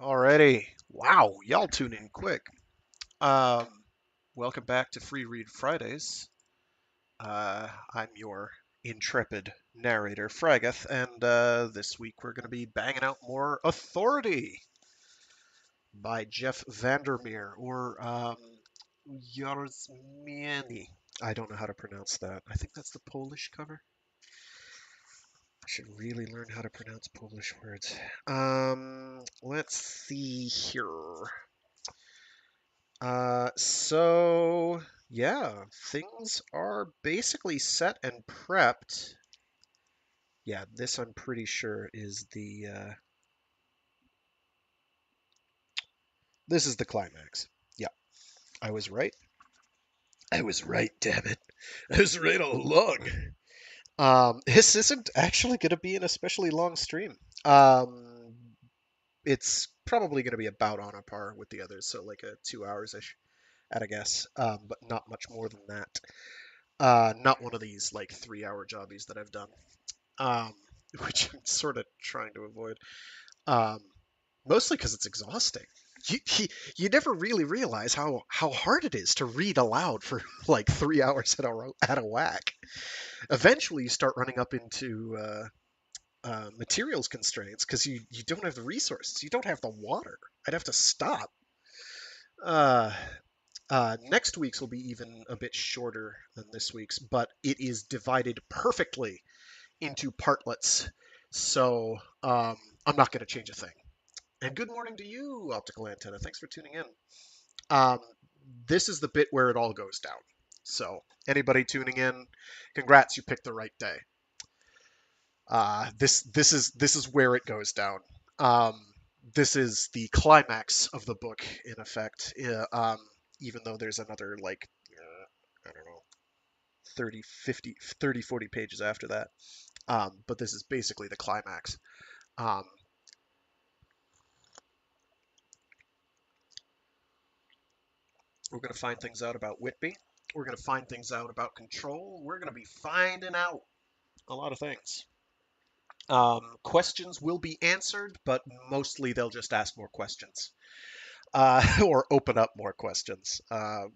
Alrighty. Wow, y'all tune in quick. Um, Welcome back to Free Read Fridays. I'm your intrepid narrator, Fragath, and this week we're going to be banging out more Authority by Jeff Vandermeer, or Jarzmieni. I don't know how to pronounce that. I think that's the Polish cover. I should really learn how to pronounce Polish words. Let's see here. So yeah, things are basically set and prepped. Yeah, this I'm pretty sure is this is the climax. Yeah, I was right. I was right, damn it. I was right all along. This isn't actually going to be an especially long stream. Um, it's probably going to be about on a par with the others, so like a 2 hours ish at a guess, but not much more than that. Not one of these like 3 hour jobbies that I've done, um, which I'm sort of trying to avoid. Um, Mostly because it's exhausting. You never really realize how hard it is to read aloud for like 3 hours at a whack. Eventually, you start running up into materials constraints because you don't have the resources. You don't have the water. I'd have to stop. Uh, Next week's will be even a bit shorter than this week's, but it is divided perfectly into partlets. So I'm not going to change a thing. And good morning to you, Optical Antenna. Thanks for tuning in. Um, this is the bit where it all goes down. So anybody tuning in, congrats, you picked the right day. This is where it goes down. Um, this is the climax of the book, in effect. Even though there's another like I don't know 30, 50, 30, 40 pages after that. But this is basically the climax. Um, we're going to find things out about Whitby. We're going to find things out about control. We're going to be finding out a lot of things. Questions will be answered, but mostly they'll just ask more questions or open up more questions. And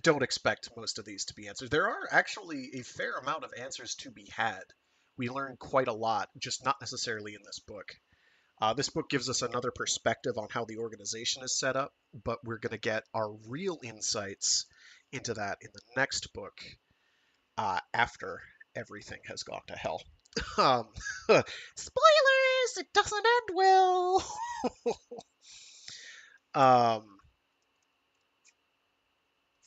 don't expect most of these to be answered. There are actually a fair amount of answers to be had. We learn quite a lot, just not necessarily in this book. This book gives us another perspective on how the organization is set up, but we're going to get our real insights into that in the next book after everything has gone to hell. Um, Spoilers! It doesn't end well. um,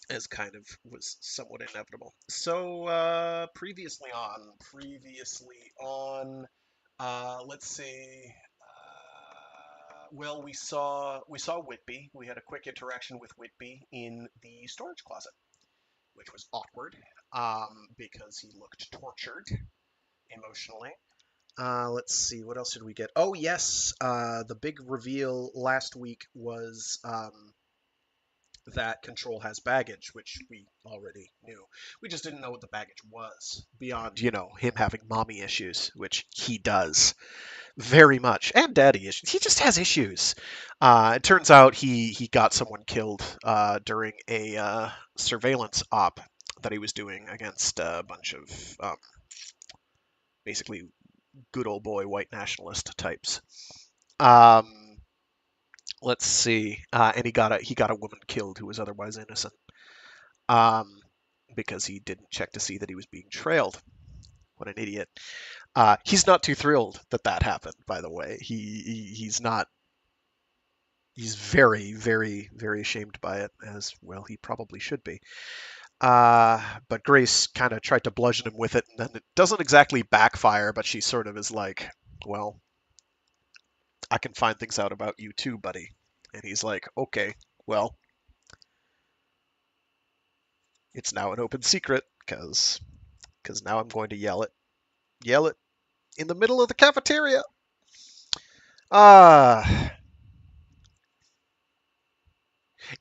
as kind of was somewhat inevitable. So previously on, let's see. Well, we saw Whitby. We had a quick interaction with Whitby in the storage closet, which was awkward because he looked tortured emotionally. Let's see, what else did we get? Oh, yes, the big reveal last week was that Control has baggage, which we already knew. We just didn't know what the baggage was beyond, him having mommy issues, which he does very much, and daddy issues. He just has issues. It turns out he got someone killed during a surveillance op that he was doing against a bunch of basically good old boy white nationalist types. Um, let's see, and he got a woman killed who was otherwise innocent, um, because he didn't check to see that he was being trailed. What an idiot! He's not too thrilled that that happened. By the way, he's not. He's very, very, very ashamed by it, as well he probably should be. But Grace kind of tried to bludgeon him with it, and then it doesn't exactly backfire, but she sort of is like, well, I can find things out about you too, buddy. And he's like, okay, well, it's now an open secret because now I'm going to yell it in the middle of the cafeteria. Ah,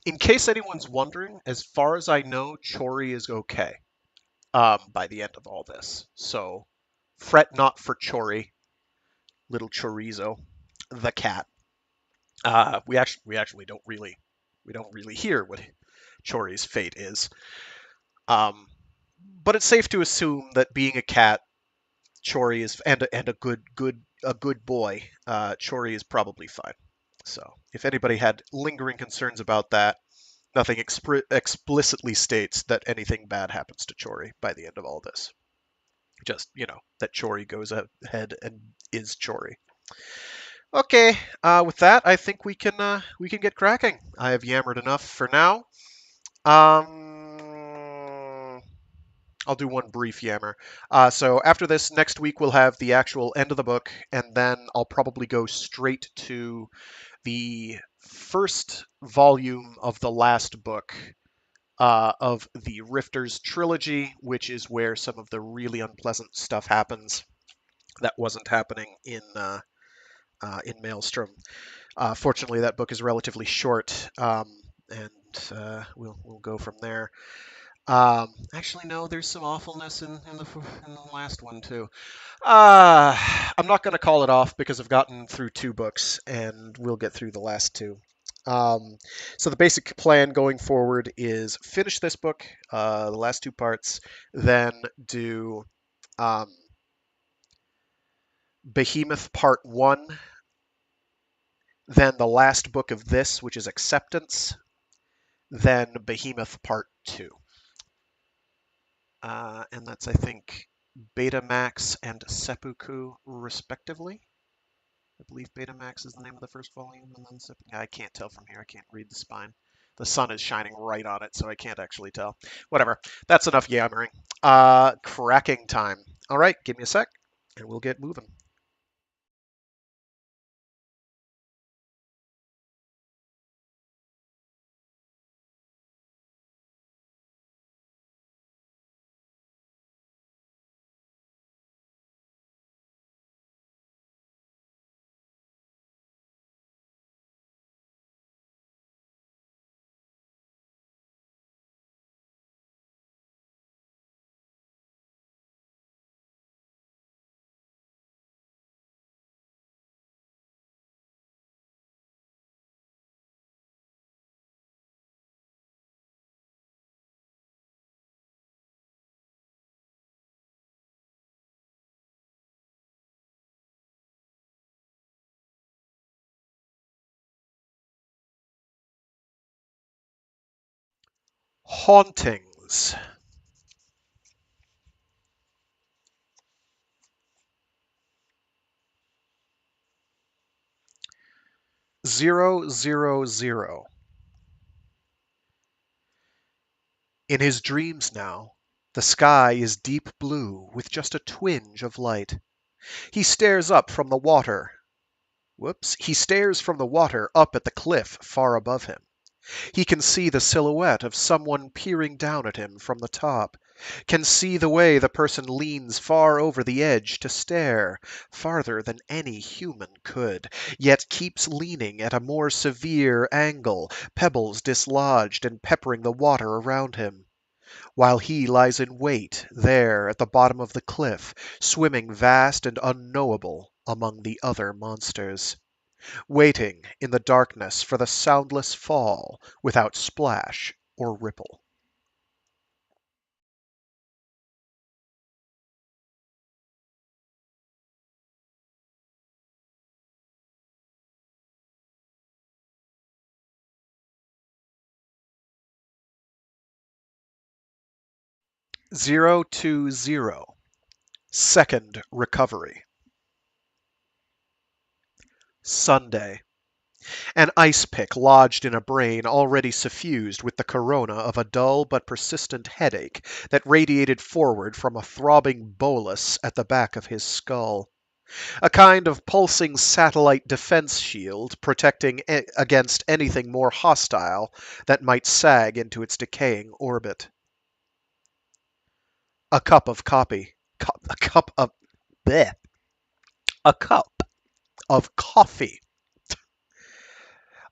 in case anyone's wondering, as far as I know, Chori is okay by the end of all this. So fret not for Chori, little chorizo, the cat. We don't really hear what Chori's fate is. Um, but it's safe to assume that being a cat, Chori is and a good boy. Chori is probably fine. So if anybody had lingering concerns about that, nothing explicitly states that anything bad happens to Chori by the end of all this. Just that Chori goes ahead and is Chori. Okay, with that, I think we can get cracking. I have yammered enough for now. I'll do one brief yammer. So after this, next week we'll have the actual end of the book, and then I'll probably go straight to the first volume of the last book of the Rifters trilogy, which is where some of the really unpleasant stuff happens that wasn't happening in Maelstrom. Fortunately, that book is relatively short, and we'll go from there. Actually, no, there's some awfulness in the last one too. I'm not going to call it off because I've gotten through 2 books, and we'll get through the last 2. So the basic plan going forward is finish this book, the last 2 parts, then do Behemoth Part 1, then the last book of this, which is Acceptance, then Behemoth Part 2. And that's, I think, Betamax and Seppuku, respectively. I believe Betamax is the name of the first volume, and then Seppuku. I can't tell from here. I can't read the spine. The sun is shining right on it, so I can't actually tell. Whatever. That's enough yammering. Cracking time. All right, give me a sec, and we'll get moving. Hauntings. 000. In his dreams now, the sky is deep blue with just a twinge of light. He stares up from the water. He stares from the water up at the cliff far above him. He can see the silhouette of someone peering down at him from the top, can see the way the person leans far over the edge to stare, farther than any human could, yet keeps leaning at a more severe angle, pebbles dislodged and peppering the water around him, while he lies in wait there at the bottom of the cliff, swimming vast and unknowable among the other monsters, waiting in the darkness for the soundless fall without splash or ripple. Zero to zero. Second recovery. Sunday. An ice pick lodged in a brain already suffused with the corona of a dull but persistent headache that radiated forward from a throbbing bolus at the back of his skull. A kind of pulsing satellite defense shield protecting against anything more hostile that might sag into its decaying orbit. A cup of coffee. A cup of bleh, a cup of coffee.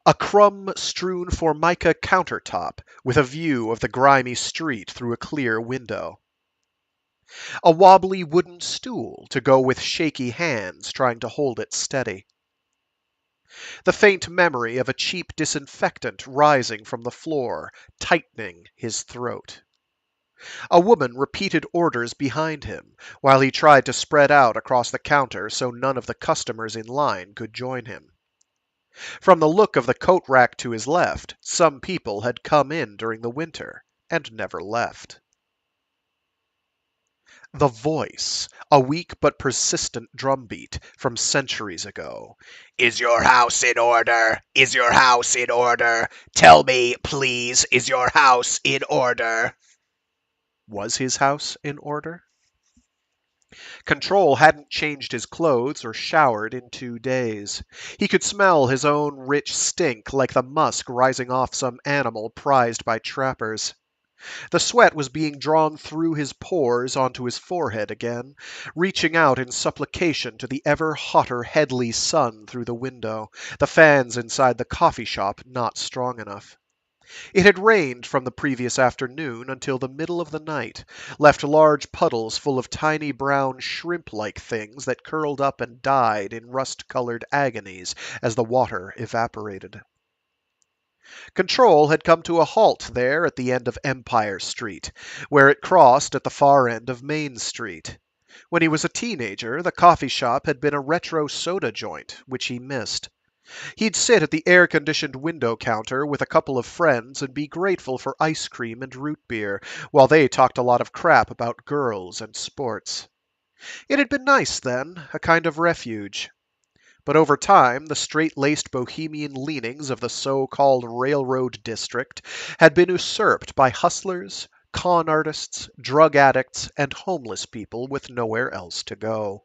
A crumb-strewn formica countertop with a view of the grimy street through a clear window. A wobbly wooden stool to go with shaky hands trying to hold it steady. The faint memory of a cheap disinfectant rising from the floor, tightening his throat. A woman repeated orders behind him, while he tried to spread out across the counter so none of the customers in line could join him. From the look of the coat rack to his left, some people had come in during the winter and never left. The voice, a weak but persistent drumbeat from centuries ago. "Is your house in order? Is your house in order? Tell me, please, is your house in order?" Was his house in order? Control hadn't changed his clothes or showered in 2 days. He could smell his own rich stink like the musk rising off some animal prized by trappers. The sweat was being drawn through his pores onto his forehead again, reaching out in supplication to the ever hotter Headley sun through the window, the fans inside the coffee shop not strong enough. It had rained from the previous afternoon until the middle of the night, left large puddles full of tiny brown shrimp-like things that curled up and died in rust-colored agonies as the water evaporated. Control had come to a halt there at the end of Empire Street, where it crossed at the far end of Main Street. When he was a teenager, the coffee shop had been a retro soda joint, which he missed. He'd sit at the air-conditioned window counter with a couple of friends and be grateful for ice cream and root beer, while they talked a lot of crap about girls and sports. It had been nice then, a kind of refuge. But over time, the straight-laced bohemian leanings of the so-called railroad district had been usurped by hustlers, con artists, drug addicts, and homeless people with nowhere else to go.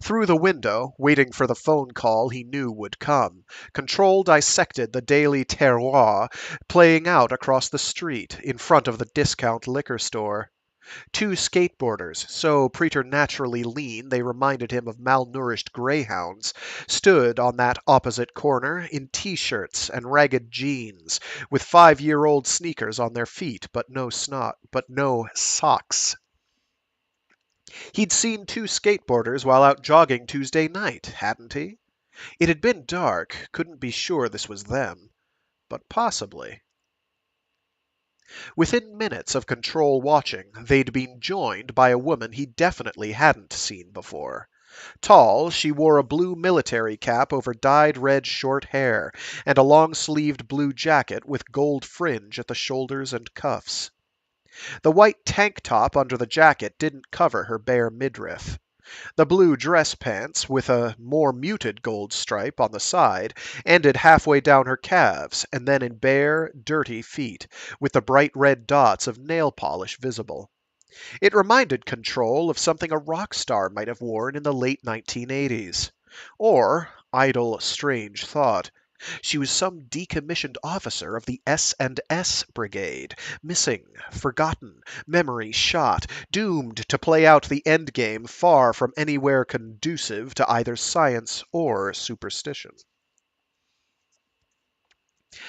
Through the window, waiting for the phone call he knew would come, Control dissected the daily terroir playing out across the street in front of the discount liquor store. 2 skateboarders, so preternaturally lean they reminded him of malnourished greyhounds, stood on that opposite corner in t-shirts and ragged jeans, with 5-year-old sneakers on their feet, but no socks. He'd seen 2 skateboarders while out jogging Tuesday night, hadn't he? It had been dark, couldn't be sure this was them, but possibly. Within minutes of Control watching, they'd been joined by a woman he definitely hadn't seen before. Tall, she wore a blue military cap over dyed red short hair, and a long-sleeved blue jacket with gold fringe at the shoulders and cuffs. The white tank top under the jacket didn't cover her bare midriff. The blue dress pants, with a more muted gold stripe on the side, ended halfway down her calves, and then in bare, dirty feet, with the bright red dots of nail polish visible. It reminded Control of something a rock star might have worn in the late 1980s. Or, idle, strange thought, she was some decommissioned officer of the S&S Brigade, missing, forgotten, memory shot, doomed to play out the endgame far from anywhere conducive to either science or superstition.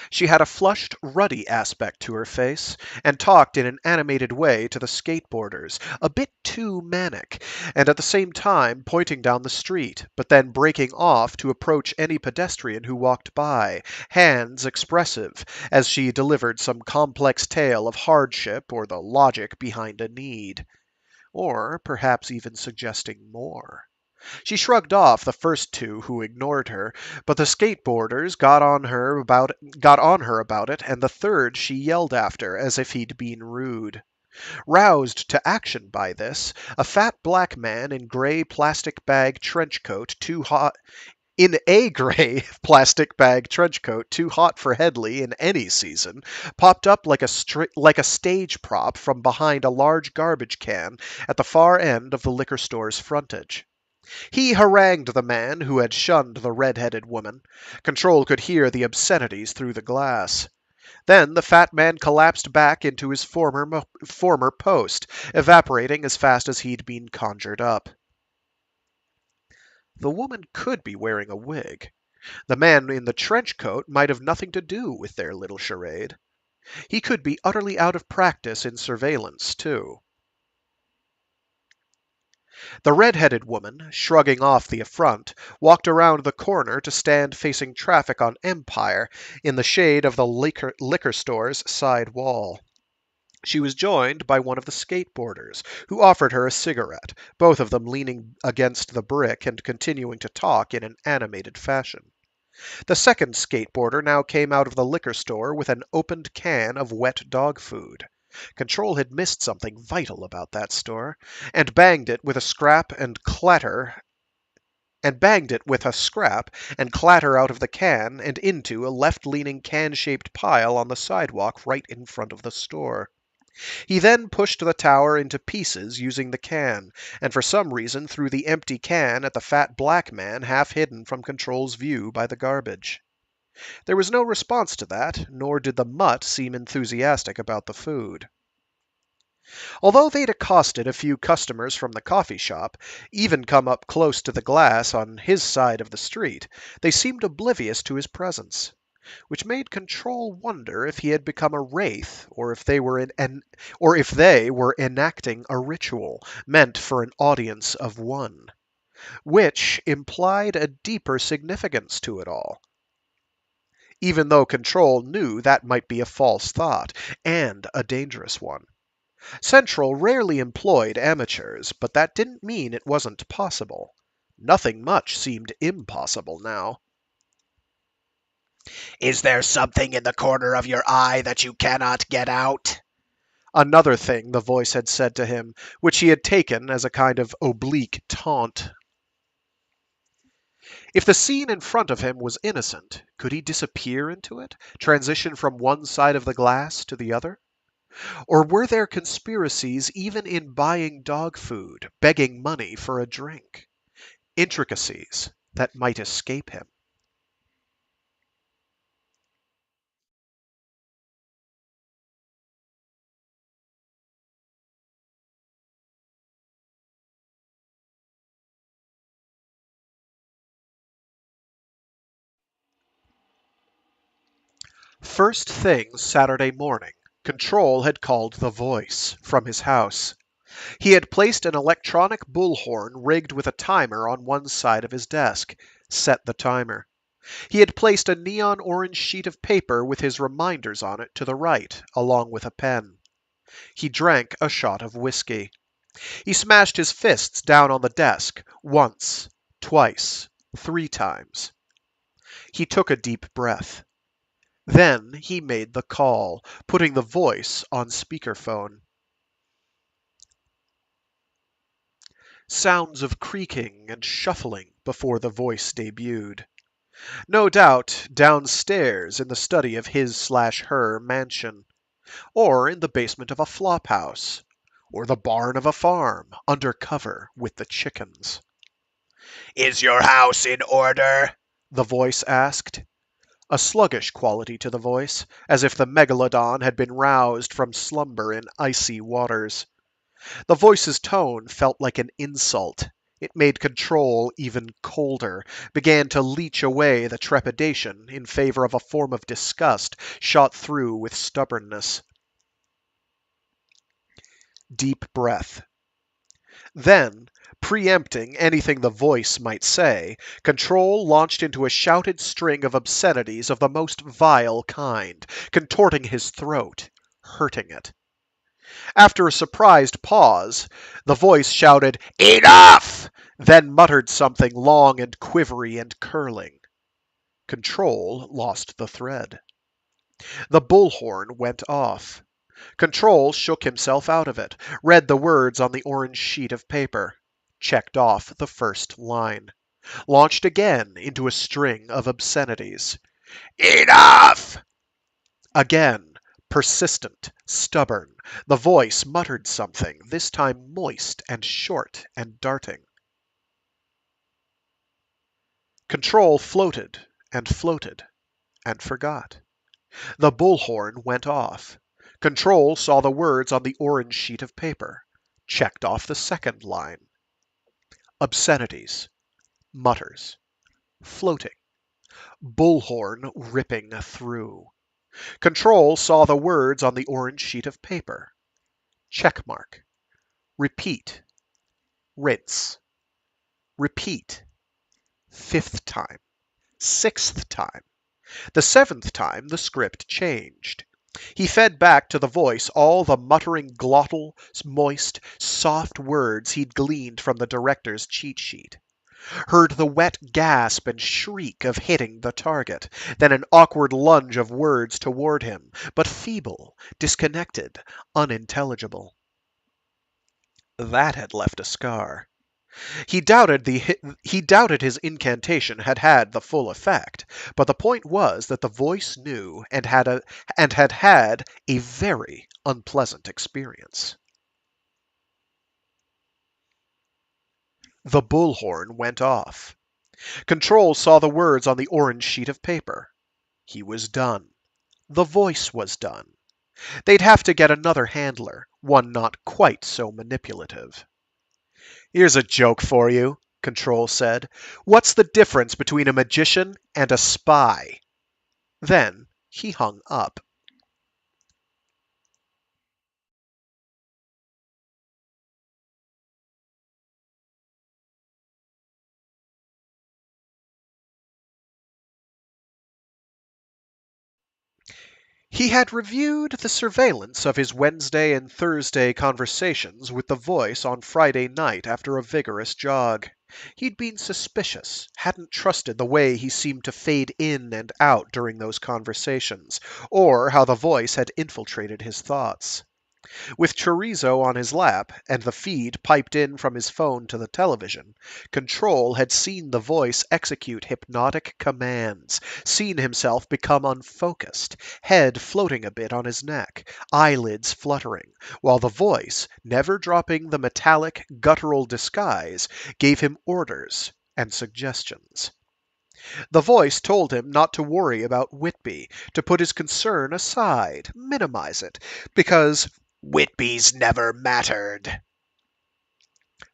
She had a flushed, ruddy aspect to her face, and talked in an animated way to the skateboarders, a bit too manic, and at the same time pointing down the street, but then breaking off to approach any pedestrian who walked by, hands expressive, as she delivered some complex tale of hardship or the logic behind a need. Or perhaps even suggesting more. She shrugged off the first 2 who ignored her, but the skateboarders got on her about it, and the third she yelled after as if he'd been rude. Roused to action by this, a fat black man in gray plastic bag trench coat too hot too hot for Headley in any season, popped up like a stage prop from behind a large garbage can at the far end of the liquor store's frontage. He harangued the man who had shunned the red-headed woman. Control could hear the obscenities through the glass. Then the fat man collapsed back into his former post, evaporating as fast as he'd been conjured up. The woman could be wearing a wig. The man in the trench coat might have nothing to do with their little charade. He could be utterly out of practice in surveillance, too. The red-headed woman, shrugging off the affront, walked around the corner to stand facing traffic on Empire in the shade of the liquor store's side wall. She was joined by one of the skateboarders, who offered her a cigarette, both of them leaning against the brick and continuing to talk in an animated fashion. The second skateboarder now came out of the liquor store with an opened can of wet dog food. Control had missed something vital about that store, and banged it with a scrap and clatter out of the can and into a left-leaning can-shaped pile on the sidewalk right in front of the store. He then pushed the tower into pieces using the can, and for some reason threw the empty can at the fat black man half hidden from Control's view by the garbage. There was no response to that, nor did the mutt seem enthusiastic about the food. Although they'd accosted a few customers from the coffee shop, even come up close to the glass on his side of the street, they seemed oblivious to his presence, which made Control wonder if he had become a wraith, or if they were enacting a ritual meant for an audience of one, which implied a deeper significance to it all. Even though Control knew that might be a false thought, and a dangerous one. Central rarely employed amateurs, but that didn't mean it wasn't possible. Nothing much seemed impossible now. Is there something in the corner of your eye that you cannot get out? Another thing the voice had said to him, which he had taken as a kind of oblique taunt. If the scene in front of him was innocent, could he disappear into it, transition from one side of the glass to the other? Or were there conspiracies even in buying dog food, begging money for a drink? Intricacies that might escape him. First thing Saturday morning, Control had called the voice from his house. He had placed an electronic bullhorn rigged with a timer on one side of his desk, set the timer. He had placed a neon orange sheet of paper with his reminders on it to the right, along with a pen. He drank a shot of whiskey. He smashed his fists down on the desk, once, twice, 3 times. He took a deep breath. Then he made the call, putting the voice on speakerphone. Sounds of creaking and shuffling before the voice debuted. No doubt downstairs in the study of his/her mansion, or in the basement of a flophouse, or the barn of a farm, under cover with the chickens. Is your house in order? The voice asked. A sluggish quality to the voice, as if the megalodon had been roused from slumber in icy waters. The voice's tone felt like an insult. It made Control even colder, began to leach away the trepidation in favor of a form of disgust shot through with stubbornness. Deep breath. Then, preempting anything the voice might say, Control launched into a shouted string of obscenities of the most vile kind, contorting his throat, hurting it. After a surprised pause, the voice shouted, "Enough!" then muttered something long and quivery and curling. Control lost the thread. The bullhorn went off. Control shook himself out of it, read the words on the orange sheet of paper, checked off the first line, launched again into a string of obscenities. Enough! Again, persistent, stubborn, the voice muttered something, this time moist and short and darting. Control floated and forgot. The bullhorn went off. Control saw the words on the orange sheet of paper, checked off the second line. Obscenities, mutters, floating, bullhorn ripping through. Control saw the words on the orange sheet of paper. Checkmark. Repeat. Rinse. Repeat. 5th time. 6th time. The 7th time the script changed. He fed back to the voice all the muttering, glottal, moist, soft words he'd gleaned from the director's cheat sheet. Heard the wet gasp and shriek of hitting the target, then an awkward lunge of words toward him, but feeble, disconnected, unintelligible. That had left a scar. He doubted his incantation had had the full effect, but the point was that the voice knew and had had a very unpleasant experience. The bullhorn went off. Control saw the words on the orange sheet of paper. He was done. The voice was done. They'd have to get another handler, one not quite so manipulative. "Here's a joke for you," Control said. "What's the difference between a magician and a spy?" Then he hung up. He had reviewed the surveillance of his Wednesday and Thursday conversations with the voice on Friday night after a vigorous jog. He'd been suspicious, hadn't trusted the way he seemed to fade in and out during those conversations, or how the voice had infiltrated his thoughts. With chorizo on his lap, and the feed piped in from his phone to the television, Control had seen the voice execute hypnotic commands, seen himself become unfocused, head floating a bit on his neck, eyelids fluttering, while the voice, never dropping the metallic, guttural disguise, gave him orders and suggestions. The voice told him not to worry about Whitby, to put his concern aside, minimize it, because Whitby's never mattered.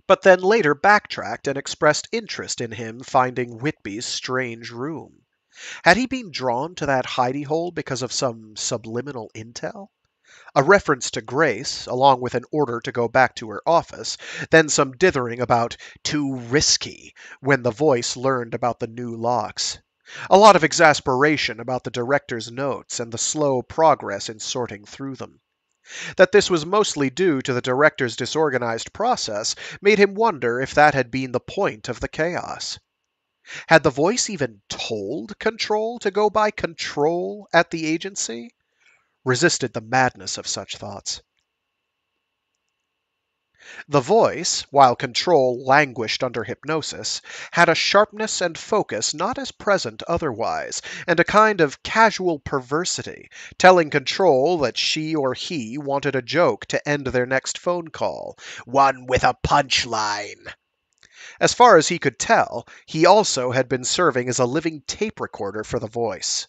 But then later backtracked and expressed interest in him finding Whitby's strange room. Had he been drawn to that hidey hole because of some subliminal intel? A reference to Grace, along with an order to go back to her office, then some dithering about too risky when the voice learned about the new locks. A lot of exasperation about the director's notes and the slow progress in sorting through them. That this was mostly due to the director's disorganized process made him wonder if that had been the point of the chaos. Had the voice even told Control to go by Control at the agency? Resisted the madness of such thoughts. The voice, while Control languished under hypnosis, had a sharpness and focus not as present otherwise, and a kind of casual perversity, telling Control that she or he wanted a joke to end their next phone call, one with a punchline. As far as he could tell, he also had been serving as a living tape recorder for the voice.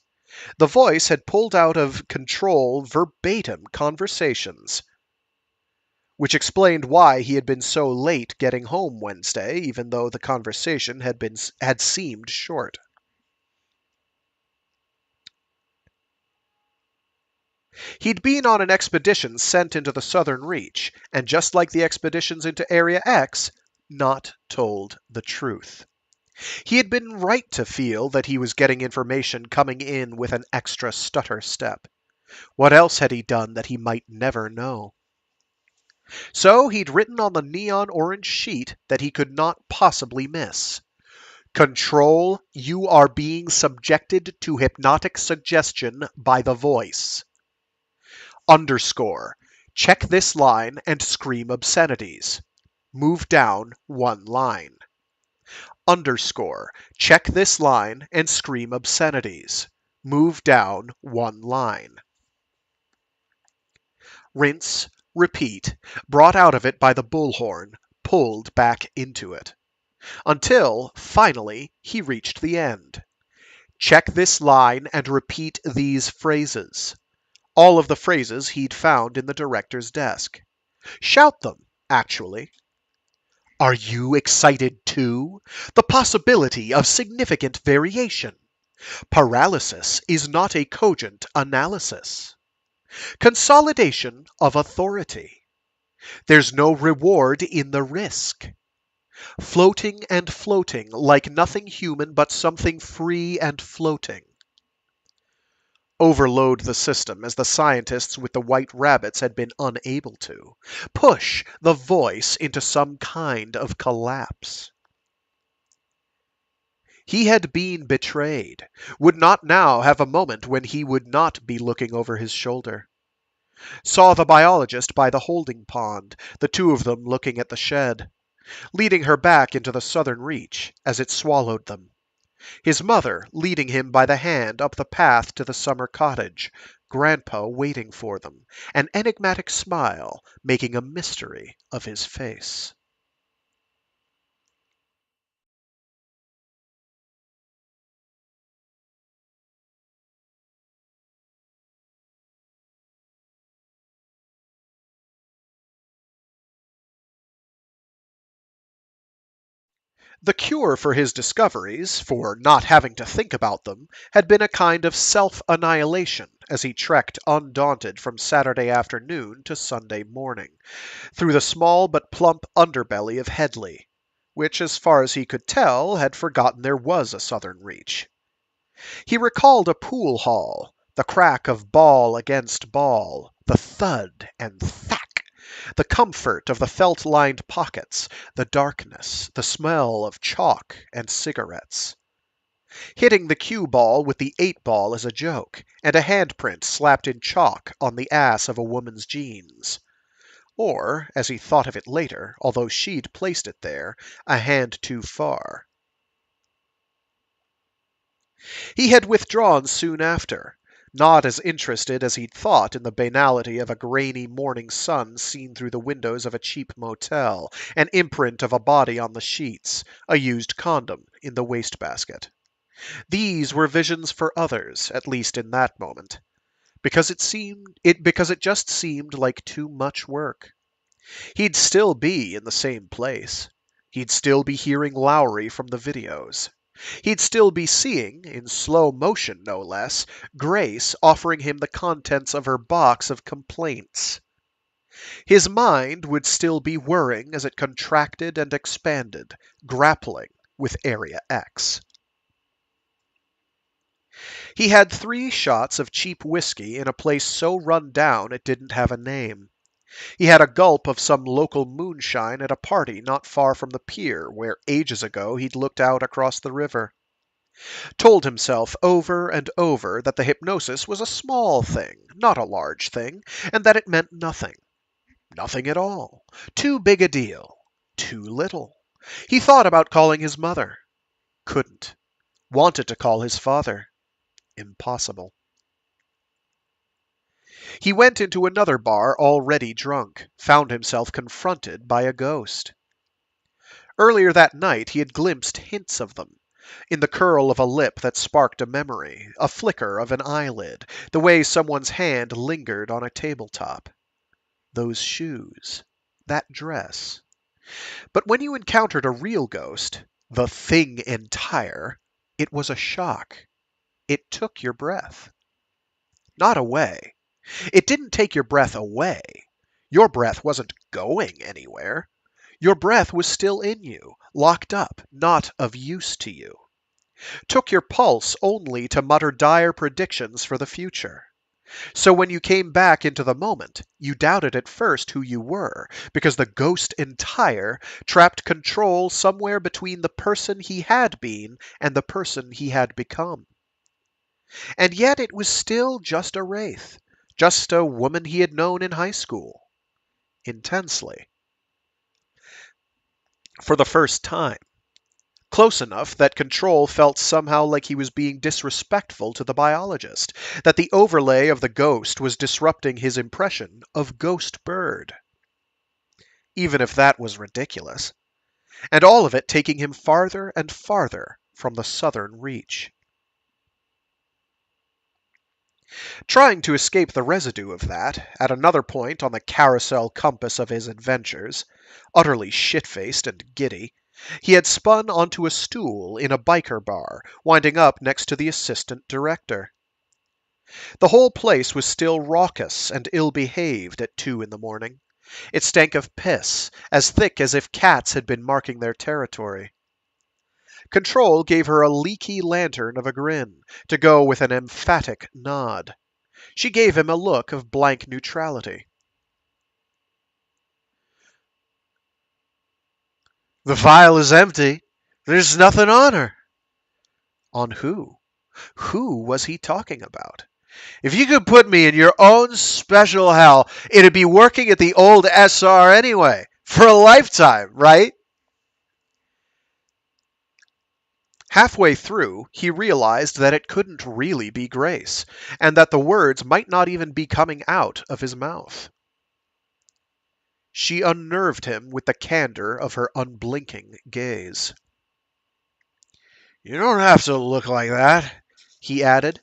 The voice had pulled out of Control verbatim conversations, which explained why he had been so late getting home Wednesday, even though the conversation had seemed short. He'd been on an expedition sent into the Southern Reach, and just like the expeditions into Area X, not told the truth. He had been right to feel that he was getting information coming in with an extra stutter step. What else had he done that he might never know? So he'd written on the neon orange sheet that he could not possibly miss. Control, you are being subjected to hypnotic suggestion by the voice. Underscore, check this line and scream obscenities. Move down one line. Underscore, check this line and scream obscenities. Move down one line. Rinse, repeat, brought out of it by the bullhorn, pulled back into it. Until, finally, he reached the end. Check this line and repeat these phrases. All of the phrases he'd found in the director's desk. Shout them, actually. Are you excited too? The possibility of significant variation. Paralysis is not a cogent analysis. Consolidation of authority. There's no reward in the risk. floating and floating like nothing human but something free and floating. Overload the system as the scientists with the white rabbits had been unable to. Push the voice into some kind of collapse. He had been betrayed, would not now have a moment when he would not be looking over his shoulder. Saw the biologist by the holding pond, the two of them looking at the shed, leading her back into the southern reach as it swallowed them. His mother leading him by the hand up the path to the summer cottage, Grandpa waiting for them, an enigmatic smile making a mystery of his face. The cure for his discoveries, for not having to think about them, had been a kind of self-annihilation as he trekked undaunted from Saturday afternoon to Sunday morning, through the small but plump underbelly of Headley, which, as far as he could tell, had forgotten there was a southern reach. He recalled a pool hall, the crack of ball against ball, the thud and thack, the comfort of the felt-lined pockets, the darkness, the smell of chalk and cigarettes. Hitting the cue ball with the 8-ball as a joke, and a handprint slapped in chalk on the ass of a woman's jeans. Or, as he thought of it later, although she'd placed it there, a hand too far. He had withdrawn soon after, not as interested as he'd thought in the banality of a grainy morning sun seen through the windows of a cheap motel, an imprint of a body on the sheets, a used condom in the wastebasket. These were visions for others, at least in that moment, because it just seemed like too much work. He'd still be in the same place. He'd still be hearing Lowry from the videos. He'd still be seeing, in slow motion no less, Grace offering him the contents of her box of complaints. His mind would still be whirring as it contracted and expanded, grappling with Area X. He had 3 shots of cheap whiskey in a place so run down it didn't have a name. He had a gulp of some local moonshine at a party not far from the pier where ages ago he'd looked out across the river. Told himself over and over that the hypnosis was a small thing, not a large thing, and that it meant nothing. Nothing at all. Too big a deal. Too little. He thought about calling his mother. Couldn't. Wanted to call his father. Impossible. He went into another bar already drunk, found himself confronted by a ghost. Earlier that night he had glimpsed hints of them, in the curl of a lip that sparked a memory, a flicker of an eyelid, the way someone's hand lingered on a tabletop. Those shoes, that dress. But when you encountered a real ghost, the thing entire, it was a shock. It took your breath. Not away. It didn't take your breath away. Your breath wasn't going anywhere. Your breath was still in you, locked up, not of use to you. Took your pulse only to mutter dire predictions for the future. So when you came back into the moment, you doubted at first who you were, because the ghost entire trapped control somewhere between the person he had been and the person he had become. And yet it was still just a wraith, just a woman he had known in high school. Intensely. For the first time. Close enough that Control felt somehow like he was being disrespectful to the biologist, that the overlay of the ghost was disrupting his impression of Ghost Bird. Even if that was ridiculous. And all of it taking him farther and farther from the southern reach. Trying to escape the residue of that, at another point on the carousel compass of his adventures, utterly shit-faced and giddy, he had spun onto a stool in a biker bar, winding up next to the assistant director. The whole place was still raucous and ill-behaved at 2 in the morning, It stank of piss, as thick as if cats had been marking their territory. Control gave her a leaky lantern of a grin, to go with an emphatic nod. She gave him a look of blank neutrality. The vial is empty. There's nothing on her. On who? Who was he talking about? If you could put me in your own special hell, it'd be working at the old SR anyway. For a lifetime, right? Halfway through, he realized that it couldn't really be Grace, and that the words might not even be coming out of his mouth. She unnerved him with the candor of her unblinking gaze. You don't have to look like that, he added.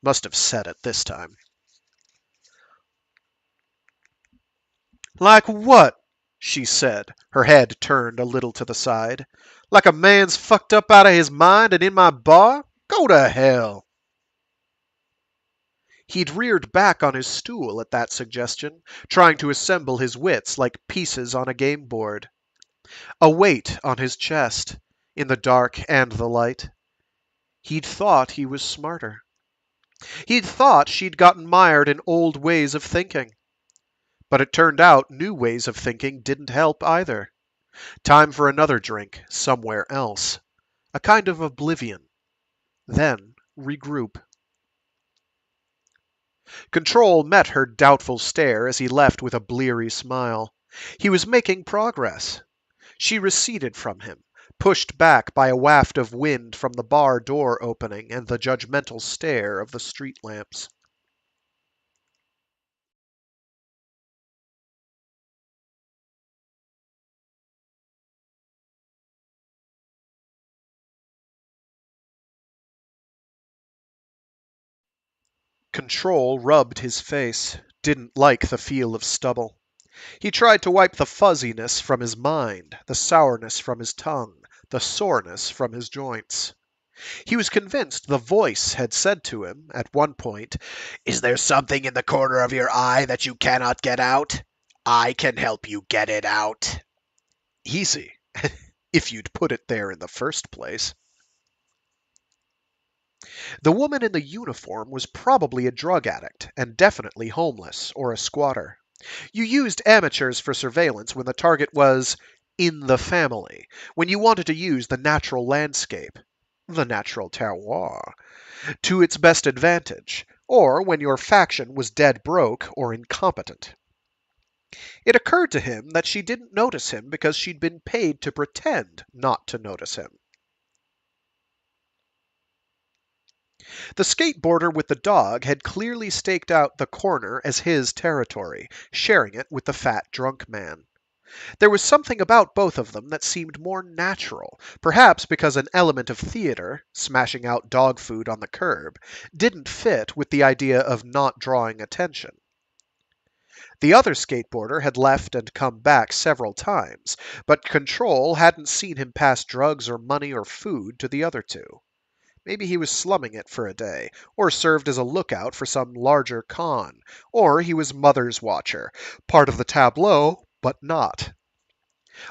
Must have said it this time. Like what? She said, her head turned a little to the side. Like a man's fucked up out of his mind and in my bar? Go to hell. He'd reared back on his stool at that suggestion, trying to assemble his wits like pieces on a game board. A weight on his chest, in the dark and the light. He'd thought he was smarter. He'd thought she'd gotten mired in old ways of thinking. But it turned out new ways of thinking didn't help either. Time for another drink, somewhere else. A kind of oblivion. Then regroup. Control met her doubtful stare as he left with a bleary smile. He was making progress. She receded from him, pushed back by a waft of wind from the bar door opening and the judgmental stare of the street lamps. Control rubbed his face, didn't like the feel of stubble. He tried to wipe the fuzziness from his mind, the sourness from his tongue, the soreness from his joints. He was convinced the voice had said to him, at one point, Is there something in the corner of your eye that you cannot get out? I can help you get it out. Easy, if you'd put it there in the first place. The woman in the uniform was probably a drug addict, and definitely homeless, or a squatter. You used amateurs for surveillance when the target was in the family, when you wanted to use the natural landscape, the natural terroir, to its best advantage, or when your faction was dead broke or incompetent. It occurred to him that she didn't notice him because she'd been paid to pretend not to notice him. The skateboarder with the dog had clearly staked out the corner as his territory, sharing it with the fat drunk man. There was something about both of them that seemed more natural, perhaps because an element of theater, smashing out dog food on the curb, didn't fit with the idea of not drawing attention. The other skateboarder had left and come back several times, but Control hadn't seen him pass drugs or money or food to the other two. Maybe he was slumming it for a day, or served as a lookout for some larger con, or he was Mother's Watcher, part of the tableau, but not.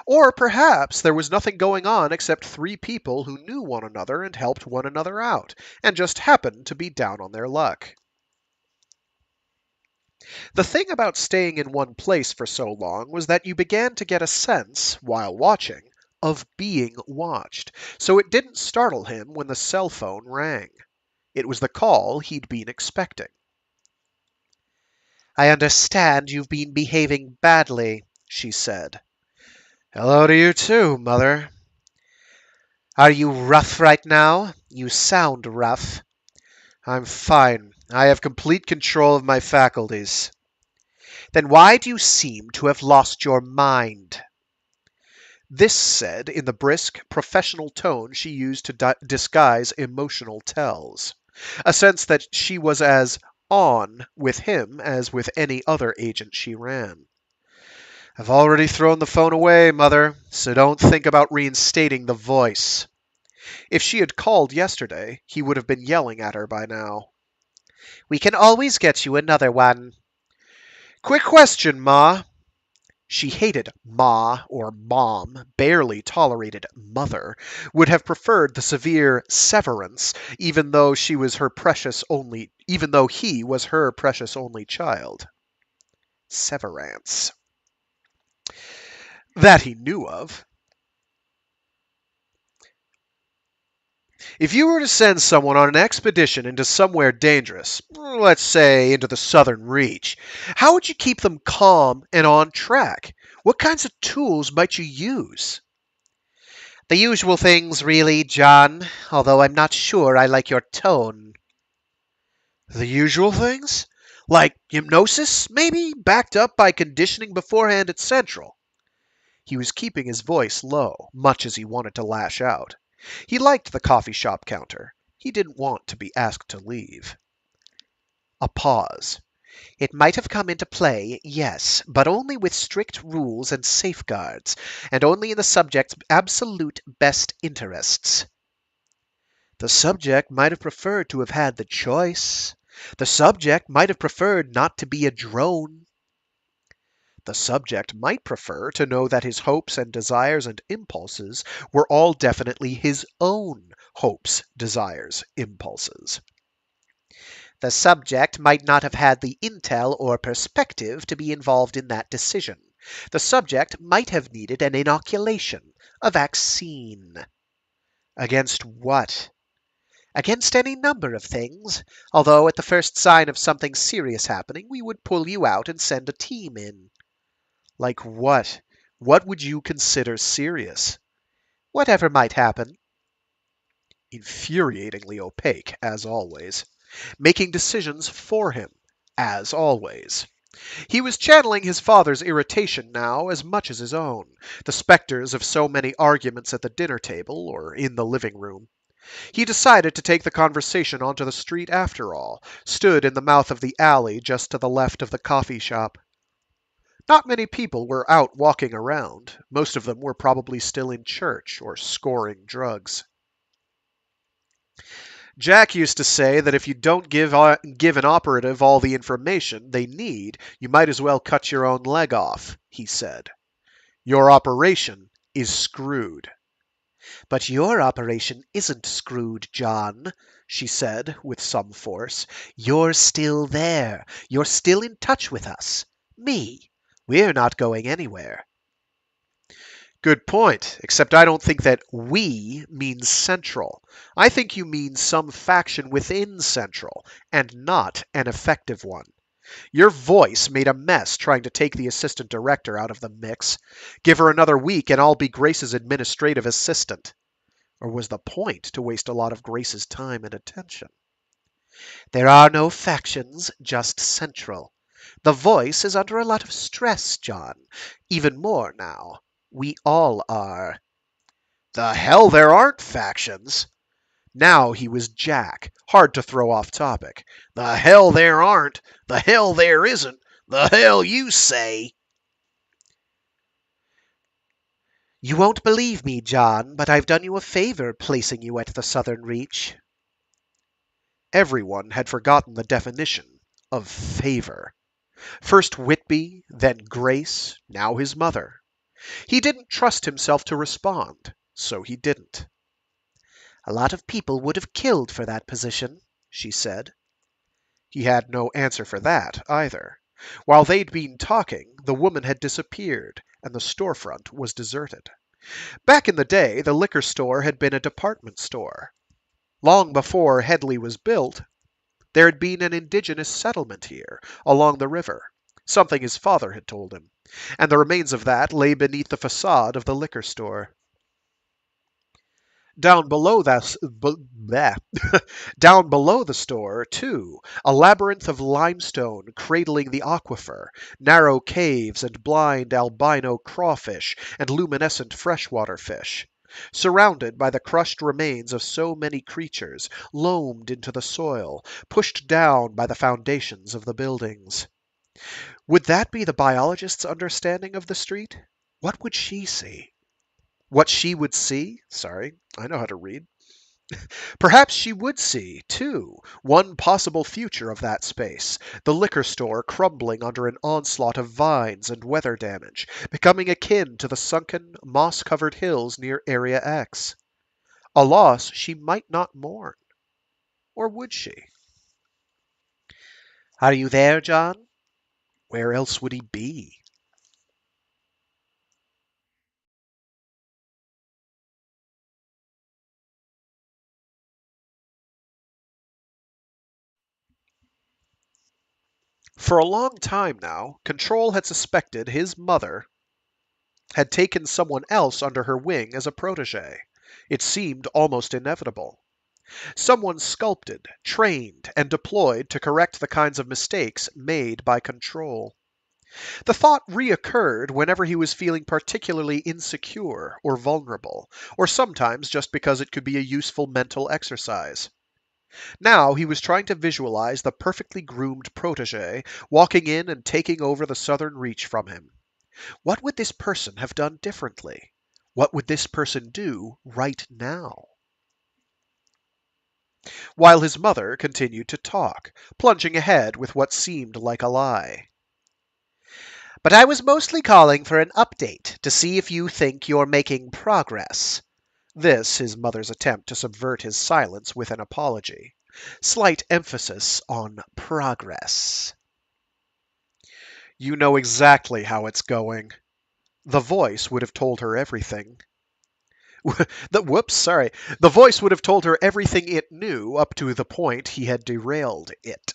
Or perhaps there was nothing going on except three people who knew one another and helped one another out, and just happened to be down on their luck. The thing about staying in one place for so long was that you began to get a sense, while watching, of being watched, so it didn't startle him when the cell phone rang. It was the call he'd been expecting. I understand you've been behaving badly, she said. Hello to you too, Mother. Are you rough right now? You sound rough. I'm fine. I have complete control of my faculties. Then why do you seem to have lost your mind? This said in the brisk, professional tone she used to disguise emotional tells. A sense that she was as on with him as with any other agent she ran. I've already thrown the phone away, Mother, so don't think about reinstating the voice. If she had called yesterday, he would have been yelling at her by now. We can always get you another one. Quick question, Ma. She hated ma or mom, barely tolerated mother, would have preferred the severe severance, even though he was her precious only child. Severance. That he knew of. If you were to send someone on an expedition into somewhere dangerous, let's say into the southern reach, how would you keep them calm and on track? What kinds of tools might you use? The usual things, really, John, although I'm not sure I like your tone. The usual things? Like hypnosis, maybe, backed up by conditioning beforehand at Central. He was keeping his voice low, much as he wanted to lash out. He liked the coffee shop counter. He didn't want to be asked to leave. A pause. It might have come into play, yes, but only with strict rules and safeguards, and only in the subject's absolute best interests. The subject might have preferred to have had the choice. The subject might have preferred not to be a drone. The subject might prefer to know that his hopes and desires and impulses were all definitely his own hopes, desires, impulses. The subject might not have had the intel or perspective to be involved in that decision. The subject might have needed an inoculation, a vaccine. Against what? Against any number of things, although at the first sign of something serious happening, we would pull you out and send a team in. Like what? What would you consider serious? Whatever might happen. Infuriatingly opaque, as always. Making decisions for him, as always. He was channeling his father's irritation now as much as his own, the specters of so many arguments at the dinner table or in the living room. He decided to take the conversation onto the street after all, stood in the mouth of the alley just to the left of the coffee shop. Not many people were out walking around. Most of them were probably still in church or scoring drugs. Jack used to say that if you don't give an operative all the information they need, you might as well cut your own leg off, he said. Your operation is screwed. But your operation isn't screwed, John, she said with some force. You're still there. You're still in touch with us. Me. We're not going anywhere. Good point, except I don't think that we means Central. I think you mean some faction within Central, and not an effective one. Your voice made a mess trying to take the assistant director out of the mix. Give her another week and I'll be Grace's administrative assistant. Or was the point to waste a lot of Grace's time and attention? There are no factions, just Central. The voice is under a lot of stress, John. Even more now. We all are. The hell there aren't factions. Now he was Jack, hard to throw off topic. The hell there aren't. The hell there isn't. The hell you say. You won't believe me, John, but I've done you a favor placing you at the Southern Reach. Everyone had forgotten the definition of favor. First Whitby, then Grace, now his mother. He didn't trust himself to respond, so he didn't. A lot of people would have killed for that position, she said. He had no answer for that, either. While they'd been talking, the woman had disappeared, and the storefront was deserted. Back in the day, the liquor store had been a department store. Long before Headley was built, there had been an indigenous settlement here, along the river, something his father had told him, and the remains of that lay beneath the facade of the liquor store. Down below down below the store, too, a labyrinth of limestone cradling the aquifer, narrow caves and blind albino crawfish and luminescent freshwater fish, surrounded by the crushed remains of so many creatures, loamed into the soil, pushed down by the foundations of the buildings. Would that be the biologist's understanding of the street? What would she see? What she would see? Sorry, I know how to read. Perhaps she would see, too, one possible future of that space, the liquor store crumbling under an onslaught of vines and weather damage, becoming akin to the sunken, moss-covered hills near Area X. A loss she might not mourn. Or would she? Are you there, John? Where else would he be? For a long time now, Control had suspected his mother had taken someone else under her wing as a protege. It seemed almost inevitable. Someone sculpted, trained, and deployed to correct the kinds of mistakes made by Control. The thought reoccurred whenever he was feeling particularly insecure or vulnerable, or sometimes just because it could be a useful mental exercise. Now he was trying to visualize the perfectly groomed protege walking in and taking over the southern reach from him. What would this person have done differently? What would this person do right now? While his mother continued to talk, plunging ahead with what seemed like a lie. But I was mostly calling for an update to see if you think you're making progress. This, his mother's attempt to subvert his silence with an apology. Slight emphasis on progress. You know exactly how it's going. The voice would have told her everything. The voice would have told her everything it knew up to the point he had derailed it.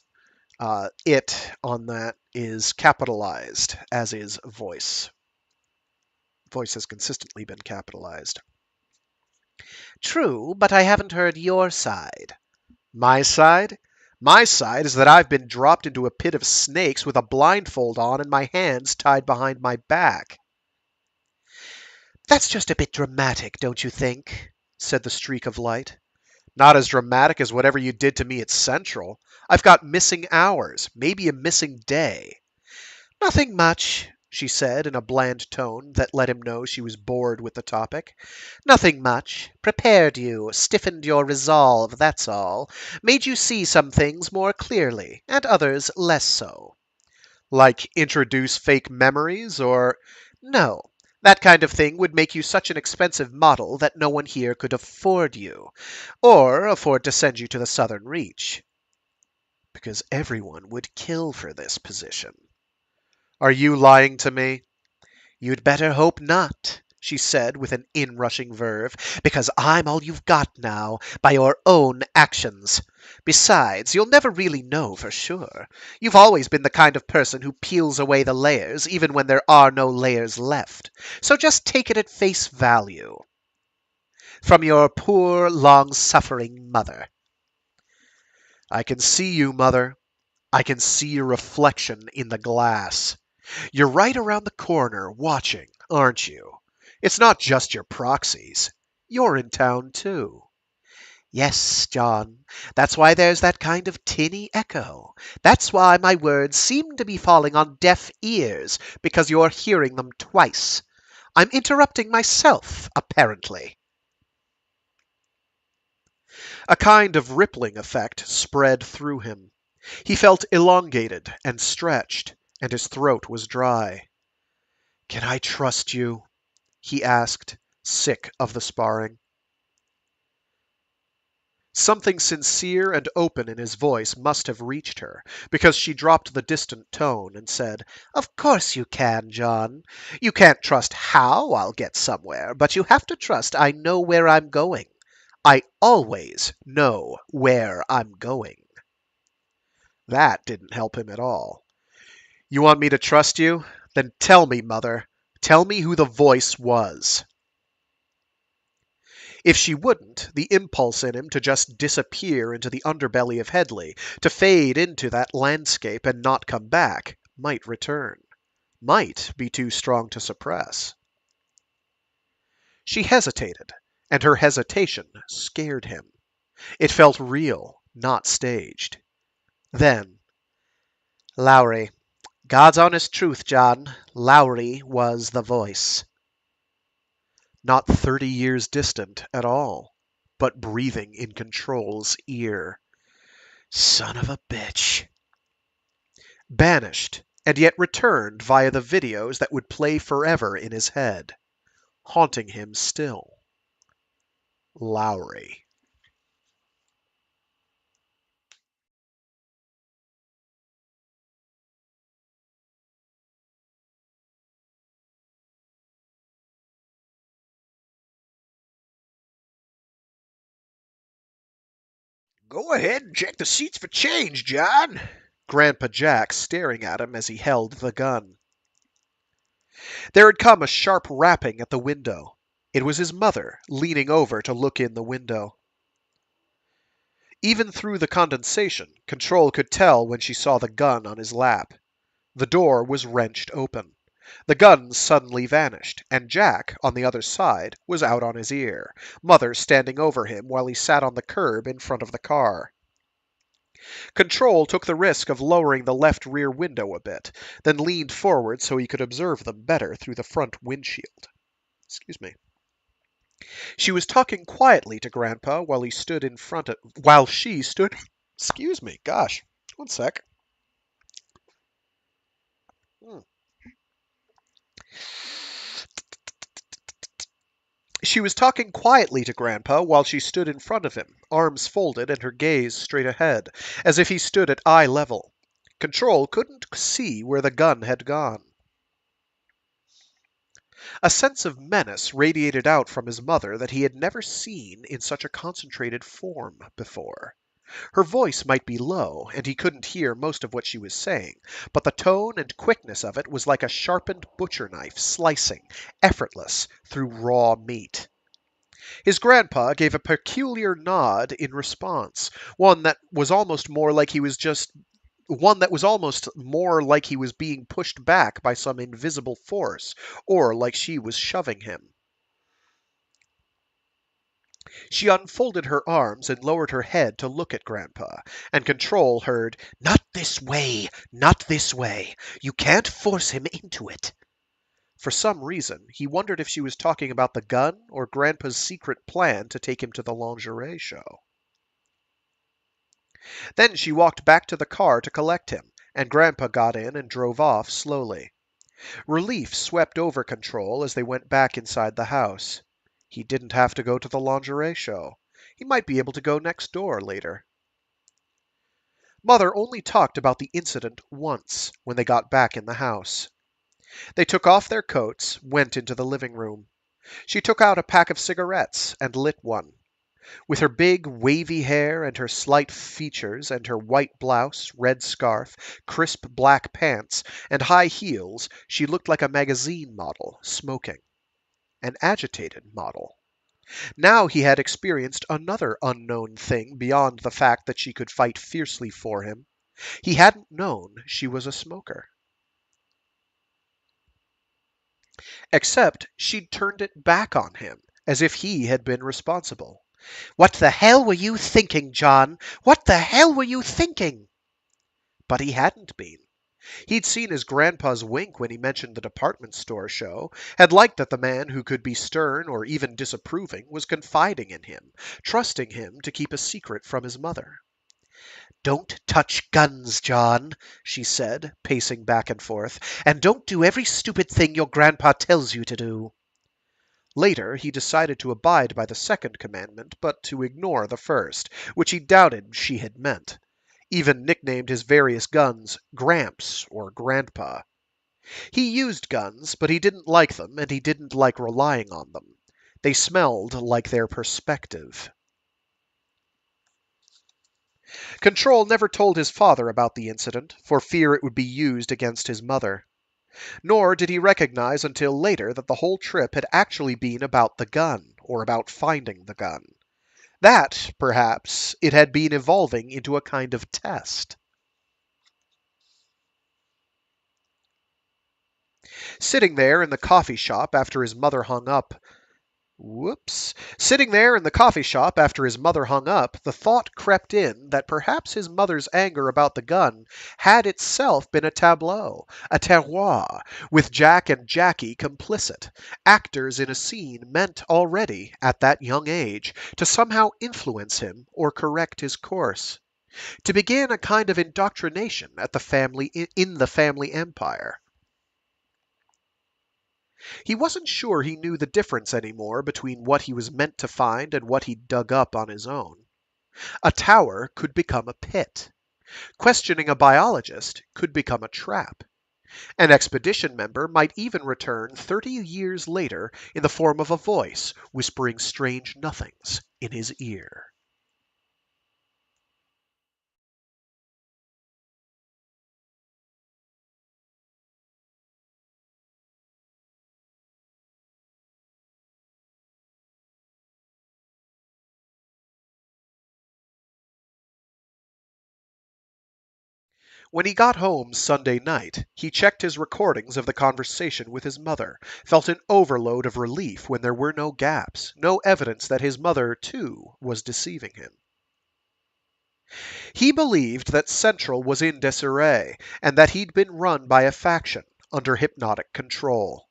It on that is capitalized, as is voice. Voice has consistently been capitalized. True, but I haven't heard your side. My side? My side is that I've been dropped into a pit of snakes with a blindfold on and my hands tied behind my back. That's just a bit dramatic, don't you think? Said the streak of light. Not as dramatic as whatever you did to me at Central. I've got missing hours, maybe a missing day. Nothing much, she said in a bland tone that let him know she was bored with the topic. Nothing much. Prepared you, stiffened your resolve, that's all. Made you see some things more clearly, and others less so. Like introduce fake memories, or... No. That kind of thing would make you such an expensive model that no one here could afford you, or afford to send you to the Southern Reach. Because everyone would kill for this position. Are you lying to me? You'd better hope not, she said with an inrushing verve, because I'm all you've got now, by your own actions. Besides, you'll never really know for sure. You've always been the kind of person who peels away the layers, even when there are no layers left. So just take it at face value. From your poor, long-suffering mother. I can see you, Mother. I can see your reflection in the glass. You're right around the corner, watching, aren't you? It's not just your proxies. You're in town, too. Yes, John. That's why there's that kind of tinny echo. That's why my words seem to be falling on deaf ears, because you're hearing them twice. I'm interrupting myself, apparently. A kind of rippling effect spread through him. He felt elongated and stretched, and his throat was dry. Can I trust you? He asked, sick of the sparring. Something sincere and open in his voice must have reached her, because she dropped the distant tone and said, Of course you can, John. You can't trust how I'll get somewhere, but you have to trust I know where I'm going. I always know where I'm going. That didn't help him at all. You want me to trust you? Then tell me, Mother. Tell me who the voice was. If she wouldn't, the impulse in him to just disappear into the underbelly of Headley, to fade into that landscape and not come back, might return. Might be too strong to suppress. She hesitated, and her hesitation scared him. It felt real, not staged. Then, Lowry. God's honest truth, John. Lowry was the voice. Not 30 years distant at all. but breathing in Control's ear. Son of a bitch. Banished, and yet returned via the videos that would play forever in his head, haunting him still. Lowry. Go ahead and check the seats for change, John. Grandpa Jack staring at him as he held the gun. There had come a sharp rapping at the window. It was his mother, leaning over to look in the window. Even through the condensation, Control could tell when she saw the gun on his lap. The door was wrenched open. The gun suddenly vanished, and Jack, on the other side, was out on his ear, Mother standing over him while he sat on the curb in front of the car. Control took the risk of lowering the left rear window a bit, then leaned forward so he could observe them better through the front windshield. Excuse me. She was talking quietly to Grandpa while he stood in front of while she stood excuse me, gosh. One sec. Hmm. She was talking quietly to Grandpa while she stood in front of him, arms folded and her gaze straight ahead, as if he stood at eye level. Control couldn't see where the gun had gone. A sense of menace radiated out from his mother that he had never seen in such a concentrated form before. Her voice might be low, and he couldn't hear most of what she was saying, but the tone and quickness of it was like a sharpened butcher knife slicing, effortless, through raw meat. His grandpa gave a peculiar nod in response, one that was almost more like he was being pushed back by some invisible force, or like she was shoving him. She unfolded her arms and lowered her head to look at Grandpa, and Control heard, "Not this way, not this way. You can't force him into it." For some reason, he wondered if she was talking about the gun or Grandpa's secret plan to take him to the lingerie show. Then she walked back to the car to collect him, and Grandpa got in and drove off slowly. Relief swept over Control as they went back inside the house. He didn't have to go to the lingerie show. He might be able to go next door later. Mother only talked about the incident once when they got back in the house. They took off their coats, went into the living room. She took out a pack of cigarettes and lit one. With her big, wavy hair and her slight features and her white blouse, red scarf, crisp black pants, and high heels, she looked like a magazine model, smoking. An agitated model. Now he had experienced another unknown thing beyond the fact that she could fight fiercely for him. He hadn't known she was a smoker. Except she'd turned it back on him, as if he had been responsible. "What the hell were you thinking, John? What the hell were you thinking?" But he hadn't been. He'd seen his grandpa's wink when he mentioned the department store show, had liked that the man who could be stern or even disapproving was confiding in him, trusting him to keep a secret from his mother. "Don't touch guns, John," she said, pacing back and forth, "and don't do every stupid thing your grandpa tells you to do." Later, he decided to abide by the second commandment, but to ignore the first, which he doubted she had meant. Even nicknamed his various guns Gramps or Grandpa. He used guns, but he didn't like them, and he didn't like relying on them. They smelled like their perspective. Control never told his father about the incident, for fear it would be used against his mother. Nor did he recognize until later that the whole trip had actually been about the gun, or about finding the gun. That, perhaps, it had been evolving into a kind of test. Sitting there in the coffee shop after his mother hung up, Whoops. Sitting there in the coffee shop after his mother hung up, the thought crept in that perhaps his mother's anger about the gun had itself been a tableau, a terroir, with Jack and Jackie complicit, actors in a scene meant already, at that young age, to somehow influence him or correct his course, to begin a kind of indoctrination at the family in the family empire. He wasn't sure he knew the difference anymore between what he was meant to find and what he'd dug up on his own. A tower could become a pit. Questioning a biologist could become a trap. An expedition member might even return 30 years later in the form of a voice whispering strange nothings in his ear. When he got home Sunday night, he checked his recordings of the conversation with his mother, felt an overload of relief when there were no gaps, no evidence that his mother, too, was deceiving him. He believed that Central was in disarray, and that he'd been run by a faction under hypnotic control.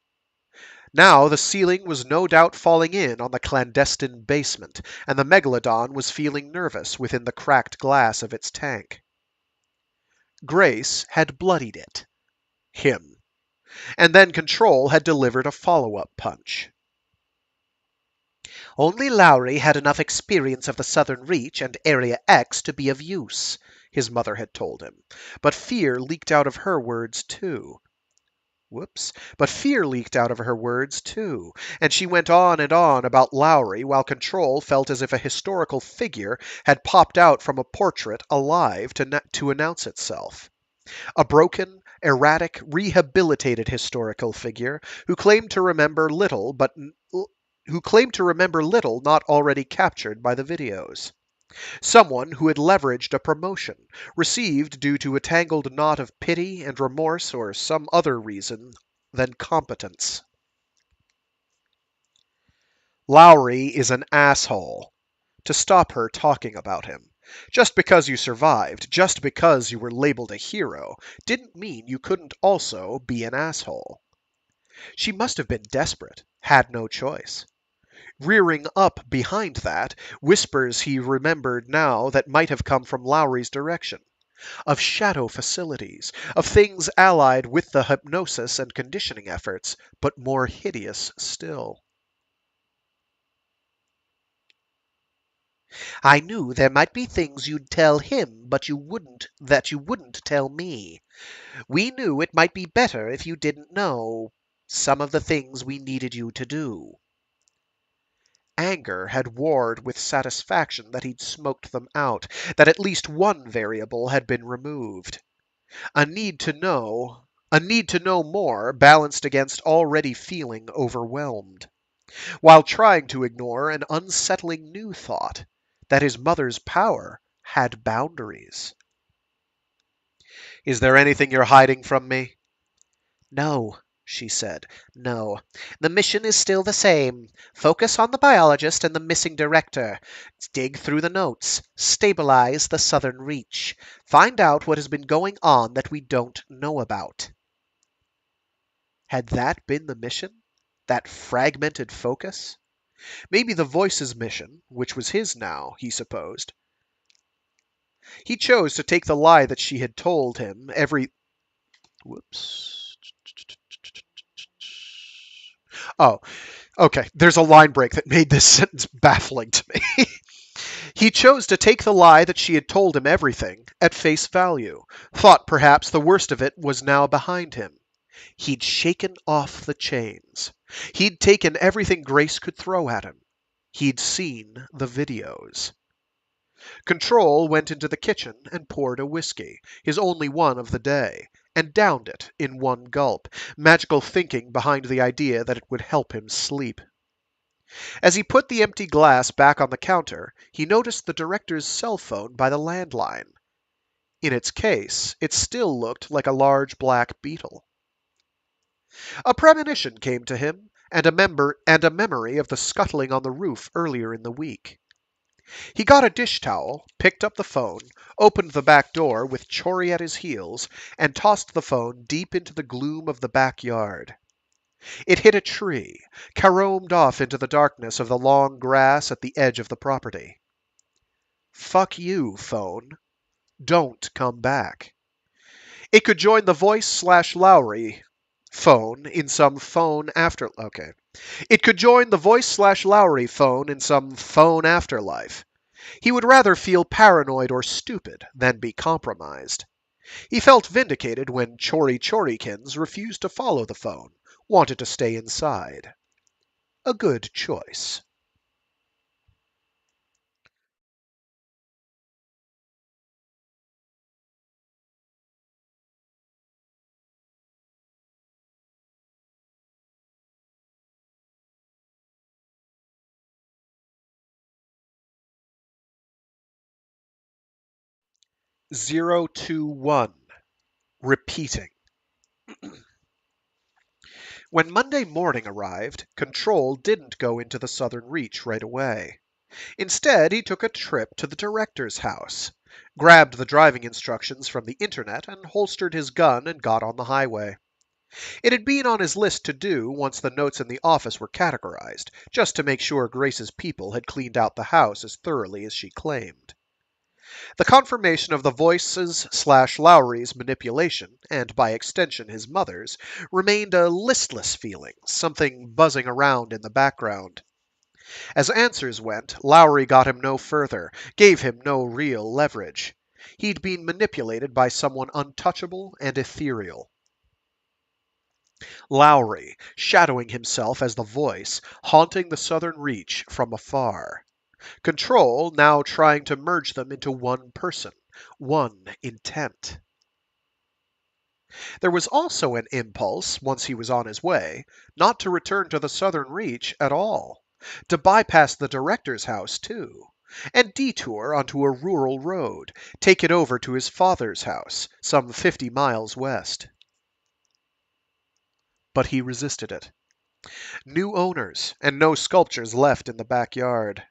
Now the ceiling was no doubt falling in on the clandestine basement, and the Megalodon was feeling nervous within the cracked glass of its tank. Grace had bloodied it. Him. And then Control had delivered a follow-up punch. Only Lowry had enough experience of the Southern Reach and Area X to be of use, his mother had told him. But fear leaked out of her words, too. But fear leaked out of her words, too, and she went on and on about Lowry while Control felt as if a historical figure had popped out from a portrait alive to announce itself. A broken, erratic, rehabilitated historical figure who claimed to remember little not already captured by the videos. Someone who had leveraged a promotion, received due to a tangled knot of pity and remorse or some other reason than competence. Lowry is an asshole. To stop her talking about him. Just because you survived, just because you were labeled a hero, didn't mean you couldn't also be an asshole. She must have been desperate, had no choice. Rearing up behind that, whispers he remembered now that might have come from Lowry's direction. Of shadow facilities, of things allied with the hypnosis and conditioning efforts, but more hideous still. I knew there might be things you'd tell him, but you wouldn't tell me. We knew it might be better if you didn't know some of the things we needed you to do. Anger had warred with satisfaction that he'd smoked them out, that at least one variable had been removed. A need to know more balanced against already feeling overwhelmed, while trying to ignore an unsettling new thought that his mother's power had boundaries. Is there anything you're hiding from me? No, she said. No. The mission is still the same. Focus on the biologist and the missing director. Dig through the notes. Stabilize the Southern Reach. Find out what has been going on that we don't know about. Had that been the mission? That fragmented focus? Maybe the Voice's mission, which was his now, he supposed. He chose to take the lie that she had told him every... Whoops. Oh, okay. There's a line break that made this sentence baffling to me. He chose to take the lie that she had told him everything at face value, thought perhaps the worst of it was now behind him. He'd shaken off the chains. He'd taken everything Grace could throw at him. He'd seen the videos. Control went into the kitchen and poured a whiskey, his only one of the day, and downed it in one gulp, magical thinking behind the idea that it would help him sleep. As he put the empty glass back on the counter, he noticed the director's cell phone by the landline. In its case, it still looked like a large black beetle. A premonition came to him, and a memory of the scuttling on the roof earlier in the week. He got a dish towel, picked up the phone, opened the back door with Chori at his heels, and tossed the phone deep into the gloom of the backyard. It hit a tree, caromed off into the darkness of the long grass at the edge of the property. Fuck you, phone. Don't come back. It could join the voice/Lowry phone in some phone after. Okay. It could join the voice/Lowry phone in some phone afterlife. He would rather feel paranoid or stupid than be compromised. He felt vindicated when Chorikins refused to follow the phone, wanted to stay inside. A good choice. Zero, 2, 1. Repeating. When Monday morning arrived, Control didn't go into the Southern Reach right away. Instead, he took a trip to the director's house, grabbed the driving instructions from the internet, and holstered his gun and got on the highway. It had been on his list to do once the notes in the office were categorized, just to make sure Grace's people had cleaned out the house as thoroughly as she claimed. The confirmation of the voices/Lowry's manipulation, and by extension his mother's, remained a listless feeling, something buzzing around in the background. As answers went, Lowry got him no further, gave him no real leverage. He'd been manipulated by someone untouchable and ethereal. Lowry, shadowing himself as the voice, haunting the Southern Reach from afar. Control now trying to merge them into one person, one intent. There was also an impulse, once he was on his way, not to return to the Southern Reach at all, to bypass the director's house too, and detour onto a rural road, take it over to his father's house, some 50 miles west. But he resisted it. New owners, and no sculptures left in the backyard.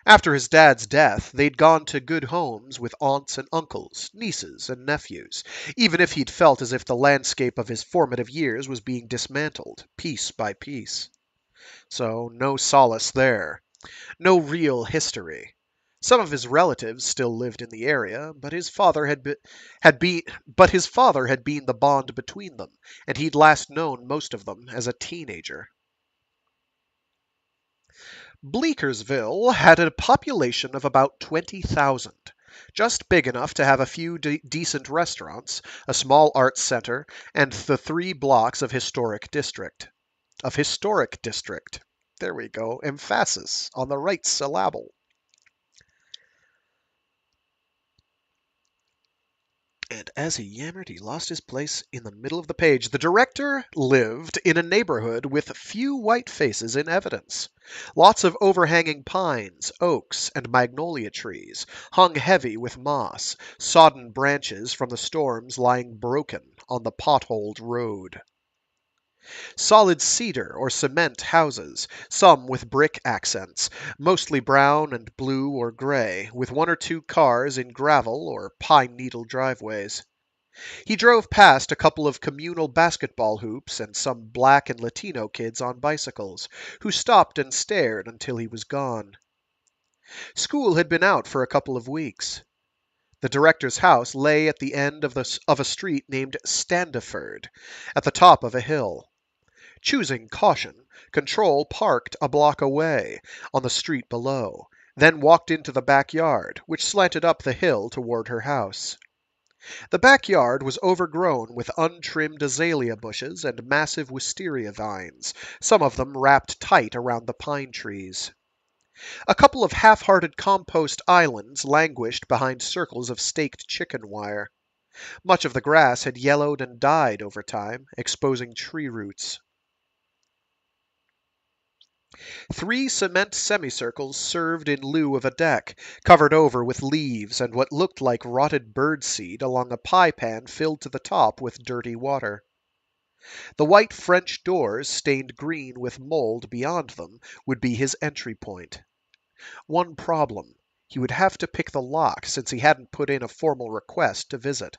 After his dad's death, they'd gone to good homes with aunts and uncles, nieces and nephews, even if he'd felt as if the landscape of his formative years was being dismantled, piece by piece. So, no solace there. No real history. Some of his relatives still lived in the area, but his father had been the bond between them, and he'd last known most of them as a teenager. Bleekersville had a population of about 20,000, just big enough to have a few decent restaurants, a small arts center, and the 3 blocks of historic district. There we go, emphasis on the right syllable. And as he yammered, he lost his place in the middle of the page. The director lived in a neighborhood with few white faces in evidence. Lots of overhanging pines, oaks, and magnolia trees, hung heavy with moss, sodden branches from the storms lying broken on the potholed road. Solid cedar or cement houses, some with brick accents, mostly brown and blue or gray, with 1 or 2 cars in gravel or pine needle driveways. He drove past a couple of communal basketball hoops and some black and Latino kids on bicycles, who stopped and stared until he was gone. School had been out for a couple of weeks. The director's house lay at the end of a street named Standiford, at the top of a hill. Choosing caution, Control parked a block away, on the street below, then walked into the backyard, which slanted up the hill toward her house. The backyard was overgrown with untrimmed azalea bushes and massive wisteria vines, some of them wrapped tight around the pine trees. A couple of half-hearted compost islands languished behind circles of staked chicken wire. Much of the grass had yellowed and died over time, exposing tree roots. 3 cement semicircles served in lieu of a deck, covered over with leaves and what looked like rotted bird seed along a pie pan filled to the top with dirty water. The white French doors, stained green with mold beyond them, would be his entry point. One problem. He would have to pick the lock since he hadn't put in a formal request to visit.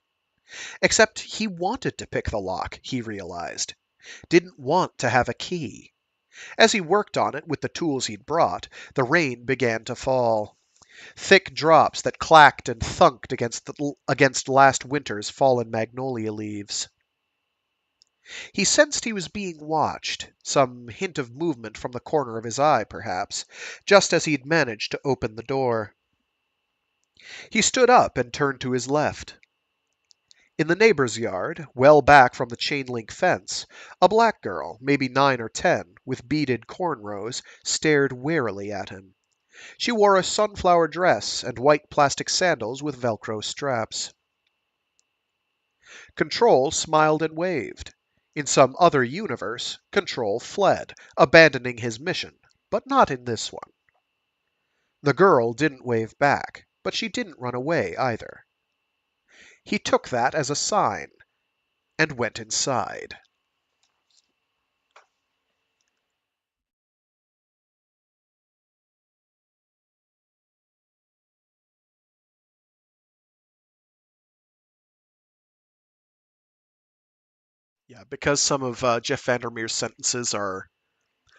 Except he wanted to pick the lock, he realized. Didn't want to have a key. As he worked on it with the tools he'd brought, the rain began to fall. Thick drops that clacked and thunked against last winter's fallen magnolia leaves. He sensed he was being watched, some hint of movement from the corner of his eye, perhaps, just as he'd managed to open the door. He stood up and turned to his left. In the neighbor's yard, well back from the chain-link fence, a black girl, maybe 9 or 10, with beaded cornrows, stared warily at him. She wore a sunflower dress and white plastic sandals with Velcro straps. Control smiled and waved. In some other universe, Control fled, abandoning his mission, but not in this one. The girl didn't wave back, but she didn't run away either. He took that as a sign and went inside. Yeah, because some of Jeff Vandermeer's sentences are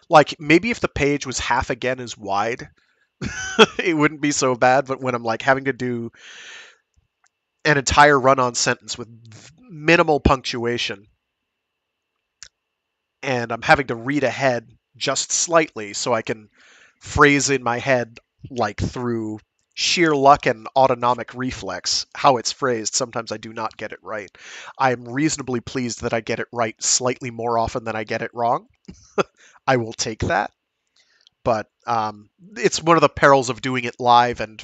like maybe if the page was half again as wide, it wouldn't be so bad. But when I'm like having to do an entire run-on sentence with minimal punctuation, and I'm having to read ahead just slightly so I can phrase in my head, like through sheer luck and autonomic reflex, how it's phrased. Sometimes I do not get it right. I'm reasonably pleased that I get it right slightly more often than I get it wrong. I will take that. But it's one of the perils of doing it live and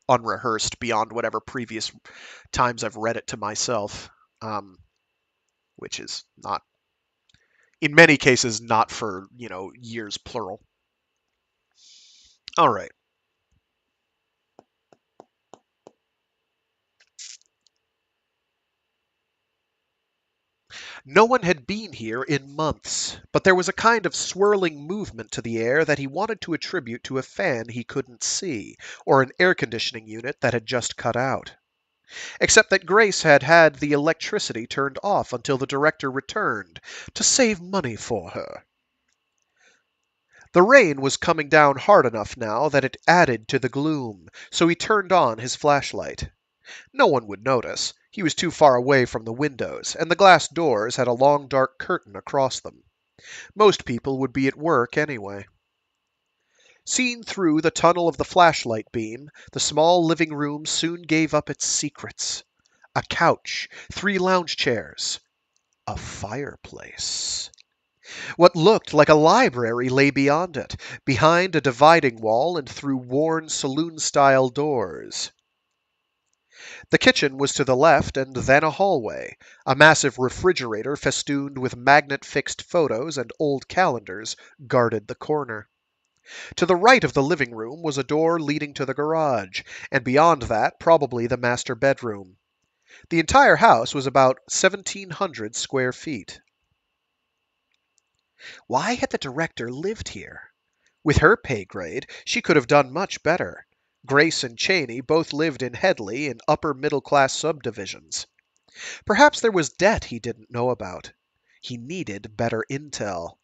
unrehearsed beyond whatever previous times I've read it to myself, which is not, in many cases, not for, years plural. All right. No one had been here in months, but there was a kind of swirling movement to the air that he wanted to attribute to a fan he couldn't see, or an air conditioning unit that had just cut out. Except that Grace had had the electricity turned off until the director returned, to save money for her. The rain was coming down hard enough now that it added to the gloom, so he turned on his flashlight. No one would notice. He was too far away from the windows, and the glass doors had a long dark curtain across them. Most people would be at work anyway. Seen through the tunnel of the flashlight beam, the small living room soon gave up its secrets. A couch, 3 lounge chairs, a fireplace. What looked like a library lay beyond it, behind a dividing wall and through worn saloon-style doors. The kitchen was to the left, and then a hallway. A massive refrigerator festooned with magnet-fixed photos and old calendars guarded the corner. To the right of the living room was a door leading to the garage, and beyond that probably the master bedroom. The entire house was about 1,700 square feet. Why had the director lived here? With her pay grade, she could have done much better. Grace and Cheney both lived in Headley in upper middle-class subdivisions. Perhaps there was debt he didn't know about. He needed better intel.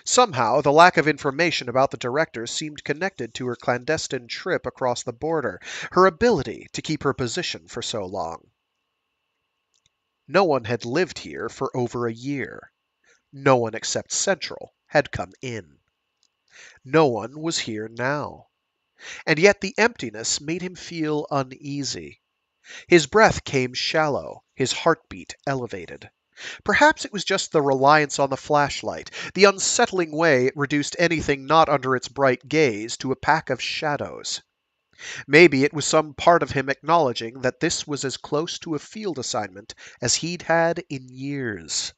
Somehow, the lack of information about the director seemed connected to her clandestine trip across the border, her ability to keep her position for so long. No one had lived here for over a year. No one except Central had come in. No one was here now. And yet the emptiness made him feel uneasy. His breath came shallow, his heartbeat elevated. Perhaps it was just the reliance on the flashlight, the unsettling way it reduced anything not under its bright gaze to a pack of shadows. Maybe it was some part of him acknowledging that this was as close to a field assignment as he'd had in years.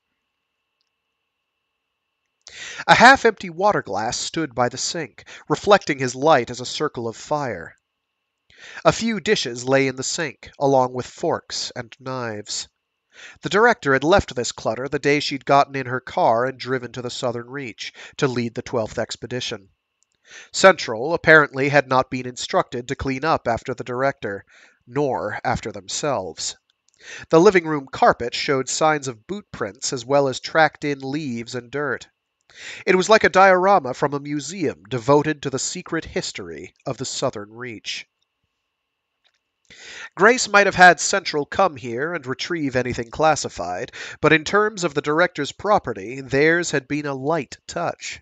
A half-empty water glass stood by the sink, reflecting his light as a circle of fire. A few dishes lay in the sink, along with forks and knives. The director had left this clutter the day she'd gotten in her car and driven to the Southern Reach to lead the 12th expedition. Central apparently had not been instructed to clean up after the director, nor after themselves. The living room carpet showed signs of boot prints as well as tracked-in leaves and dirt. It was like a diorama from a museum devoted to the secret history of the Southern Reach. Grace might have had Central come here and retrieve anything classified, but in terms of the director's property, theirs had been a light touch.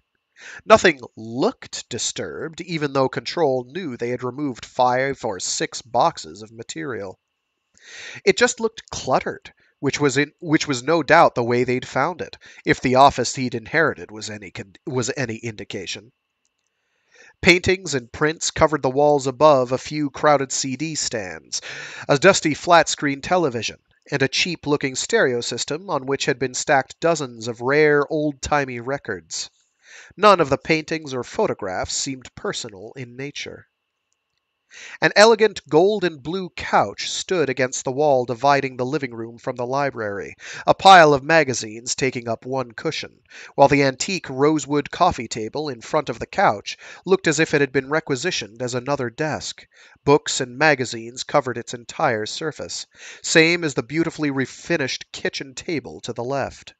Nothing looked disturbed, even though Control knew they had removed 5 or 6 boxes of material. It just looked cluttered, which was no doubt the way they'd found it, if the office he'd inherited was any indication. Paintings and prints covered the walls above a few crowded CD stands, a dusty flat-screen television, and a cheap-looking stereo system on which had been stacked dozens of rare, old-timey records. None of the paintings or photographs seemed personal in nature. An elegant gold and blue couch stood against the wall dividing the living room from the library, a pile of magazines taking up one cushion, while the antique rosewood coffee table in front of the couch looked as if it had been requisitioned as another desk. Books and magazines covered its entire surface, same as the beautifully refinished kitchen table to the left.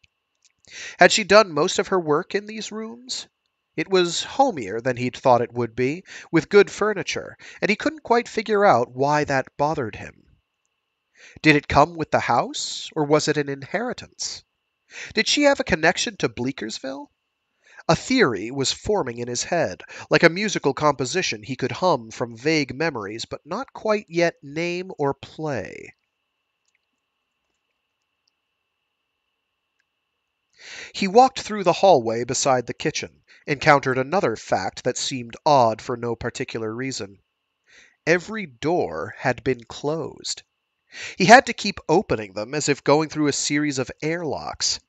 Had she done most of her work in these rooms? It was homier than he'd thought it would be, with good furniture, and he couldn't quite figure out why that bothered him. Did it come with the house, or was it an inheritance? Did she have a connection to Bleekersville? A theory was forming in his head, like a musical composition he could hum from vague memories, but not quite yet name or play. He walked through the hallway beside the kitchen, encountered another fact that seemed odd for no particular reason. Every door had been closed. He had to keep opening them as if going through a series of airlocks.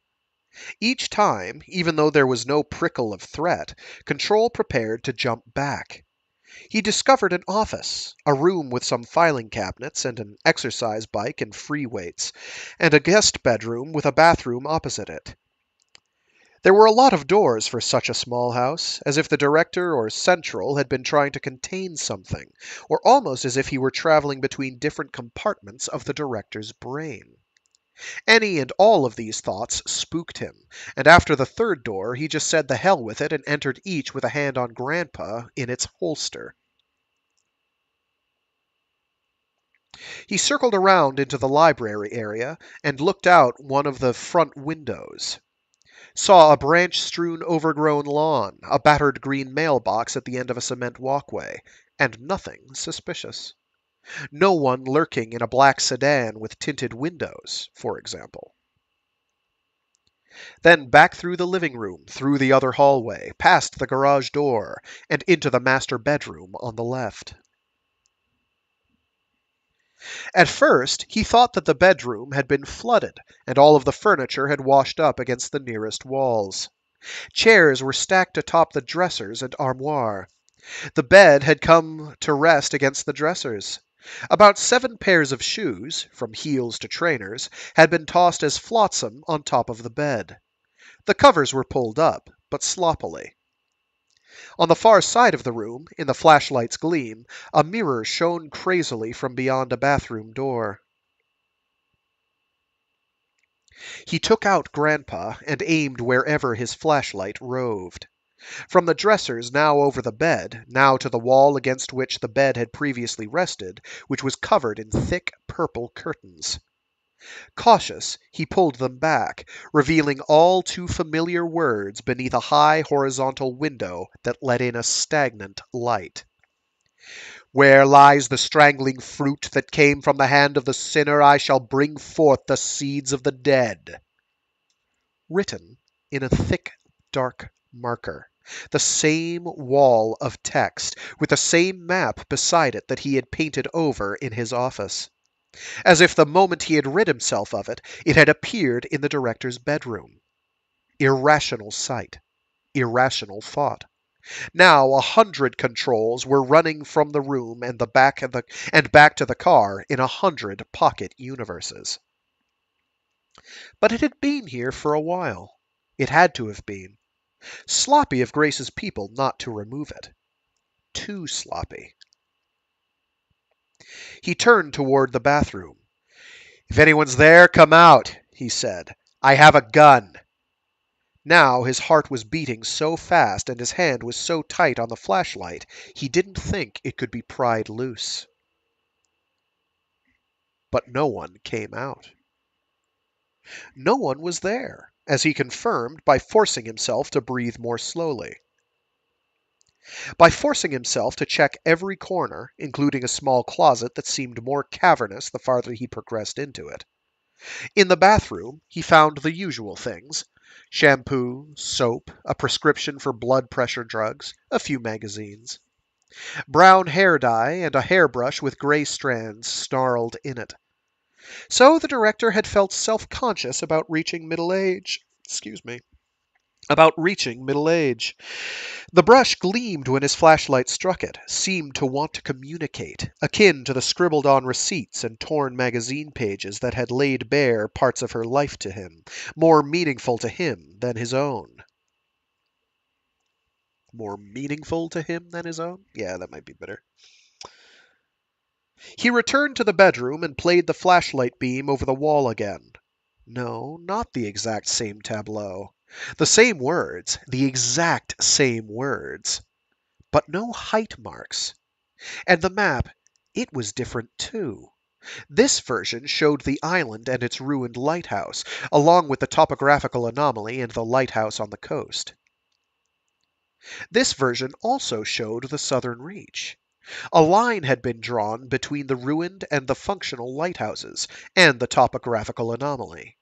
Each time, even though there was no prickle of threat, Control prepared to jump back. He discovered an office, a room with some filing cabinets and an exercise bike and free weights, and a guest bedroom with a bathroom opposite it. There were a lot of doors for such a small house, as if the director or Central had been trying to contain something, or almost as if he were traveling between different compartments of the director's brain. Any and all of these thoughts spooked him, and after the third door he just said the hell with it and entered each with a hand on Grandpa in its holster. He circled around into the library area and looked out one of the front windows. Saw a branch-strewn overgrown lawn, a battered green mailbox at the end of a cement walkway, and nothing suspicious. No one lurking in a black sedan with tinted windows, for example. Then back through the living room, through the other hallway, past the garage door, and into the master bedroom on the left. At first, he thought that the bedroom had been flooded, and all of the furniture had washed up against the nearest walls. Chairs were stacked atop the dressers and armoire. The bed had come to rest against the dressers. About 7 pairs of shoes, from heels to trainers, had been tossed as flotsam on top of the bed. The covers were pulled up, but sloppily. On the far side of the room, in the flashlight's gleam, a mirror shone crazily from beyond a bathroom door. He took out Grandpa and aimed wherever his flashlight roved. From the dressers now over the bed, now to the wall against which the bed had previously rested, which was covered in thick purple curtains. Cautious, he pulled them back, revealing all too familiar words beneath a high horizontal window that let in a stagnant light. "Where lies the strangling fruit that came from the hand of the sinner, I shall bring forth the seeds of the dead." Written in a thick, dark marker. The same wall of text, with the same map beside it that he had painted over in his office. As if the moment he had rid himself of it, it had appeared in the director's bedroom. Irrational sight. Irrational thought. Now 100 controls were running from the room and back to the car in 100 pocket universes. But it had been here for a while. It had to have been. Sloppy of Grace's people not to remove it. Too sloppy. He turned toward the bathroom. "If anyone's there, come out," he said. "I have a gun." Now his heart was beating so fast and his hand was so tight on the flashlight, he didn't think it could be pried loose. But no one came out. No one was there, as he confirmed by forcing himself to breathe more slowly. By forcing himself to check every corner, including a small closet that seemed more cavernous the farther he progressed into it. In the bathroom, he found the usual things: shampoo, soap, a prescription for blood pressure drugs, a few magazines. Brown hair dye and a hairbrush with gray strands snarled in it. So the director had felt self-conscious about reaching middle age. Excuse me. About reaching middle age. The brush gleamed when his flashlight struck it, seemed to want to communicate, akin to the scribbled-on receipts and torn magazine pages that had laid bare parts of her life to him, more meaningful to him than his own. More meaningful to him than his own? Yeah, that might be better. He returned to the bedroom and played the flashlight beam over the wall again. No, not the exact same tableau. The same words, the exact same words. But no height marks. And the map, it was different too. This version showed the island and its ruined lighthouse, along with the topographical anomaly and the lighthouse on the coast. This version also showed the southern reach. A line had been drawn between the ruined and the functional lighthouses, and the topographical anomaly.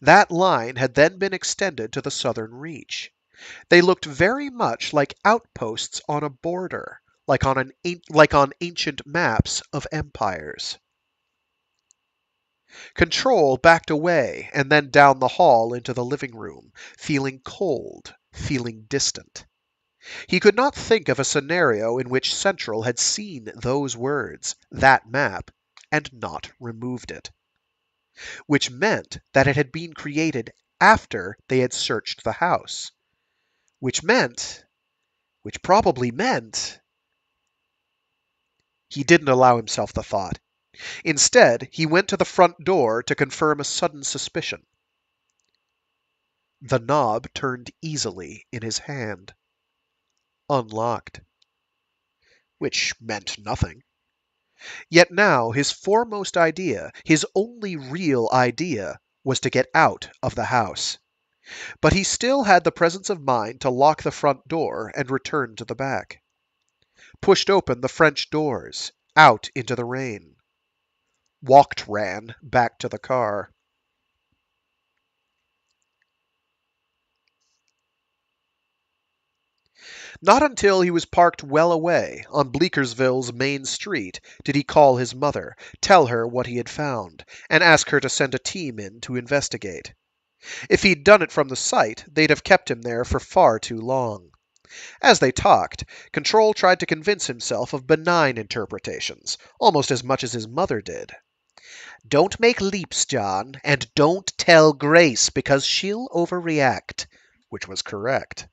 That line had then been extended to the southern reach. They looked very much like outposts on a border, like on ancient maps of empires. Control backed away and then down the hall into the living room, feeling cold, feeling distant. He could not think of a scenario in which Central had seen those words, that map, and not removed it. Which meant that it had been created after they had searched the house. Which probably meant... He didn't allow himself the thought. Instead, he went to the front door to confirm a sudden suspicion. The knob turned easily in his hand. Unlocked. Which meant nothing. Yet now his foremost idea, his only real idea, was to get out of the house. But he still had the presence of mind to lock the front door and return to the back. Pushed open the French doors, out into the rain. Ran back to the car. Not until he was parked well away, on Bleekersville's main street, did he call his mother, tell her what he had found, and ask her to send a team in to investigate. If he'd done it from the site, they'd have kept him there for far too long. As they talked, Control tried to convince himself of benign interpretations, almost as much as his mother did. "Don't make leaps, John, and don't tell Grace, because she'll overreact," which was correct.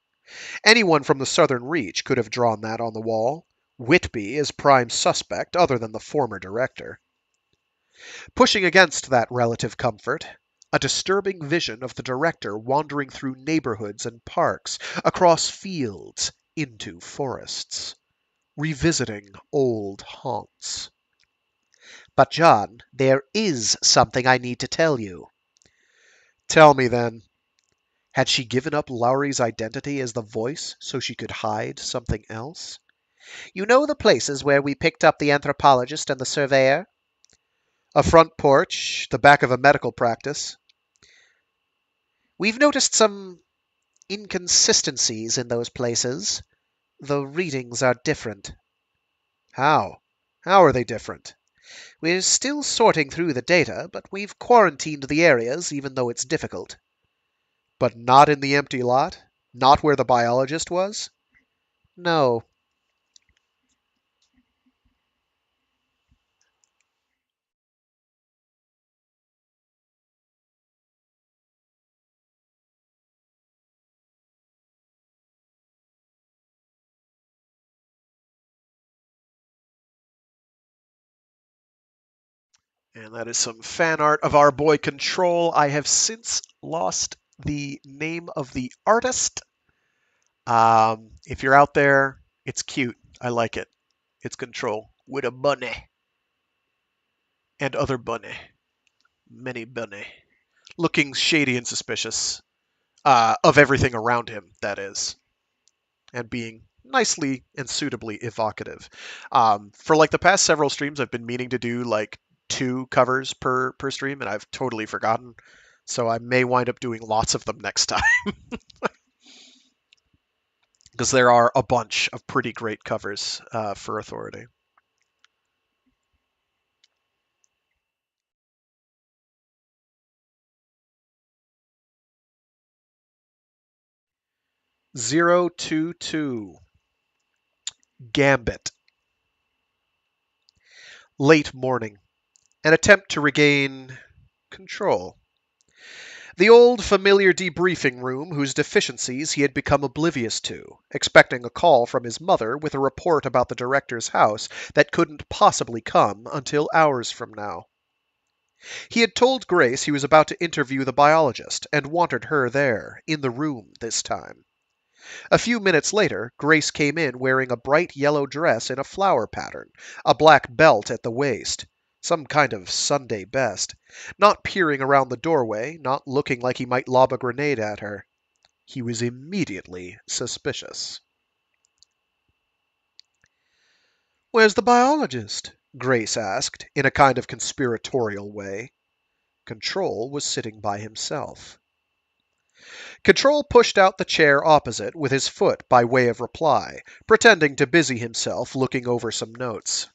Anyone from the Southern Reach could have drawn that on the wall. Whitby as prime suspect, other than the former director. Pushing against that relative comfort, a disturbing vision of the director wandering through neighborhoods and parks, across fields, into forests, revisiting old haunts. "But, John, there is something I need to tell you." Tell me, then. Had she given up Lowry's identity as the voice so she could hide something else? "You know the places where we picked up the anthropologist and the surveyor?" A front porch, the back of a medical practice. "We've noticed some inconsistencies in those places. The readings are different." How? How are they different? "We're still sorting through the data, but we've quarantined the areas, even though it's difficult." But not in the empty lot? Not where the biologist was? "No." And that is some fan art of our boy Control. I have since lost the name of the artist. If you're out there, it's cute. I like it. It's Control with a bunny. And other bunny. Many bunny. Looking shady and suspicious. Of everything around him, that is. And being nicely and suitably evocative. For like the past several streams, I've been meaning to do like 2 covers per stream, and I've totally forgotten. So I may wind up doing lots of them next time. Because there are a bunch of pretty great covers for Authority. Zero two two. Gambit. Late morning. An attempt to regain control. The old familiar debriefing room whose deficiencies he had become oblivious to, expecting a call from his mother with a report about the director's house that couldn't possibly come until hours from now. He had told Grace he was about to interview the biologist and wanted her there, in the room this time. A few minutes later, Grace came in wearing a bright yellow dress in a flower pattern, a black belt at the waist, some kind of Sunday best, not peering around the doorway, not looking like he might lob a grenade at her. He was immediately suspicious. "Where's the biologist?" Grace asked, in a kind of conspiratorial way. Control was sitting by himself. Control pushed out the chair opposite with his foot by way of reply, pretending to busy himself looking over some notes.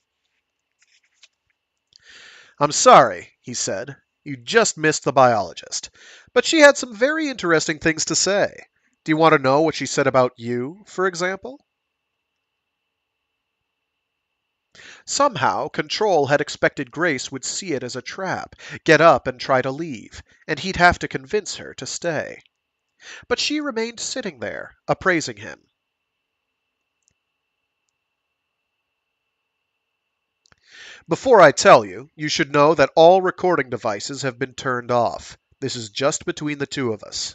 "I'm sorry," he said. "You just missed the biologist. But she had some very interesting things to say. Do you want to know what she said about you, for example?" Somehow, Control had expected Grace would see it as a trap, get up and try to leave, and he'd have to convince her to stay. But she remained sitting there, appraising him. "Before I tell you, you should know that all recording devices have been turned off. This is just between the 2 of us."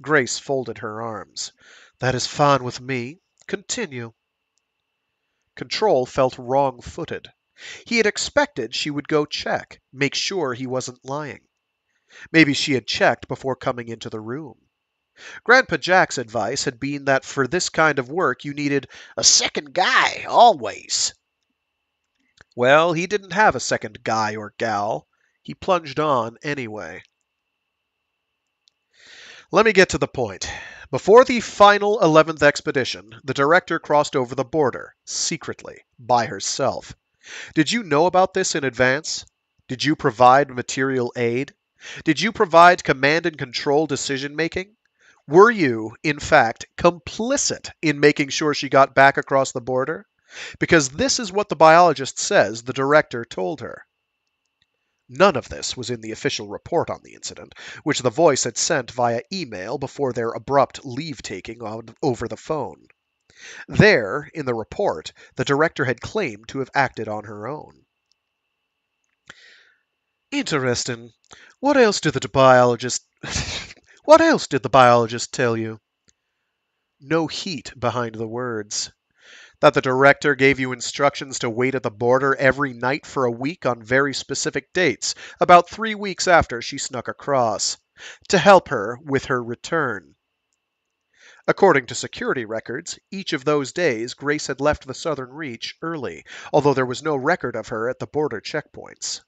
Grace folded her arms. "That is fine with me. Continue." Control felt wrong-footed. He had expected she would go check, make sure he wasn't lying. Maybe she had checked before coming into the room. Grandpa Jack's advice had been that for this kind of work you needed a second guy, always. Well, he didn't have a second guy or gal. He plunged on anyway. "Let me get to the point. Before the final 11th expedition, the director crossed over the border, secretly, by herself. Did you know about this in advance? Did you provide material aid? Did you provide command and control decision-making? Were you, in fact, complicit in making sure she got back across the border? Because this is what the biologist says the director told her." None of this was in the official report on the incident, which the voice had sent via email before their abrupt leave-taking over the phone. There, in the report, the director had claimed to have acted on her own. "Interesting. What else did the biologist... what else did the biologist tell you?" No heat behind the words. That the director gave you instructions to wait at the border every night for a week on very specific dates, about 3 weeks after she snuck across, to help her with her return. According to security records, each of those days Grace had left the Southern Reach early, although there was no record of her at the border checkpoints.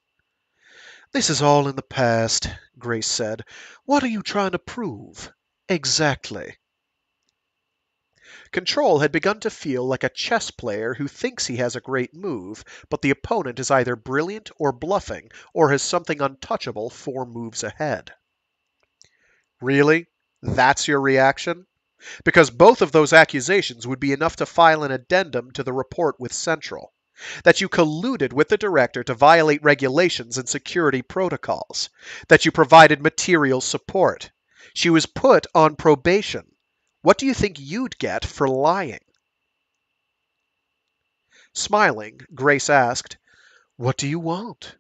"This is all in the past," Grace said. "What are you trying to prove? Exactly." Control had begun to feel like a chess player who thinks he has a great move, but the opponent is either brilliant or bluffing, or has something untouchable 4 moves ahead. Really? That's your reaction? Because both of those accusations would be enough to file an addendum to the report with Central. That you colluded with the director to violate regulations and security protocols. That you provided material support. She was put on probation. What do you think you'd get for lying? Smiling, Grace asked, "What do you want?"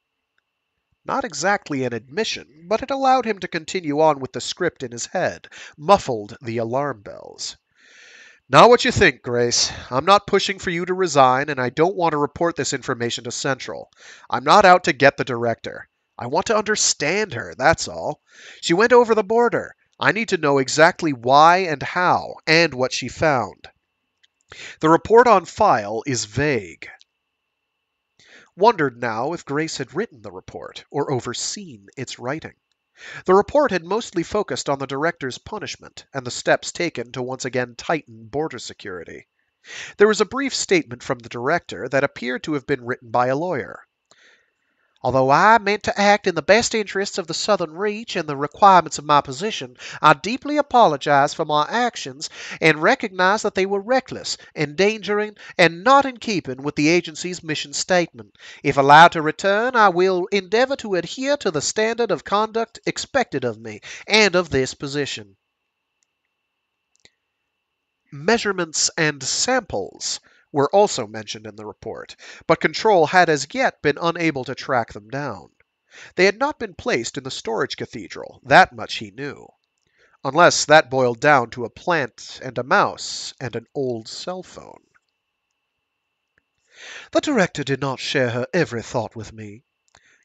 Not exactly an admission, but it allowed him to continue on with the script in his head, muffled the alarm bells. Not what you think, Grace. I'm not pushing for you to resign, and I don't want to report this information to Central. I'm not out to get the director. I want to understand her, that's all. She went over the border. I need to know exactly why and how, and what she found. The report on file is vague. Wondered now if Grace had written the report, or overseen its writing. The report had mostly focused on the director's punishment and the steps taken to once again tighten border security. There was a brief statement from the director that appeared to have been written by a lawyer. Although I meant to act in the best interests of the Southern Reach and the requirements of my position, I deeply apologize for my actions and recognize that they were reckless, endangering, and not in keeping with the agency's mission statement. If allowed to return, I will endeavor to adhere to the standard of conduct expected of me and of this position. Measurements and samples were also mentioned in the report, but Control had as yet been unable to track them down. They had not been placed in the storage cathedral, that much he knew. Unless that boiled down to a plant and a mouse and an old cell phone. The director did not share her every thought with me,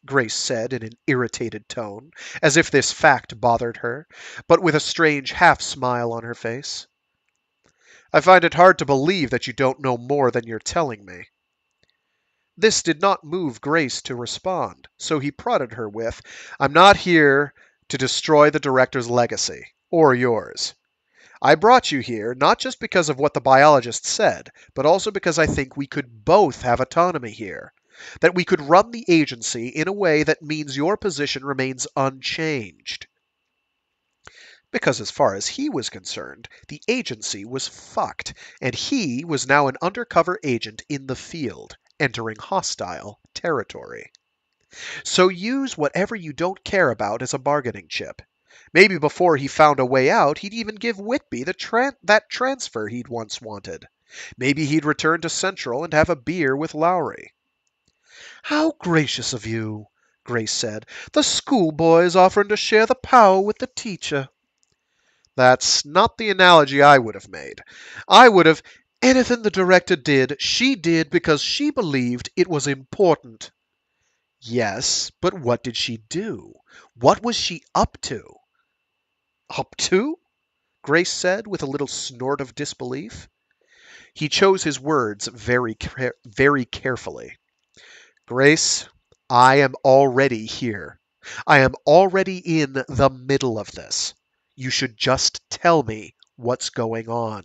Grace said in an irritated tone, as if this fact bothered her, but with a strange half-smile on her face. I find it hard to believe that you don't know more than you're telling me. This did not move Grace to respond, so he prodded her with, I'm not here to destroy the director's legacy, or yours. I brought you here not just because of what the biologist said, but also because I think we could both have autonomy here. That we could run the agency in a way that means your position remains unchanged. Because as far as he was concerned, the agency was fucked, and he was now an undercover agent in the field, entering hostile territory. So use whatever you don't care about as a bargaining chip. Maybe before he found a way out, he'd even give Whitby that transfer he'd once wanted. Maybe he'd return to Central and have a beer with Lowry. How gracious of you, Grace said. The schoolboy is offering to share the power with the teacher. That's not the analogy I would have made. I would have, anything the director did, she did because she believed it was important. Yes, but what did she do? What was she up to? Up to? Grace said with a little snort of disbelief. He chose his words very carefully. Grace, I am already here. I am already in the middle of this. You should just tell me what's going on.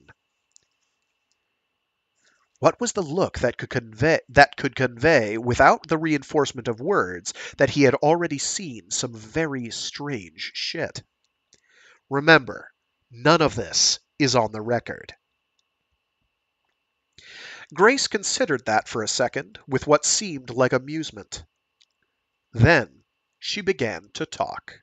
What was the look that could convey without the reinforcement of words that he had already seen some very strange shit? Remember, none of this is on the record. Grace considered that for a second with what seemed like amusement. Then she began to talk.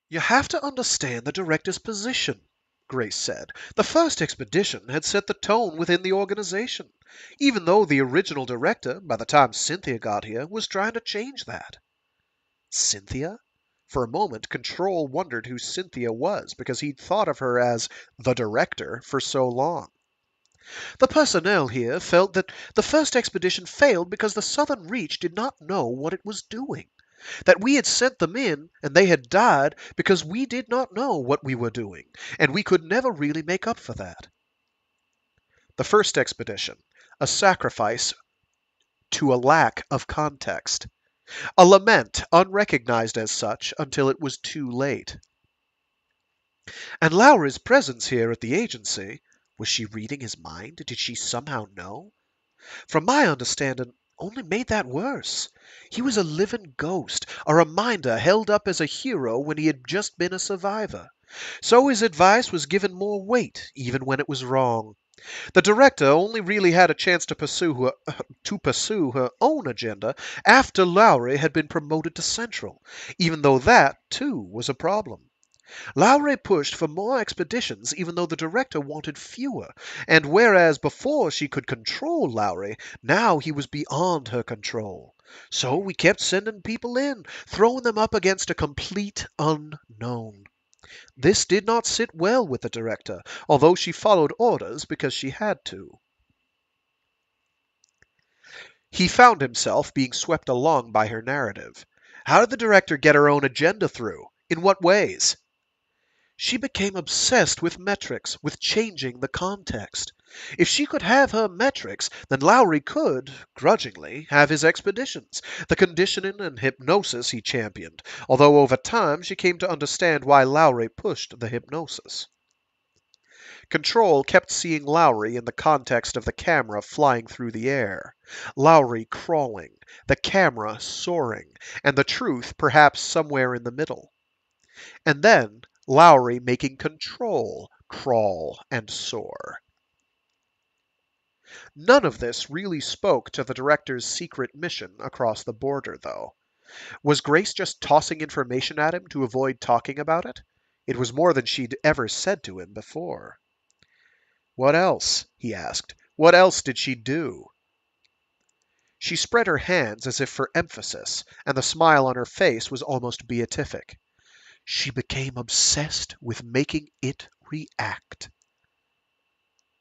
You have to understand the director's position, Grace said. The first expedition had set the tone within the organization, even though the original director, by the time Cynthia got here, was trying to change that. Cynthia? For a moment, Control wondered who Cynthia was, because he'd thought of her as the director for so long. The personnel here felt that the first expedition failed because the Southern Reach did not know what it was doing. That we had sent them in and they had died because we did not know what we were doing, and we could never really make up for that. The first expedition, a sacrifice to a lack of context, a lament unrecognized as such until it was too late. And Lowry's presence here at the agency, was she reading his mind? Did she somehow know? From my understanding, only made that worse. He was a living ghost, a reminder held up as a hero when he had just been a survivor. So his advice was given more weight, even when it was wrong. The director only really had a chance to pursue her own agenda after Lowry had been promoted to Central, even though that, too, was a problem. Lowry pushed for more expeditions even though the director wanted fewer, and whereas before she could control Lowry, now he was beyond her control. So we kept sending people in, throwing them up against a complete unknown. This did not sit well with the director, although she followed orders because she had to. He found himself being swept along by her narrative. How did the director get her own agenda through? In what ways? She became obsessed with metrics, with changing the context. If she could have her metrics, then Lowry could, grudgingly, have his expeditions, the conditioning and hypnosis he championed, although over time she came to understand why Lowry pushed the hypnosis. Control kept seeing Lowry in the context of the camera flying through the air, Lowry crawling, the camera soaring, and the truth perhaps somewhere in the middle. And then Lowry making Control crawl and soar. None of this really spoke to the director's secret mission across the border, though. Was Grace just tossing information at him to avoid talking about it? It was more than she'd ever said to him before. What else? He asked. What else did she do? She spread her hands as if for emphasis, and the smile on her face was almost beatific. She became obsessed with making it react.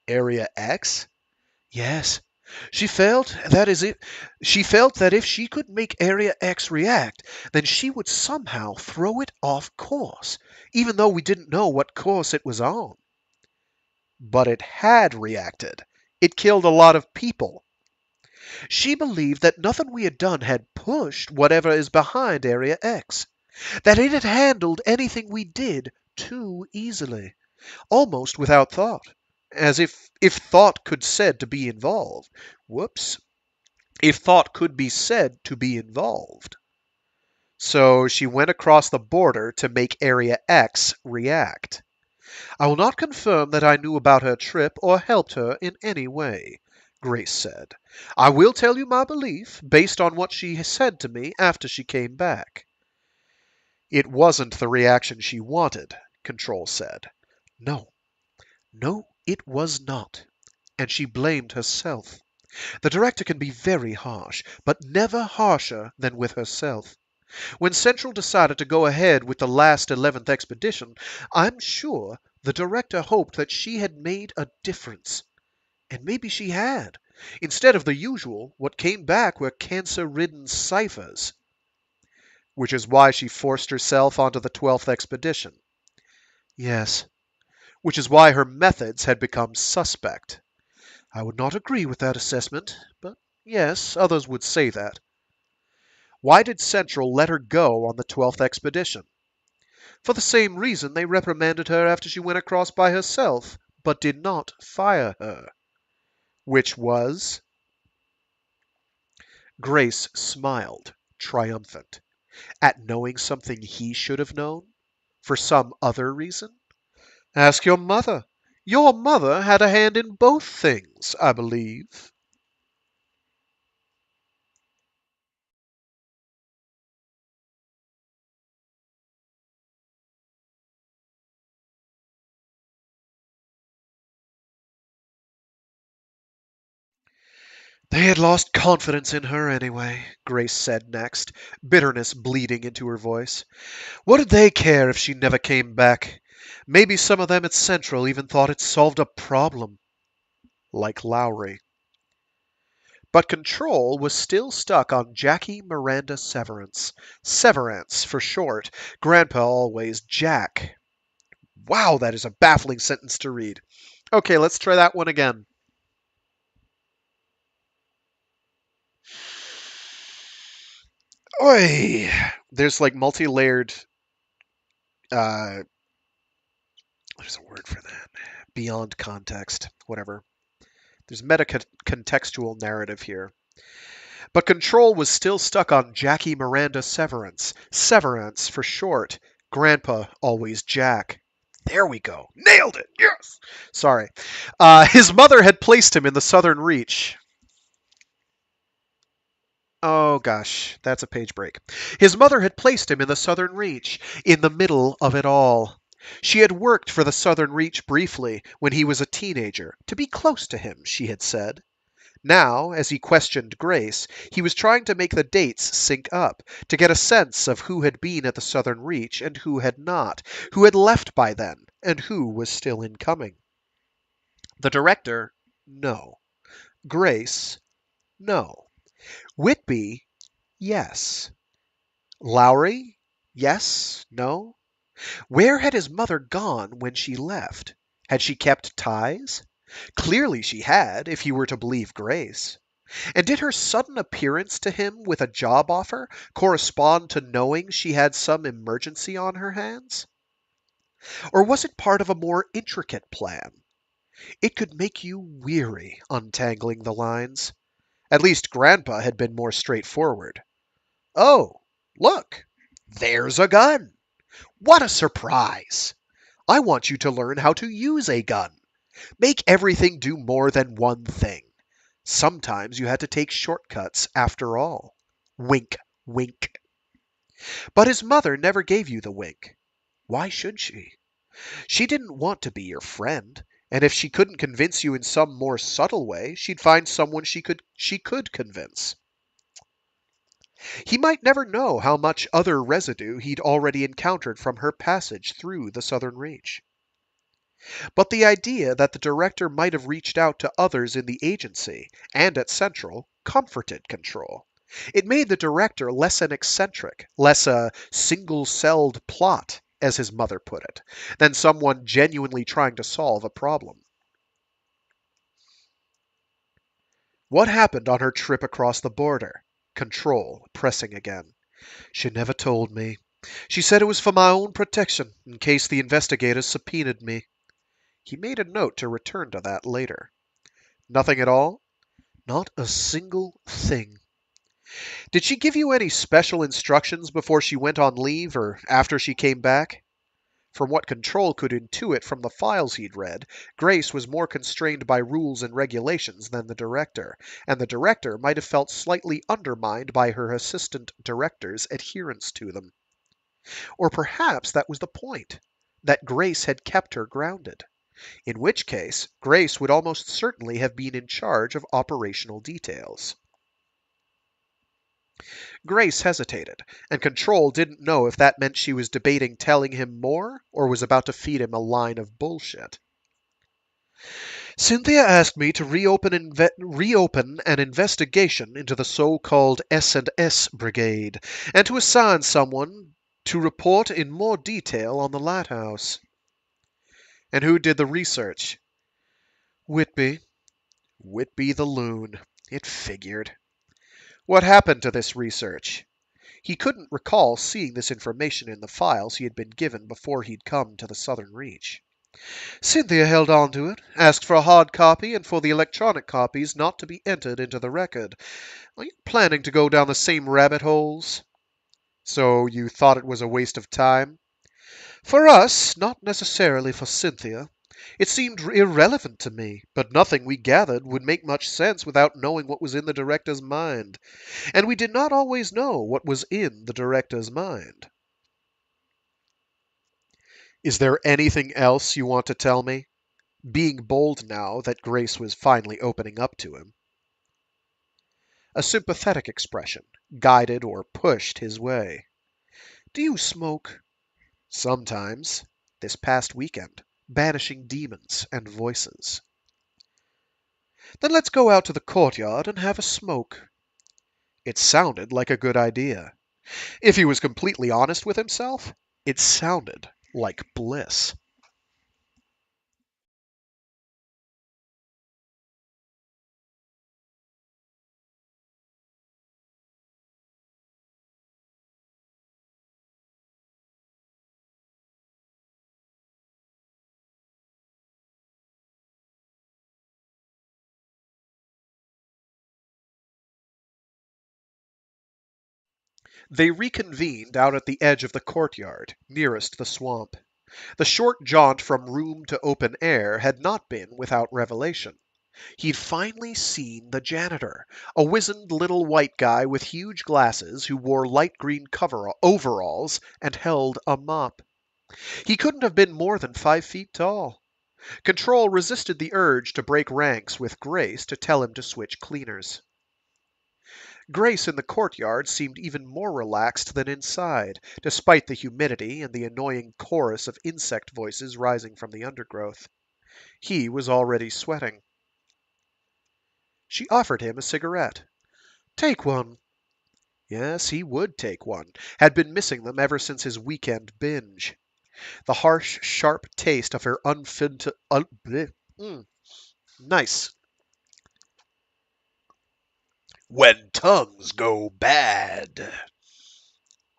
Area X? Yes. She felt that if she could make Area X react, then she would somehow throw it off course, even though we didn't know what course it was on. But it had reacted. It killed a lot of people. She believed that nothing we had done had pushed whatever is behind Area X, that it had handled anything we did too easily, almost without thought, as if thought could said to be involved. Whoops. If thought could be said to be involved. So she went across the border to make Area X react. I will not confirm that I knew about her trip or helped her in any way, Grace said. I will tell you my belief, based on what she said to me after she came back. It wasn't the reaction she wanted, Control said. No, it was not. And she blamed herself. The director can be very harsh, but never harsher than with herself. When Central decided to go ahead with the last 11th expedition, I'm sure the director hoped that she had made a difference. And maybe she had. Instead of the usual, what came back were cancer-ridden ciphers. Which is why she forced herself onto the 12th expedition. Yes. Which is why her methods had become suspect. I would not agree with that assessment, but yes, others would say that. Why did Central let her go on the 12th expedition? For the same reason they reprimanded her after she went across by herself, but did not fire her. Which was? Grace smiled, triumphant, at knowing something he should have known? For some other reason? Ask your mother. Your mother had a hand in both things, I believe. They had lost confidence in her anyway, Grace said next, bitterness bleeding into her voice. What did they care if she never came back? Maybe some of them at Central even thought it solved a problem. Like Lowry. But Control was still stuck on Jackie Miranda Severance. Severance, for short. Grandpa always Jack. Wow, that is a baffling sentence to read. Okay, let's try that one again. Oi! There's like multi-layered, there's a word for that. Beyond context, whatever. There's meta-contextual narrative here. But Control was still stuck on Jackie Miranda Severance. Severance, for short. Grandpa, always Jack. There we go. Nailed it! Yes! Sorry. His mother had placed him in the Southern Reach. Oh gosh, that's a page break. His mother had placed him in the Southern Reach, in the middle of it all. She had worked for the Southern Reach briefly when he was a teenager, to be close to him, she had said. Now, as he questioned Grace, he was trying to make the dates sync up, to get a sense of who had been at the Southern Reach and who had not, who had left by then, and who was still incoming. The director, no. Grace, no. Whitby, yes. Lowry, yes, no. Where had his mother gone when she left? Had she kept ties? Clearly she had, if you were to believe Grace. And did her sudden appearance to him with a job offer correspond to knowing she had some emergency on her hands? Or was it part of a more intricate plan? It could make you weary untangling the lines. At least Grandpa had been more straightforward. Oh, look, there's a gun. What a surprise! I want you to learn how to use a gun. Make everything do more than one thing. Sometimes you had to take shortcuts after all. Wink, wink. But his mother never gave you the wink. Why should she? She didn't want to be your friend, and if she couldn't convince you in some more subtle way, she'd find someone she could convince. He might never know how much other residue he'd already encountered from her passage through the Southern Reach. But the idea that the director might have reached out to others in the agency and at Central comforted Control. It made the director less an eccentric, less a single-celled plot, as his mother put it, than someone genuinely trying to solve a problem. What happened on her trip across the border? Control, pressing again. She never told me. She said it was for my own protection, in case the investigators subpoenaed me. He made a note to return to that later. Nothing at all? Not a single thing. Did she give you any special instructions before she went on leave or after she came back? From what Control could intuit from the files he'd read, Grace was more constrained by rules and regulations than the director, and the director might have felt slightly undermined by her assistant director's adherence to them. Or perhaps that was the point, that Grace had kept her grounded. In which case, Grace would almost certainly have been in charge of operational details. Grace hesitated, and Control didn't know if that meant she was debating telling him more or was about to feed him a line of bullshit. Cynthia asked me to reopen an investigation into the so-called S&S Brigade, and to assign someone to report in more detail on the lighthouse. And who did the research? Whitby. Whitby the loon. It figured. What happened to this research? He couldn't recall seeing this information in the files he had been given before he'd come to the Southern Reach. Cynthia held on to it, asked for a hard copy and for the electronic copies not to be entered into the record. Are you planning to go down the same rabbit holes? So you thought it was a waste of time? For us, not necessarily for Cynthia. It seemed irrelevant to me, but nothing we gathered would make much sense without knowing what was in the director's mind. And we did not always know what was in the director's mind. Is there anything else you want to tell me? Being bold now that Grace was finally opening up to him. A sympathetic expression, guided or pushed his way. Do you smoke? Sometimes. This past weekend. Banishing demons and voices. Then let's go out to the courtyard and have a smoke. It sounded like a good idea. If he was completely honest with himself, it sounded like bliss. They reconvened out at the edge of the courtyard, nearest the swamp. The short jaunt from room to open air had not been without revelation. He'd finally seen the janitor, a wizened little white guy with huge glasses who wore light green overalls and held a mop. He couldn't have been more than 5 feet tall. Control resisted the urge to break ranks with Grace to tell him to switch cleaners. Grace in the courtyard seemed even more relaxed than inside, despite the humidity and the annoying chorus of insect voices rising from the undergrowth. He was already sweating. She offered him a cigarette. Take one. Yes, he would take one. Had been missing them ever since his weekend binge. The harsh, sharp taste of her nice. When tongues go bad.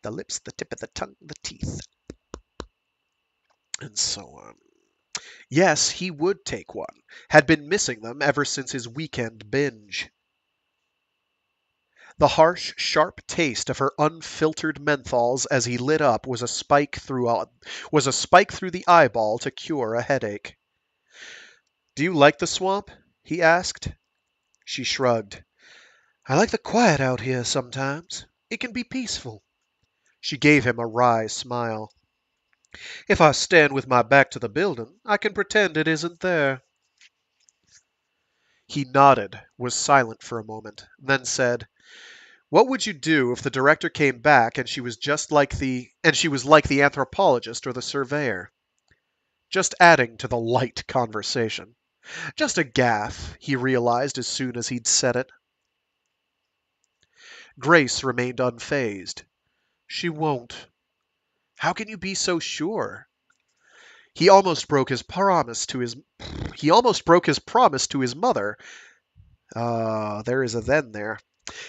The lips, the tip of the tongue, the teeth. And so on. Yes, he would take one. Had been missing them ever since his weekend binge. The harsh, sharp taste of her unfiltered menthols as he lit up was a spike through the eyeball to cure a headache. Do you like the swamp? He asked. She shrugged. I like the quiet out here sometimes. It can be peaceful. She gave him a wry smile. If I stand with my back to the building, I can pretend it isn't there. He nodded, was silent for a moment, then said, What would you do if the director came back and she was like the anthropologist or the surveyor? Just adding to the light conversation. Just a gaffe, he realized as soon as he'd said it. Grace remained unfazed. She won't. How can you be so sure? He almost broke his promise to his mother. There is a then there.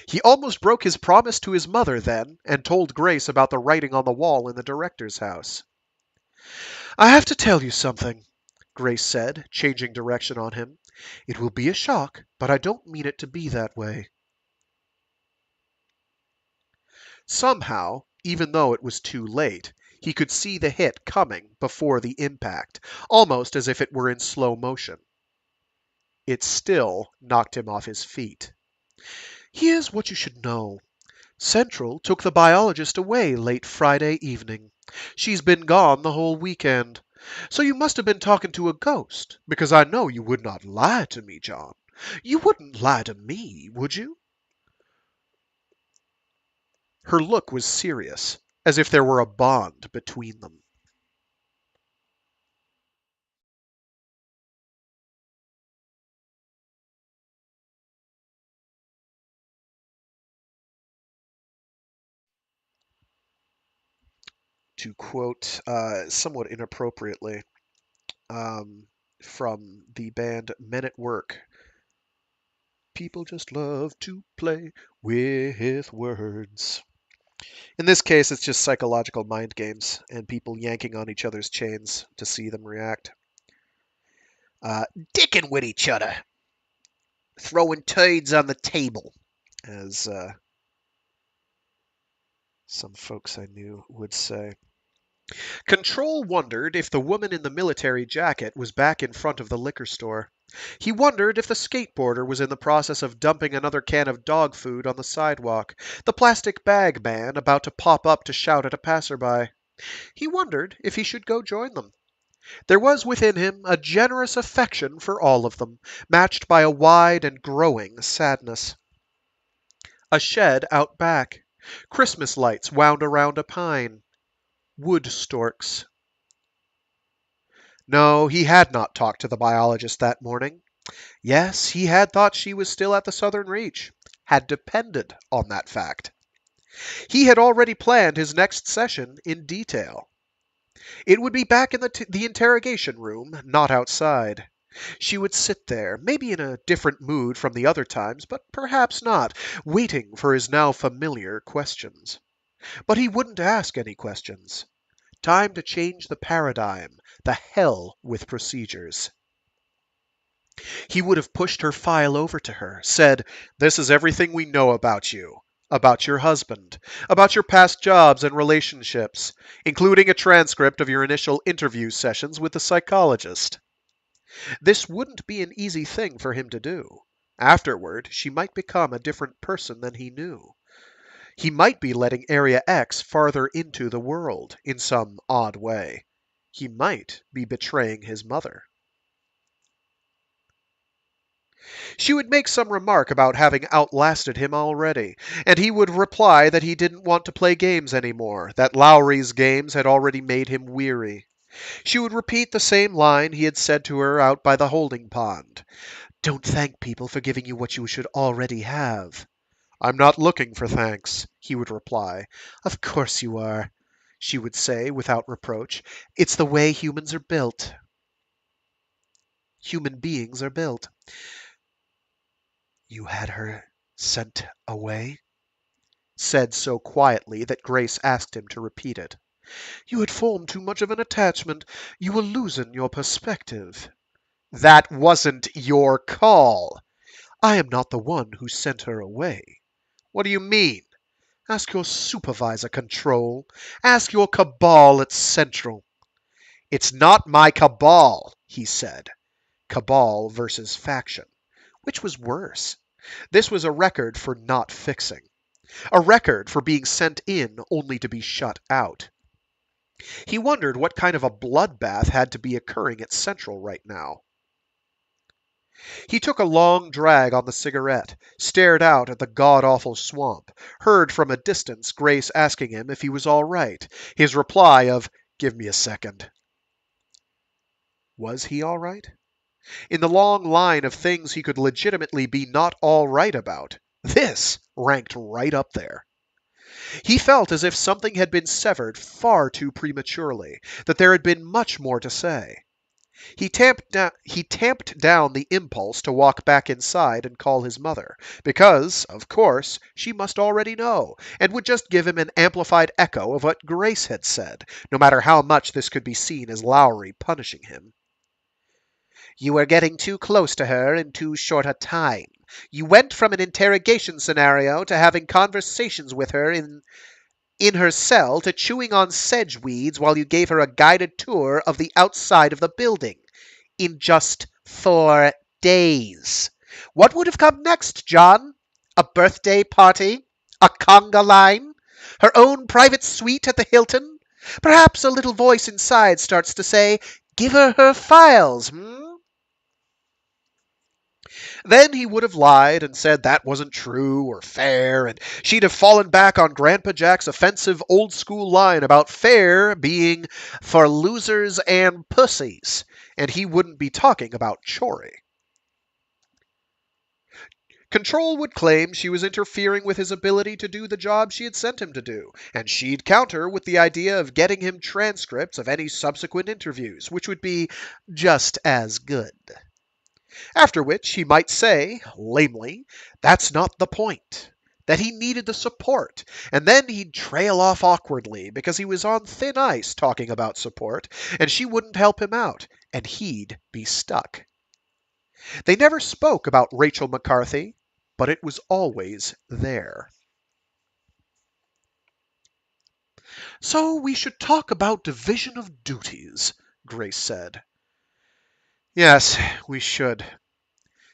He almost broke his promise to his mother then and told Grace about the writing on the wall in the director's house. I have to tell you something, Grace said, changing direction on him. It will be a shock, but I don't mean it to be that way. Somehow, even though it was too late, he could see the hit coming before the impact, almost as if it were in slow motion. It still knocked him off his feet. Here's what you should know. Central took the biologist away late Friday evening. She's been gone the whole weekend. So you must have been talking to a ghost, because I know you would not lie to me, John. You wouldn't lie to me, would you? Her look was serious, as if there were a bond between them. To quote somewhat inappropriately from the band Men at Work, people just love to play with words. In this case, it's just psychological mind games and people yanking on each other's chains to see them react. Dicking with each other. Throwing turds on the table. As some folks I knew would say. Control wondered if the woman in the military jacket was back in front of the liquor store. He wondered if the skateboarder was in the process of dumping another can of dog food on the sidewalk, the plastic bag man about to pop up to shout at a passerby. He wondered if he should go join them. There was within him a generous affection for all of them, matched by a wide and growing sadness. A shed out back. Christmas lights wound around a pine. Wood storks. No, he had not talked to the biologist that morning. Yes, he had thought she was still at the Southern Reach, had depended on that fact. He had already planned his next session in detail. It would be back in the interrogation room, not outside. She would sit there, maybe in a different mood from the other times, but perhaps not, waiting for his now familiar questions. But he wouldn't ask any questions. Time to change the paradigm, the hell with procedures. He would have pushed her file over to her, said, This is everything we know about you, about your husband, about your past jobs and relationships, including a transcript of your initial interview sessions with the psychologist. This wouldn't be an easy thing for him to do. Afterward, she might become a different person than he knew. He might be letting Area X farther into the world in some odd way. He might be betraying his mother. She would make some remark about having outlasted him already, and he would reply that he didn't want to play games anymore, that Lowry's games had already made him weary. She would repeat the same line he had said to her out by the holding pond. Don't thank people for giving you what you should already have. I'm not looking for thanks, he would reply. Of course you are, she would say without reproach. It's the way humans are built. Human beings are built. You had her sent away? Said so quietly that Grace asked him to repeat it. You had formed too much of an attachment. You were losing your perspective. That wasn't your call. I am not the one who sent her away. What do you mean? Ask your supervisor, Control. Ask your cabal at Central. It's not my cabal, he said. Cabal versus faction. Which was worse? This was a record for not fixing. A record for being sent in only to be shut out. He wondered what kind of a bloodbath had to be occurring at Central right now. He took a long drag on the cigarette, stared out at the god-awful swamp, heard from a distance Grace asking him if he was all right, his reply of, "Give me a second." Was he all right? In the long line of things he could legitimately be not all right about, this ranked right up there. He felt as if something had been severed far too prematurely, that there had been much more to say. He tamped down the impulse to walk back inside and call his mother, because, of course, she must already know, and would just give him an amplified echo of what Grace had said, no matter how much this could be seen as Lowry punishing him. You were getting too close to her in too short a time. You went from an interrogation scenario to having conversations with her in her cell to chewing on sedge weeds while you gave her a guided tour of the outside of the building. In just 4 days. What would have come next, John? A birthday party? A conga line? Her own private suite at the Hilton? Perhaps a little voice inside starts to say, give her her files, Then he would have lied and said that wasn't true or fair, and she'd have fallen back on Grandpa Jack's offensive old-school line about fair being for losers and pussies, and he wouldn't be talking about Chory. Control would claim she was interfering with his ability to do the job she had sent him to do, and she'd counter with the idea of getting him transcripts of any subsequent interviews, which would be just as good. After which he might say, lamely, that's not the point, that he needed the support, and then he'd trail off awkwardly because he was on thin ice talking about support, and she wouldn't help him out, and he'd be stuck. They never spoke about Rachel McCarthy, but it was always there. So we should talk about division of duties, Grace said. Yes, we should,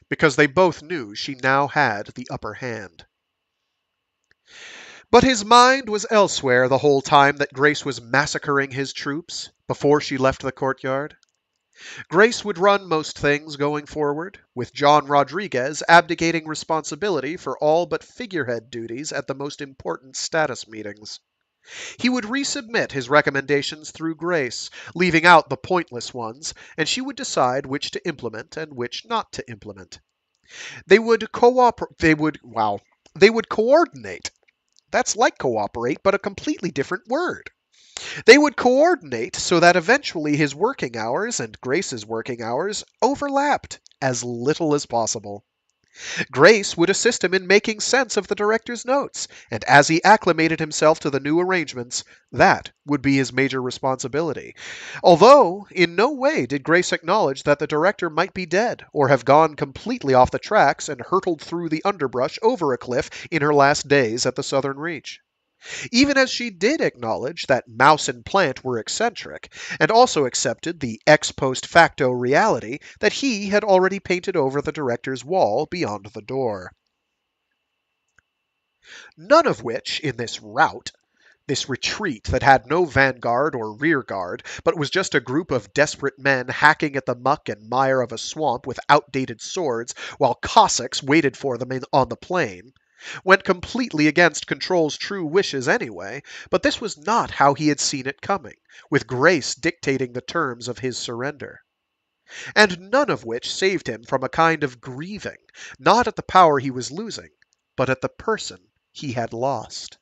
because they both knew she now had the upper hand. But his mind was elsewhere the whole time that Grace was massacring his troops before she left the courtyard. Grace would run most things going forward, with John Rodriguez abdicating responsibility for all but figurehead duties at the most important status meetings. He would resubmit his recommendations through Grace, leaving out the pointless ones, and she would decide which to implement and which not to implement. They would coordinate. That's like cooperate, but a completely different word. They would coordinate so that eventually his working hours and Grace's working hours overlapped as little as possible. Grace would assist him in making sense of the director's notes, and as he acclimated himself to the new arrangements, that would be his major responsibility. Although, in no way did Grace acknowledge that the director might be dead, or have gone completely off the tracks and hurtled through the underbrush over a cliff in her last days at the Southern Reach. even as she did acknowledge that mouse and plant were eccentric, and also accepted the ex post facto reality that he had already painted over the director's wall beyond the door. None of which, in this rout, this retreat that had no vanguard or rear guard, but was just a group of desperate men hacking at the muck and mire of a swamp with outdated swords while Cossacks waited for them on the plain, went completely against Control's true wishes anyway, but this was not how he had seen it coming, with Grace dictating the terms of his surrender. And none of which saved him from a kind of grieving, not at the power he was losing, but at the person he had lost.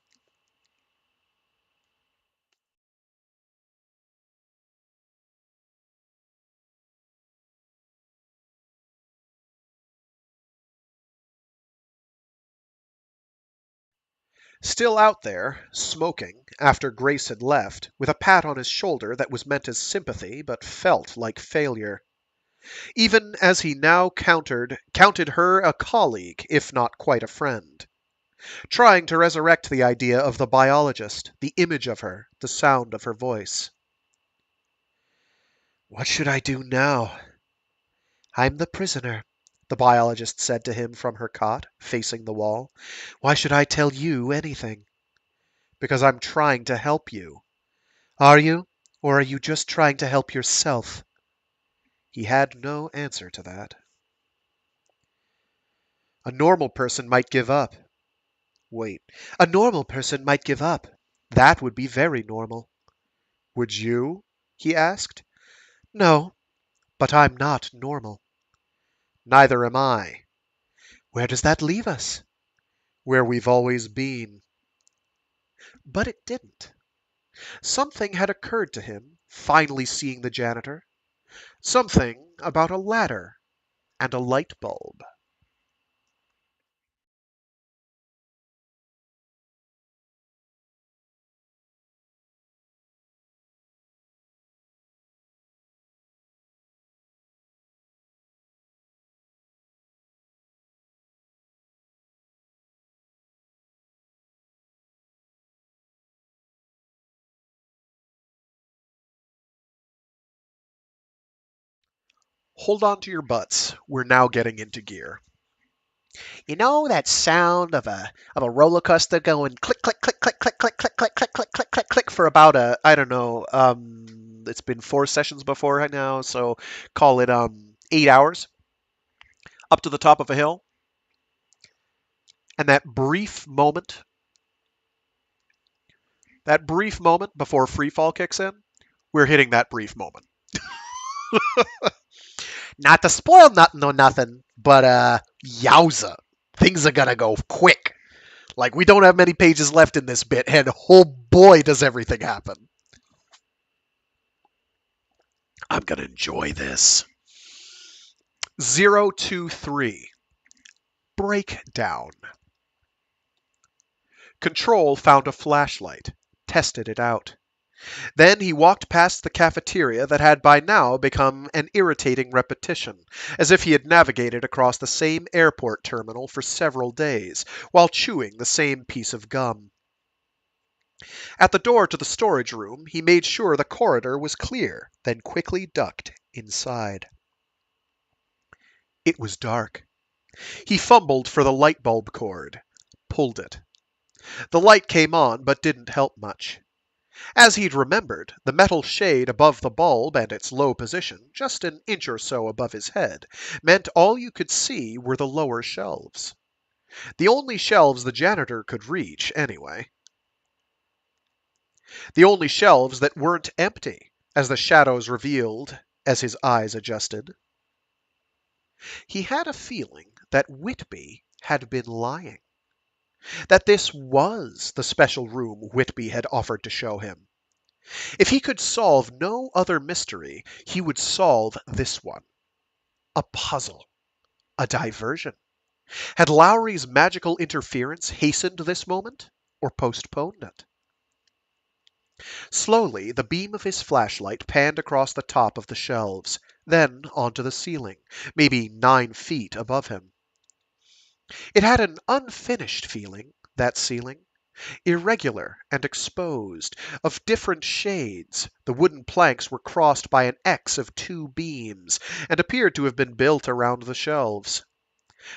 Still out there, smoking, after Grace had left, with a pat on his shoulder that was meant as sympathy but felt like failure. Even as he now counted her a colleague, if not quite a friend. Trying to resurrect the idea of the biologist, the image of her, the sound of her voice. What should I do now? I'm the prisoner, the biologist said to him from her cot, facing the wall. Why should I tell you anything? Because I'm trying to help you. Are you? Or are you just trying to help yourself? He had no answer to that. A normal person might give up. Wait, a normal person might give up. That would be very normal. Would you? He asked. No, but I'm not normal. Neither am I. Where does that leave us? Where we've always been. But it didn't. Something had occurred to him, finally seeing the janitor. Something about a ladder and a light bulb. Hold on to your butts. We're now getting into gear. You know that sound of a roller coaster going click click click click click click click click click click click click click for about I don't know, it's been 4 sessions before right now, so call it 8 hours up to the top of a hill. And that brief moment before free fall kicks in, we're hitting that brief moment. Not to spoil nothing or nothing, but yowza, things are gonna go quick. Like, we don't have many pages left in this bit, and oh boy, does everything happen. I'm gonna enjoy this. 023. Breakdown. Control found a flashlight, tested it out. Then he walked past the cafeteria that had by now become an irritating repetition, as if he had navigated across the same airport terminal for several days, while chewing the same piece of gum. At the door to the storage room, he made sure the corridor was clear, then quickly ducked inside. It was dark. He fumbled for the light bulb cord, pulled it. The light came on, but didn't help much. As he'd remembered, the metal shade above the bulb and its low position, just an inch or so above his head, meant all you could see were the lower shelves. The only shelves the janitor could reach, anyway. The only shelves that weren't empty, as the shadows revealed as his eyes adjusted. He had a feeling that Whitby had been lying. That this was the special room Whitby had offered to show him. If he could solve no other mystery, he would solve this one. A puzzle. A diversion. Had Lowry's magical interference hastened this moment, or postponed it? Slowly, the beam of his flashlight panned across the top of the shelves, then onto the ceiling, maybe 9 feet above him. It had an unfinished feeling, that ceiling, Irregular and exposed, of different shades, the wooden planks were crossed by an X of two beams, and appeared to have been built around the shelves.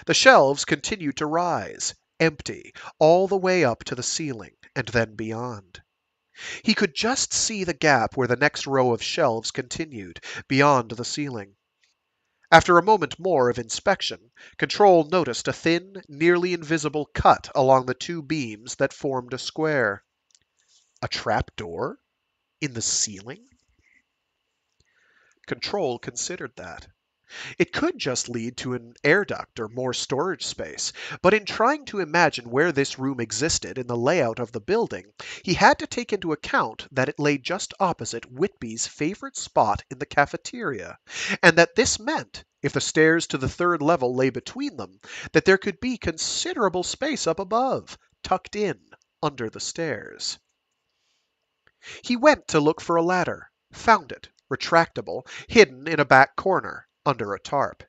The shelves continued to rise, empty, all the way up to the ceiling, and then beyond. He could just see the gap where the next row of shelves continued, beyond the ceiling. After a moment more of inspection, Control noticed a thin, nearly invisible cut along the two beams that formed a square. A trap door? In the ceiling? Control considered that. It could just lead to an air duct or more storage space, but in trying to imagine where this room existed in the layout of the building, he had to take into account that it lay just opposite Whitby's favorite spot in the cafeteria, and that this meant, if the stairs to the third level lay between them, that there could be considerable space up above, tucked in under the stairs. He went to look for a ladder, found it, retractable, hidden in a back corner, under a tarp.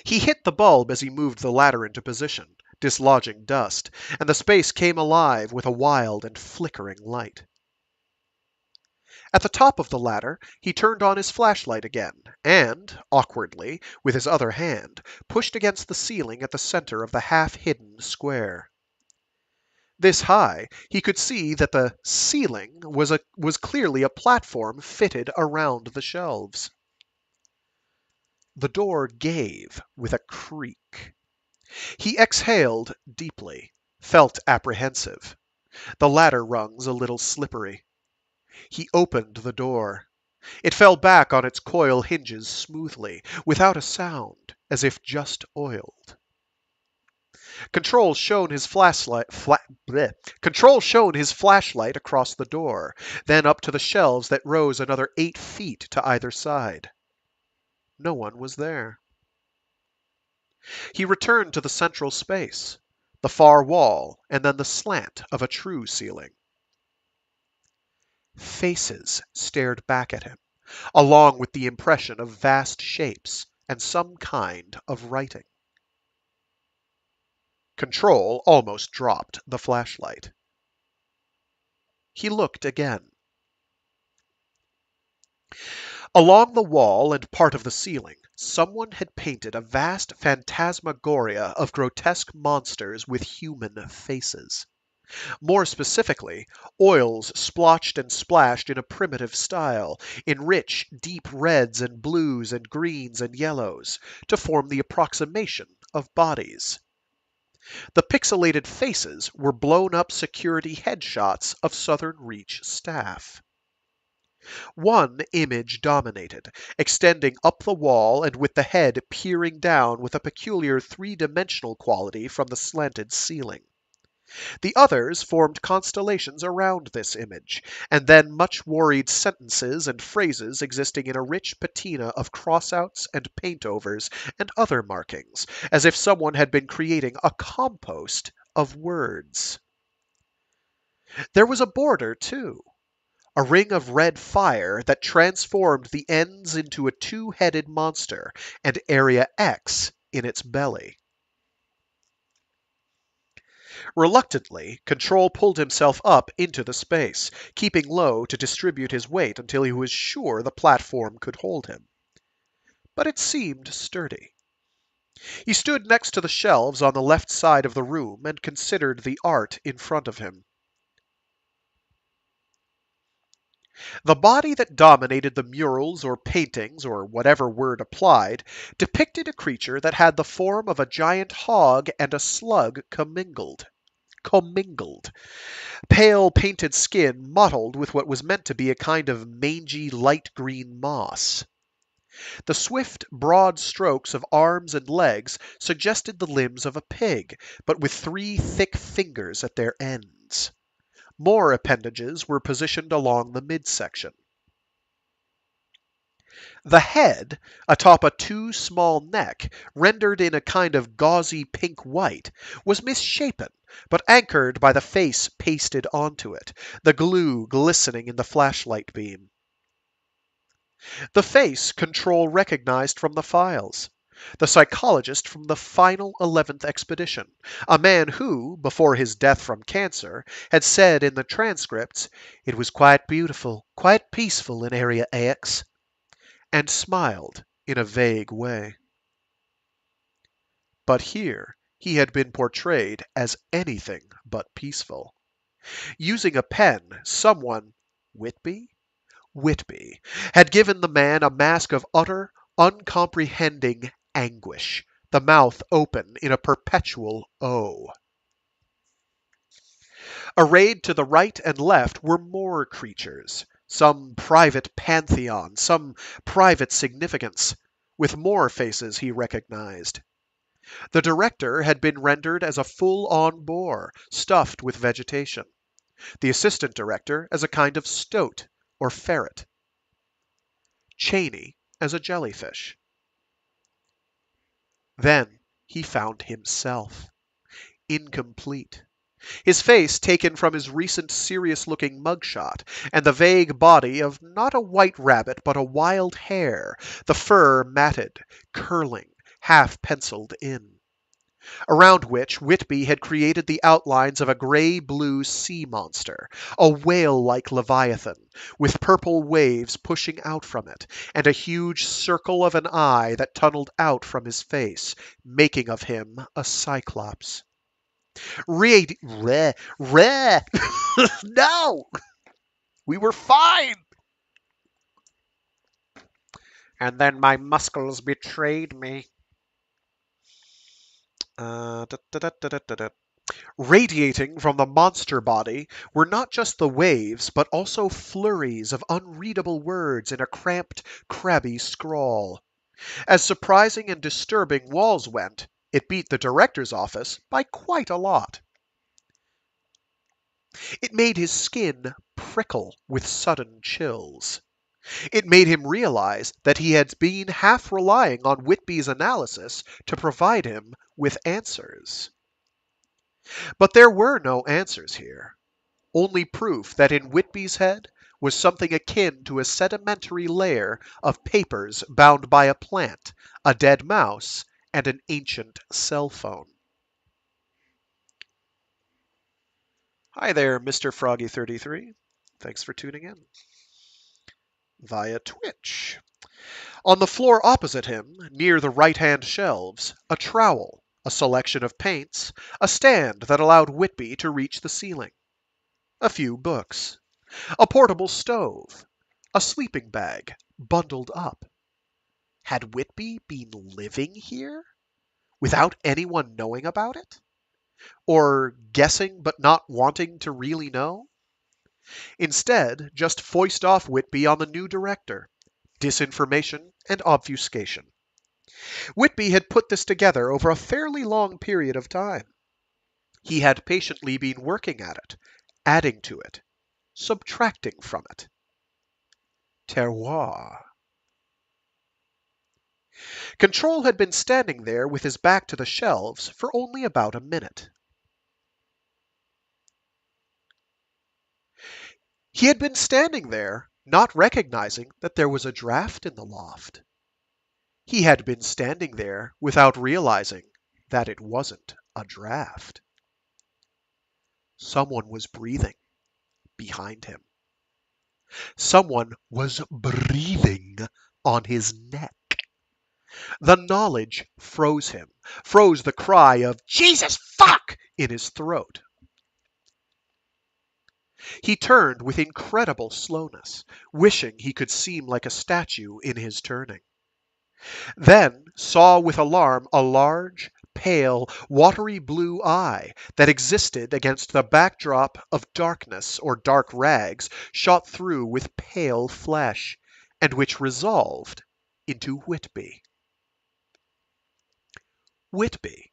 He hit the bulb as he moved the ladder into position, dislodging dust, and the space came alive with a wild and flickering light. At the top of the ladder, he turned on his flashlight again, and, awkwardly, with his other hand, pushed against the ceiling at the center of the half-hidden square. This high, he could see that the ceiling was clearly a platform fitted around the shelves. The door gave with a creak. He exhaled deeply, felt apprehensive. The ladder rungs a little slippery. He opened the door. It fell back on its coil hinges smoothly, without a sound, as if just oiled. Control shone his flashlight across the door, then up to the shelves that rose another 8 feet to either side. No one was there. He returned to the central space, the far wall, and then the slant of a true ceiling. Faces stared back at him, along with the impression of vast shapes and some kind of writing. Control almost dropped the flashlight. He looked again. Along the wall and part of the ceiling, someone had painted a vast phantasmagoria of grotesque monsters with human faces. More specifically, oils splotched and splashed in a primitive style, in rich, deep reds and blues and greens and yellows, to form the approximation of bodies. The pixelated faces were blown-up security headshots of Southern Reach staff. One image dominated, extending up the wall and with the head peering down with a peculiar three-dimensional quality from the slanted ceiling. The others formed constellations around this image, and then much worried sentences and phrases existing in a rich patina of crossouts and paintovers and other markings, as if someone had been creating a compost of words. There was a border, too. A ring of red fire that transformed the ends into a two-headed monster, and Area X in its belly. Reluctantly, Control pulled himself up into the space, keeping low to distribute his weight until he was sure the platform could hold him. But it seemed sturdy. He stood next to the shelves on the left side of the room and considered the art in front of him. The body that dominated the murals or paintings, or whatever word applied, depicted a creature that had the form of a giant hog and a slug commingled. Pale painted skin mottled with what was meant to be a kind of mangy light green moss. The swift, broad strokes of arms and legs suggested the limbs of a pig, but with 3 thick fingers at their ends. More appendages were positioned along the midsection. The head, atop a too small neck, rendered in a kind of gauzy pink-white, was misshapen, but anchored by the face pasted onto it, the glue glistening in the flashlight beam. The face Control recognized from the files. the psychologist from the final 11th expedition, a man who, before his death from cancer, had said in the transcripts, "It was quite beautiful, quite peaceful in Area X," and smiled in a vague way. But here he had been portrayed as anything but peaceful. Using a pen, someone, Whitby? Whitby, had given the man a mask of utter, uncomprehending anguish, the mouth open in a perpetual O. Arrayed to the right and left were more creatures, some private pantheon, some private significance, with more faces he recognized. The director had been rendered as a full-on boar, stuffed with vegetation. The assistant director as a kind of stoat or ferret. Cheney as a jellyfish. Then he found himself. Incomplete. His face taken from his recent serious-looking mugshot, and the vague body of not a white rabbit but a wild hare, the fur matted, curling, half-penciled in, around which Whitby had created the outlines of a gray-blue sea monster, a whale-like leviathan, with purple waves pushing out from it, and a huge circle of an eye that tunneled out from his face, making of him a cyclops. No! We were fine! And then my muscles betrayed me. Da, da, da, da, da, da. Radiating from the monster body were not just the waves, but also flurries of unreadable words in a cramped, crabby scrawl. As surprising and disturbing walls went, it beat the director's office by quite a lot. It made his skin prickle with sudden chills. It made him realize that he had been half relying on Whitby's analysis to provide him with answers. But there were no answers here. Only proof that in Whitby's head was something akin to a sedimentary layer of papers bound by a plant, a dead mouse, and an ancient cell phone. Hi there, Mr. Froggy33. Thanks for tuning in. Via Twitch. On the floor opposite him, near the right-hand shelves, a trowel, a selection of paints, a stand that allowed Whitby to reach the ceiling. A few books. A portable stove. A sleeping bag, bundled up. Had Whitby been living here? Without anyone knowing about it? Or guessing but not wanting to really know? Instead, just foist off Whitby on the new director. Disinformation and obfuscation. Whitby had put this together over a fairly long period of time. He had patiently been working at it, adding to it, subtracting from it. Terroir. Control had been standing there with his back to the shelves for only about a minute. He had been standing there, not recognizing that there was a draft in the loft. He had been standing there without realizing that it wasn't a draft. Someone was breathing behind him. Someone was breathing on his neck. The knowledge froze him, froze the cry of "Jesus fuck!" in his throat. He turned with incredible slowness, wishing he could seem like a statue in his turning. Then saw with alarm a large, pale, watery blue eye that existed against the backdrop of darkness or dark rags shot through with pale flesh, and which resolved into Whitby. Whitby,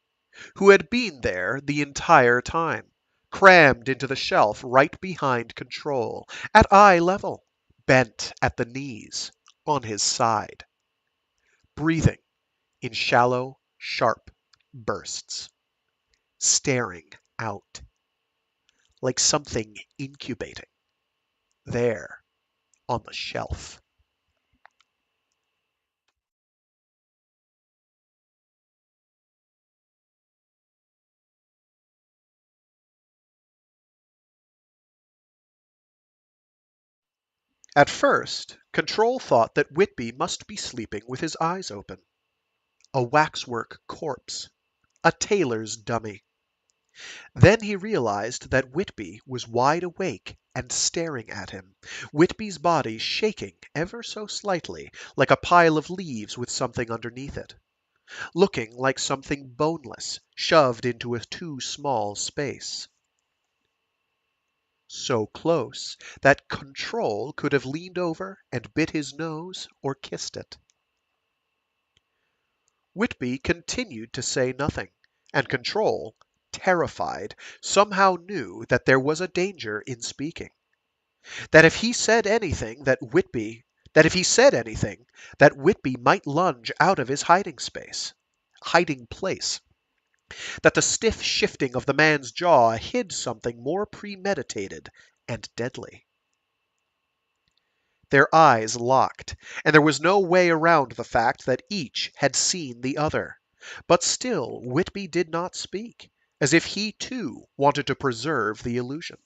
who had been there the entire time, crammed into the shelf right behind Control, at eye level, bent at the knees, on his side, breathing in shallow, sharp bursts, staring out, like something incubating, there on the shelf. At first, Control thought that Whitby must be sleeping with his eyes open. A waxwork corpse. A tailor's dummy. Then he realized that Whitby was wide awake and staring at him, Whitby's body shaking ever so slightly, like a pile of leaves with something underneath it, looking like something boneless shoved into a too small space. So close that Control could have leaned over and bit his nose or kissed it. Whitby continued to say nothing, and Control, terrified, somehow knew that there was a danger in speaking. That if he said anything that Whitby might lunge out of his hiding place. That the stiff shifting of the man's jaw hid something more premeditated and deadly. Their eyes locked, and there was no way around the fact that each had seen the other. But still Whitby did not speak, as if he too wanted to preserve the illusion.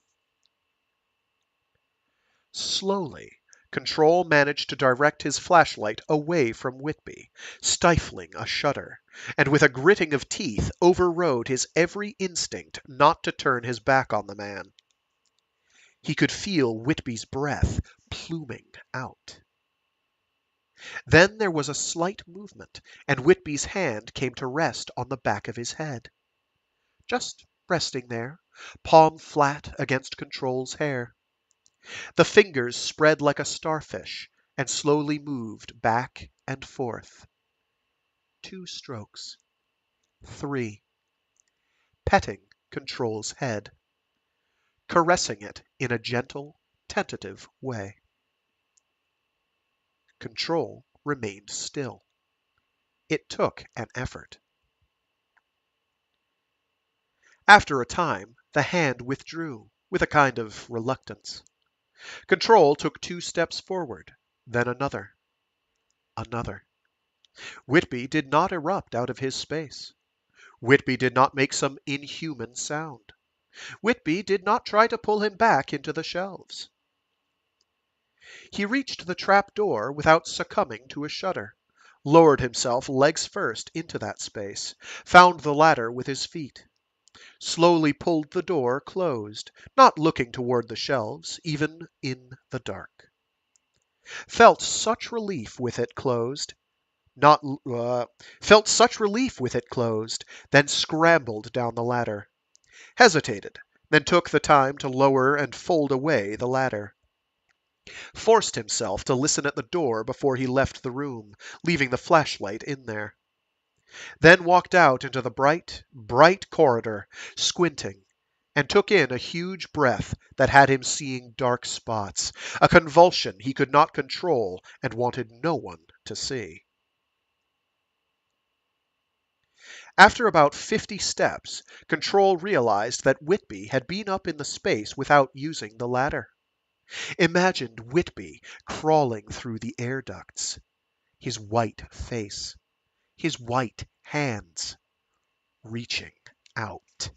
Slowly, Control managed to direct his flashlight away from Whitby, stifling a shudder, and with a gritting of teeth overrode his every instinct not to turn his back on the man. He could feel Whitby's breath pluming out. Then there was a slight movement, and Whitby's hand came to rest on the back of his head. Just resting there, palm flat against Control's hair. The fingers spread like a starfish and slowly moved back and forth. 2 strokes. 3. Petting Control's head. Caressing it in a gentle, tentative way. Control remained still. It took an effort. After a time, the hand withdrew, with a kind of reluctance. Control took 2 steps forward, then another. Another. Whitby did not erupt out of his space. Whitby did not make some inhuman sound. Whitby did not try to pull him back into the shelves. He reached the trap door without succumbing to a shudder, lowered himself legs first into that space, found the ladder with his feet, slowly pulled the door closed, not looking toward the shelves, even in the dark. Felt such relief with it closed, then scrambled down the ladder. Hesitated, then took the time to lower and fold away the ladder. Forced himself to listen at the door before he left the room, leaving the flashlight in there. Then walked out into the bright, bright corridor, squinting, and took in a huge breath that had him seeing dark spots, a convulsion he could not control and wanted no one to see. After about 50 steps, Control realized that Whitby had been up in the space without using the ladder. Imagined Whitby crawling through the air ducts, his white face, his white hands, reaching out.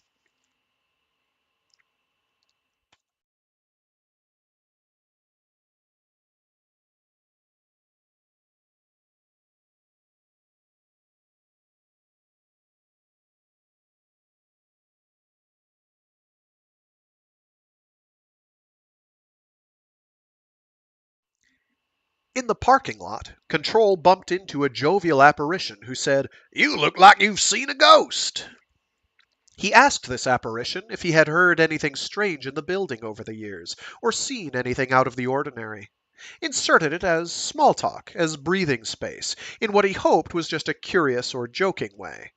In the parking lot, Control bumped into a jovial apparition who said, "You look like you've seen a ghost." He asked this apparition if he had heard anything strange in the building over the years, or seen anything out of the ordinary. Inserted it as small talk, as breathing space, in what he hoped was just a curious or joking way.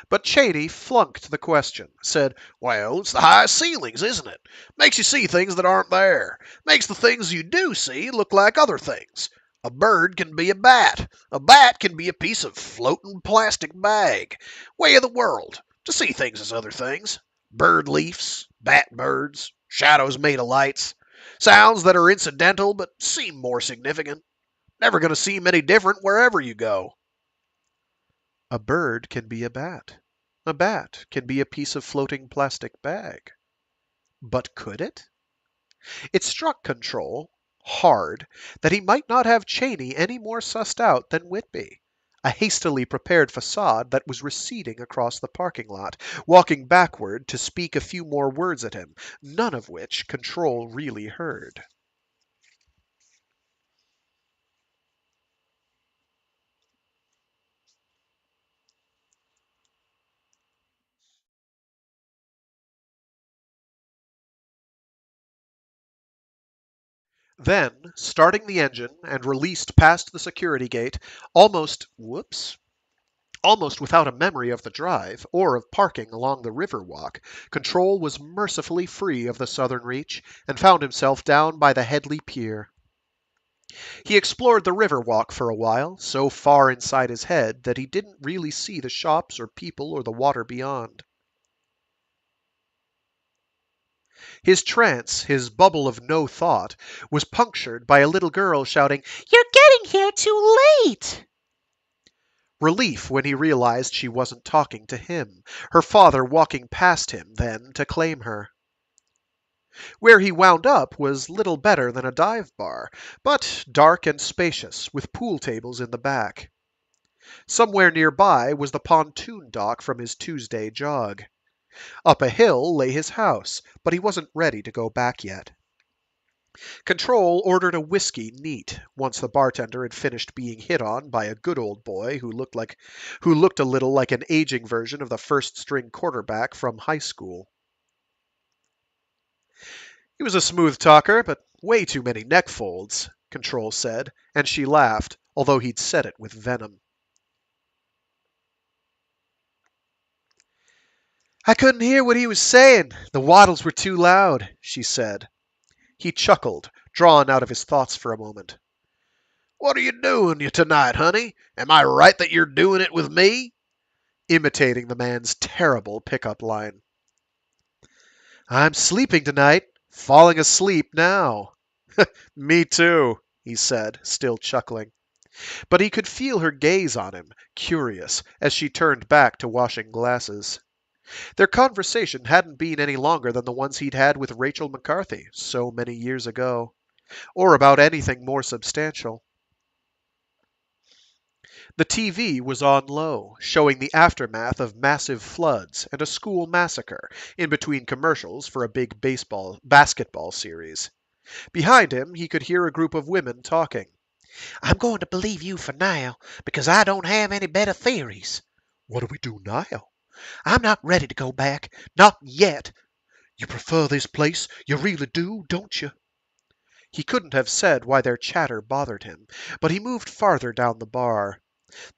But Cheney flunked the question, said, "Well, it's the high ceilings, isn't it? Makes you see things that aren't there. Makes the things you do see look like other things. A bird can be a bat. A bat can be a piece of floating plastic bag. Way of the world, to see things as other things. Bird leafs, bat birds, shadows made of lights. Sounds that are incidental but seem more significant. Never going to seem any different wherever you go." A bird can be a bat. A bat can be a piece of floating plastic bag. But could it? It struck Control, hard, that he might not have Cheney any more sussed out than Whitby. A hastily prepared facade that was receding across the parking lot, walking backward to speak a few more words at him, none of which Control really heard. Then, starting the engine and released past the security gate, almost without a memory of the drive or of parking along the river walk, Control was mercifully free of the southern reach and found himself down by the Headley Pier. He explored the river walk for a while, so far inside his head that he didn't really see the shops or people or the water beyond. His trance, his bubble of no thought, was punctured by a little girl shouting, "You're getting here too late!" Relief when he realized she wasn't talking to him, her father walking past him then to claim her. Where he wound up was little better than a dive bar, but dark and spacious, with pool tables in the back. Somewhere nearby was the pontoon dock from his Tuesday jog. Up a hill lay his house, but he wasn't ready to go back yet. Control ordered a whiskey neat, once the bartender had finished being hit on by a good old boy who looked a little like an aging version of the first-string quarterback from high school. He was a smooth talker, but way too many neck folds, Control said, and she laughed, although he'd said it with venom. "I couldn't hear what he was saying. The waddles were too loud," she said. He chuckled, drawn out of his thoughts for a moment. What are you doing tonight, honey? Am I right that you're doing it with me? Imitating the man's terrible pickup line. "I'm sleeping tonight. Falling asleep now." "Me too," he said, still chuckling. But he could feel her gaze on him, curious, as she turned back to washing glasses. Their conversation hadn't been any longer than the ones he'd had with Rachel McCarthy so many years ago, or about anything more substantial. The TV was on low, showing the aftermath of massive floods and a school massacre, in between commercials for a big basketball series. Behind him, he could hear a group of women talking. "I'm going to believe you for now, because I don't have any better theories." "What do we do now?" "I'm not ready to go back. Not yet." "You prefer this place? You really do, don't you?" He couldn't have said why their chatter bothered him, but he moved farther down the bar.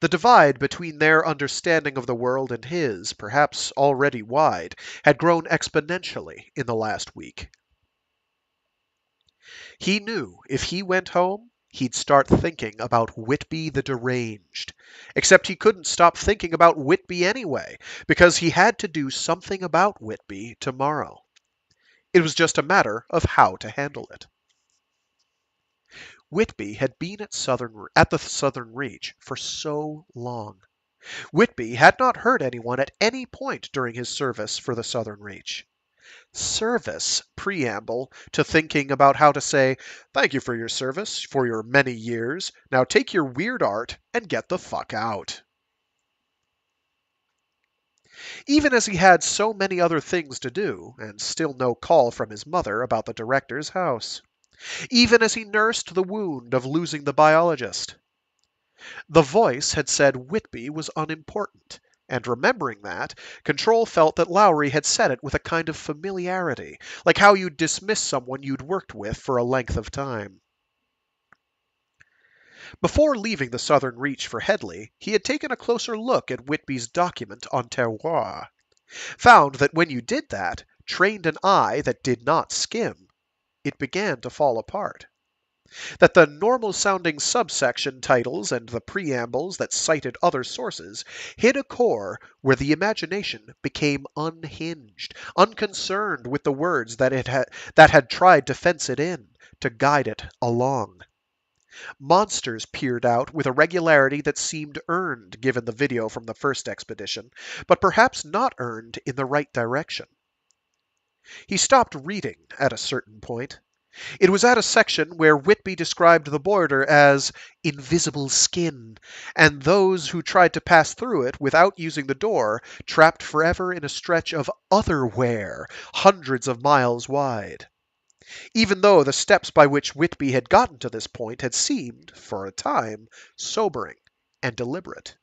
The divide between their understanding of the world and his, perhaps already wide, had grown exponentially in the last week. He knew if he went home, he'd start thinking about Whitby the Deranged. Except he couldn't stop thinking about Whitby anyway, because he had to do something about Whitby tomorrow. It was just a matter of how to handle it. Whitby had been at the Southern Reach for so long. Whitby had not hurt anyone at any point during his service for the Southern Reach. Service preamble to thinking about how to say, "Thank you for your service, for your many years. Now take your weird art and get the fuck out." Even as he had so many other things to do, and still no call from his mother about the director's house. Even as he nursed the wound of losing the biologist. The voice had said Whitby was unimportant, and remembering that, Control felt that Lowry had said it with a kind of familiarity, like how you'd dismiss someone you'd worked with for a length of time. Before leaving the Southern Reach for Headley, he had taken a closer look at Whitby's document on terroir. Found that when you did that, trained an eye that did not skim, it began to fall apart. That the normal-sounding subsection titles and the preambles that cited other sources hid a core where the imagination became unhinged, unconcerned with the words that had tried to fence it in, to guide it along. Monsters peered out with a regularity that seemed earned given the video from the first expedition, but perhaps not earned in the right direction. He stopped reading at a certain point. It was at a section where Whitby described the border as invisible skin, and those who tried to pass through it without using the door trapped forever in a stretch of otherwhere, hundreds of miles wide. Even though the steps by which Whitby had gotten to this point had seemed, for a time, sobering and deliberate.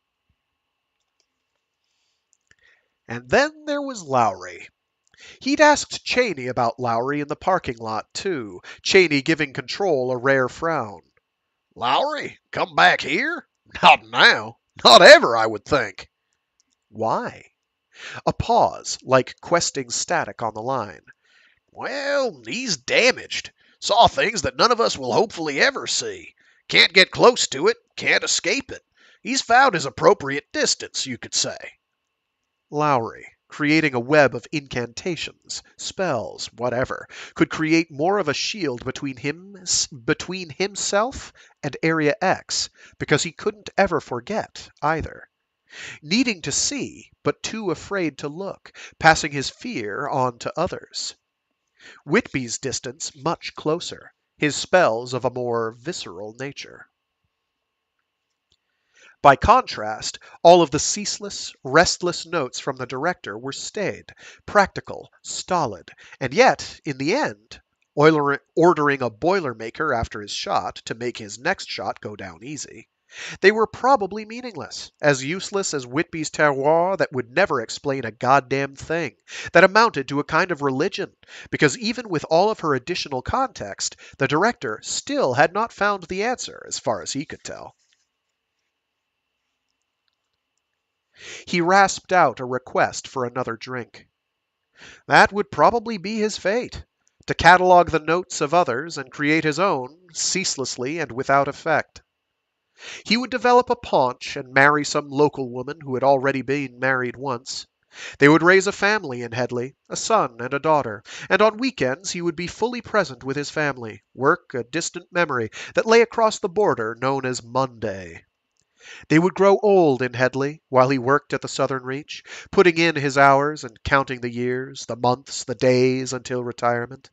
And then there was Lowry. He'd asked Cheney about Lowry in the parking lot, too, Cheney giving Control a rare frown. Lowry, come back here? Not now. Not ever, I would think. Why? A pause, like questing static on the line. Well, he's damaged. Saw things that none of us will hopefully ever see. Can't get close to it, can't escape it. He's found his appropriate distance, you could say. Lowry, creating a web of incantations, spells, whatever, could create more of a shield between himself and Area X, because he couldn't ever forget, either. Needing to see, but too afraid to look, passing his fear on to others. Whitby's distance much closer, his spells of a more visceral nature. By contrast, all of the ceaseless, restless notes from the director were staid, practical, stolid, and yet, in the end, ordering a Boilermaker after his shot to make his next shot go down easy, they were probably meaningless, as useless as Whitby's terroir that would never explain a goddamn thing, that amounted to a kind of religion, because even with all of her additional context, the director still had not found the answer, as far as he could tell. He rasped out a request for another drink. That would probably be his fate, to catalogue the notes of others and create his own, ceaselessly and without effect. He would develop a paunch and marry some local woman who had already been married once. They would raise a family in Headley, a son and a daughter, and on weekends he would be fully present with his family, work a distant memory that lay across the border known as Monday. They would grow old in Headley while he worked at the Southern Reach, putting in his hours and counting the years, the months, the days until retirement.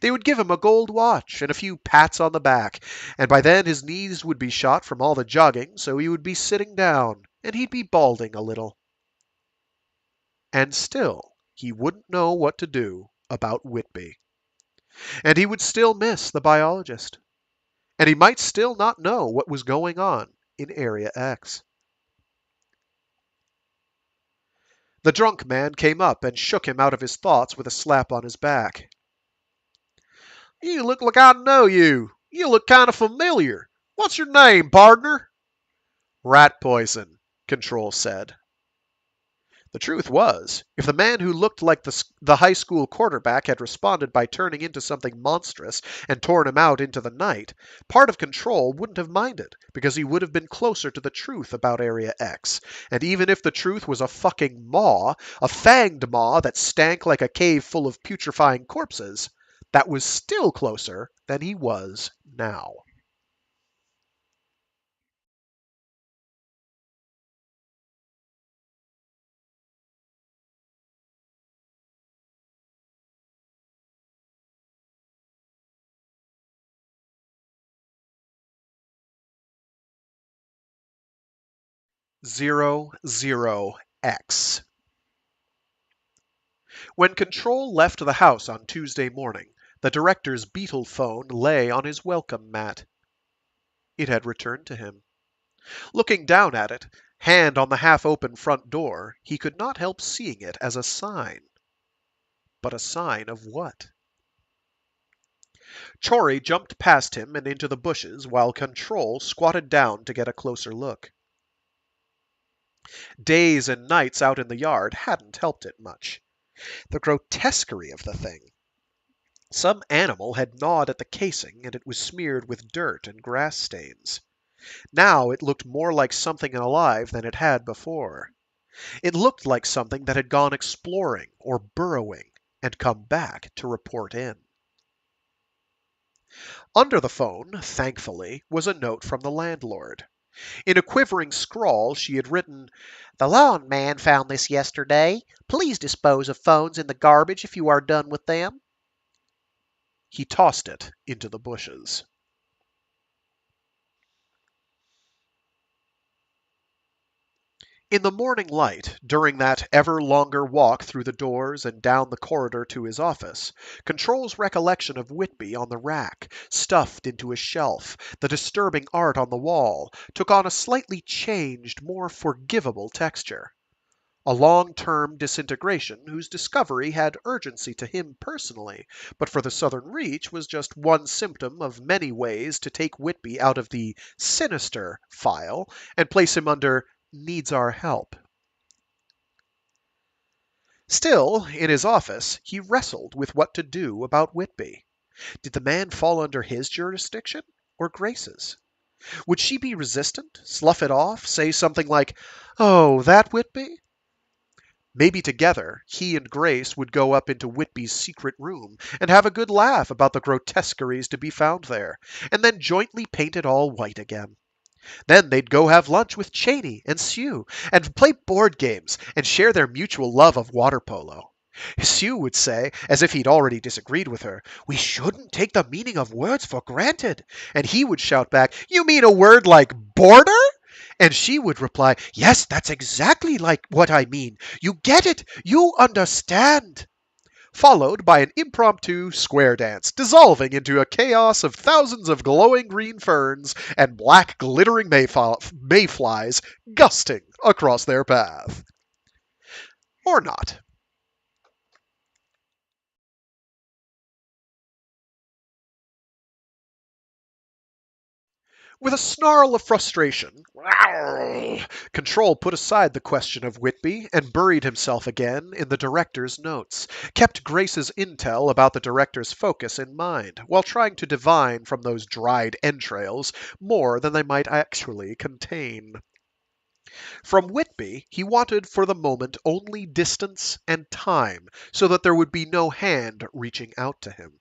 They would give him a gold watch and a few pats on the back, and by then his knees would be shot from all the jogging, so he would be sitting down, and he'd be balding a little. And still he wouldn't know what to do about Whitby. And he would still miss the biologist. And he might still not know what was going on in Area X. The drunk man came up and shook him out of his thoughts with a slap on his back. You look like I know you. You look kind of familiar. What's your name, partner? Rat poison, Control said. The truth was, if the man who looked like the high school quarterback had responded by turning into something monstrous and torn him out into the night, part of Control wouldn't have minded, because he would have been closer to the truth about Area X. And even if the truth was a fucking maw, a fanged maw that stank like a cave full of putrefying corpses, that was still closer than he was now. Zero, zero, X. When Control left the house on Tuesday morning, the director's Beetle phone lay on his welcome mat. It had returned to him. Looking down at it, hand on the half-open front door, he could not help seeing it as a sign. But a sign of what? Chori jumped past him and into the bushes while Control squatted down to get a closer look. Days and nights out in the yard hadn't helped it much. The grotesquerie of the thing. Some animal had gnawed at the casing and it was smeared with dirt and grass stains. Now it looked more like something alive than it had before. It looked like something that had gone exploring or burrowing and come back to report in. Under the phone, thankfully, was a note from the landlord. In a quivering scrawl she had written, "The lawn man found this yesterday. Please dispose of phones in the garbage if you are done with them." He tossed it into the bushes. In the morning light, during that ever longer walk through the doors and down the corridor to his office, Control's recollection of Whitby on the rack, stuffed into a shelf, the disturbing art on the wall, took on a slightly changed, more forgivable texture. A long-term disintegration whose discovery had urgency to him personally, but for the Southern Reach was just one symptom of many ways to take Whitby out of the sinister file and place him under needs our help. Still, in his office, he wrestled with what to do about Whitby. Did the man fall under his jurisdiction or Grace's? Would she be resistant, slough it off, say something like, "Oh, that Whitby?" Maybe together, he and Grace would go up into Whitby's secret room and have a good laugh about the grotesqueries to be found there, and then jointly paint it all white again. Then they'd go have lunch with Cheney and Sue, and play board games, and share their mutual love of water polo. Sue would say, as if he'd already disagreed with her, "We shouldn't take the meaning of words for granted." And he would shout back, "You mean a word like border?" And she would reply, "Yes, that's exactly like what I mean. You get it. You understand." Followed by an impromptu square dance, dissolving into a chaos of thousands of glowing green ferns and black glittering mayflies gusting across their path. Or not. With a snarl of frustration, Control put aside the question of Whitby and buried himself again in the director's notes, kept Grace's intel about the director's focus in mind, while trying to divine from those dried entrails more than they might actually contain. From Whitby, he wanted for the moment only distance and time, so that there would be no hand reaching out to him.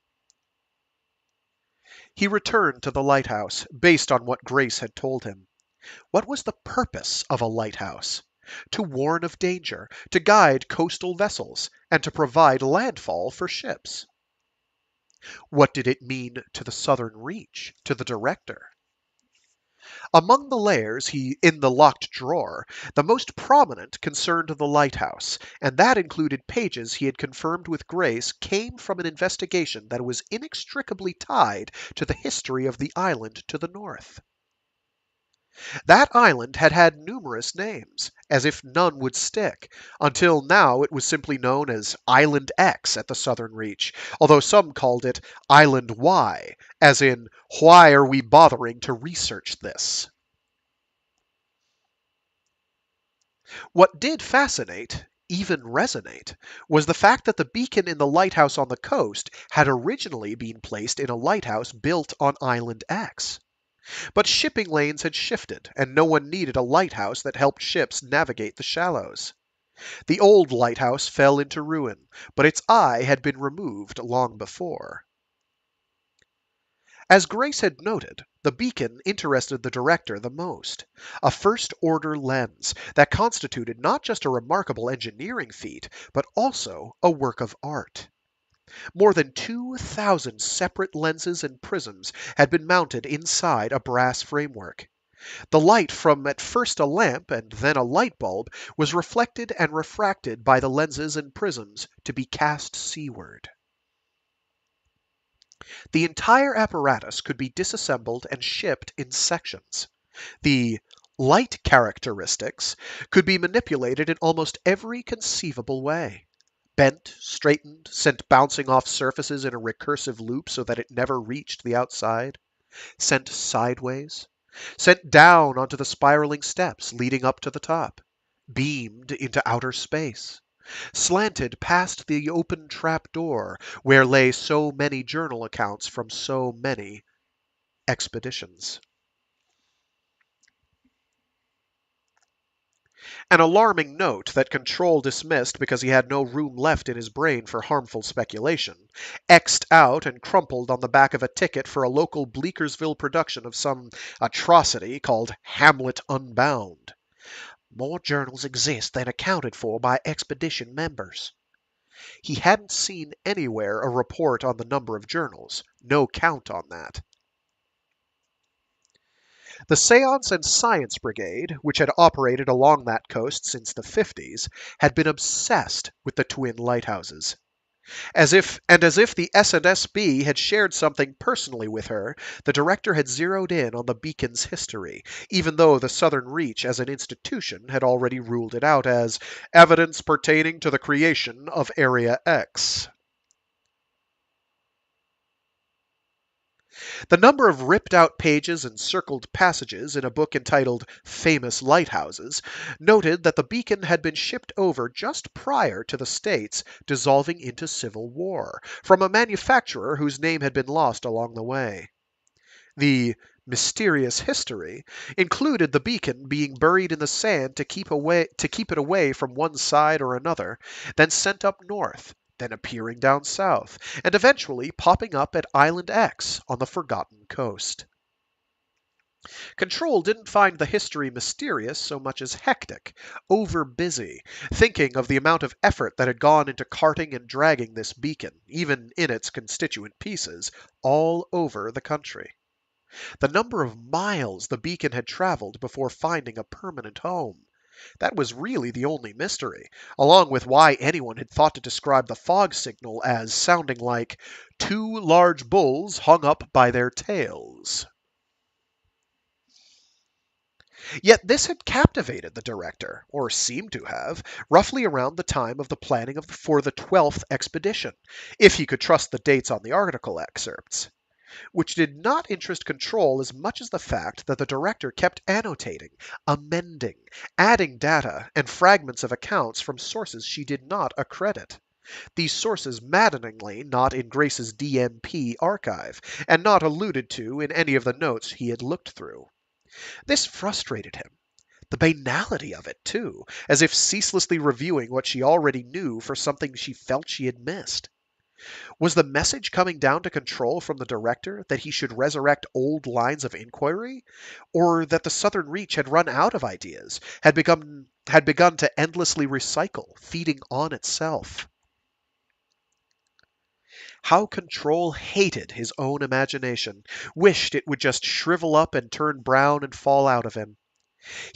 He returned to the lighthouse, based on what Grace had told him. What was the purpose of a lighthouse? To warn of danger, to guide coastal vessels, and to provide landfall for ships. What did it mean to the Southern Reach, to the director? Among the layers in the locked drawer, the most prominent concerned the lighthouse, and that included pages he had confirmed with Grace came from an investigation that was inextricably tied to the history of the island to the north. That island had had numerous names, as if none would stick, until now it was simply known as Island X at the Southern Reach, although some called it Island Y, as in, why are we bothering to research this? What did fascinate, even resonate, was the fact that the beacon in the lighthouse on the coast had originally been placed in a lighthouse built on Island X. But shipping lanes had shifted, and no one needed a lighthouse that helped ships navigate the shallows. The old lighthouse fell into ruin, but its eye had been removed long before. As Grace had noted, the beacon interested the director the most. A first-order lens that constituted not just a remarkable engineering feat, but also a work of art. More than 2,000 separate lenses and prisms had been mounted inside a brass framework. The light from at first a lamp and then a light bulb was reflected and refracted by the lenses and prisms to be cast seaward. The entire apparatus could be disassembled and shipped in sections. The light characteristics could be manipulated in almost every conceivable way. Bent, straightened, sent bouncing off surfaces in a recursive loop so that it never reached the outside. Sent sideways. Sent down onto the spiraling steps leading up to the top. Beamed into outer space. Slanted past the open trap door where lay so many journal accounts from so many expeditions. An alarming note that Control dismissed because he had no room left in his brain for harmful speculation, X'd out and crumpled on the back of a ticket for a local Bleekersville production of some atrocity called Hamlet Unbound. More journals exist than accounted for by expedition members. He hadn't seen anywhere a report on the number of journals. No count on that. The Seance and Science Brigade, which had operated along that coast since the 50s, had been obsessed with the twin lighthouses. As if the S&SB had shared something personally with her, the director had zeroed in on the beacon's history, even though the Southern Reach as an institution had already ruled it out as evidence pertaining to the creation of Area X. The number of ripped-out pages and circled passages in a book entitled Famous Lighthouses noted that the beacon had been shipped over just prior to the states dissolving into civil war, from a manufacturer whose name had been lost along the way. The mysterious history included the beacon being buried in the sand to keep it away from one side or another, then sent up north, then appearing down south, and eventually popping up at Island X on the forgotten coast. Control didn't find the history mysterious so much as hectic, over-busy, thinking of the amount of effort that had gone into carting and dragging this beacon, even in its constituent pieces, all over the country. The number of miles the beacon had traveled before finding a permanent home. That was really the only mystery, along with why anyone had thought to describe the fog signal as sounding like 2 large bulls hung up by their tails. Yet this had captivated the director, or seemed to have, roughly around the time of the planning for the 12th expedition, if he could trust the dates on the article excerpts. Which did not interest Control as much as the fact that the director kept annotating, amending, adding data and fragments of accounts from sources she did not accredit. These sources maddeningly not in Grace's DMP archive, and not alluded to in any of the notes he had looked through. This frustrated him. The banality of it, too, as if ceaselessly reviewing what she already knew for something she felt she had missed. Was the message coming down to Control from the director that he should resurrect old lines of inquiry? Or that the Southern Reach had run out of ideas, had begun to endlessly recycle, feeding on itself? How Control hated his own imagination, wished it would just shrivel up and turn brown and fall out of him.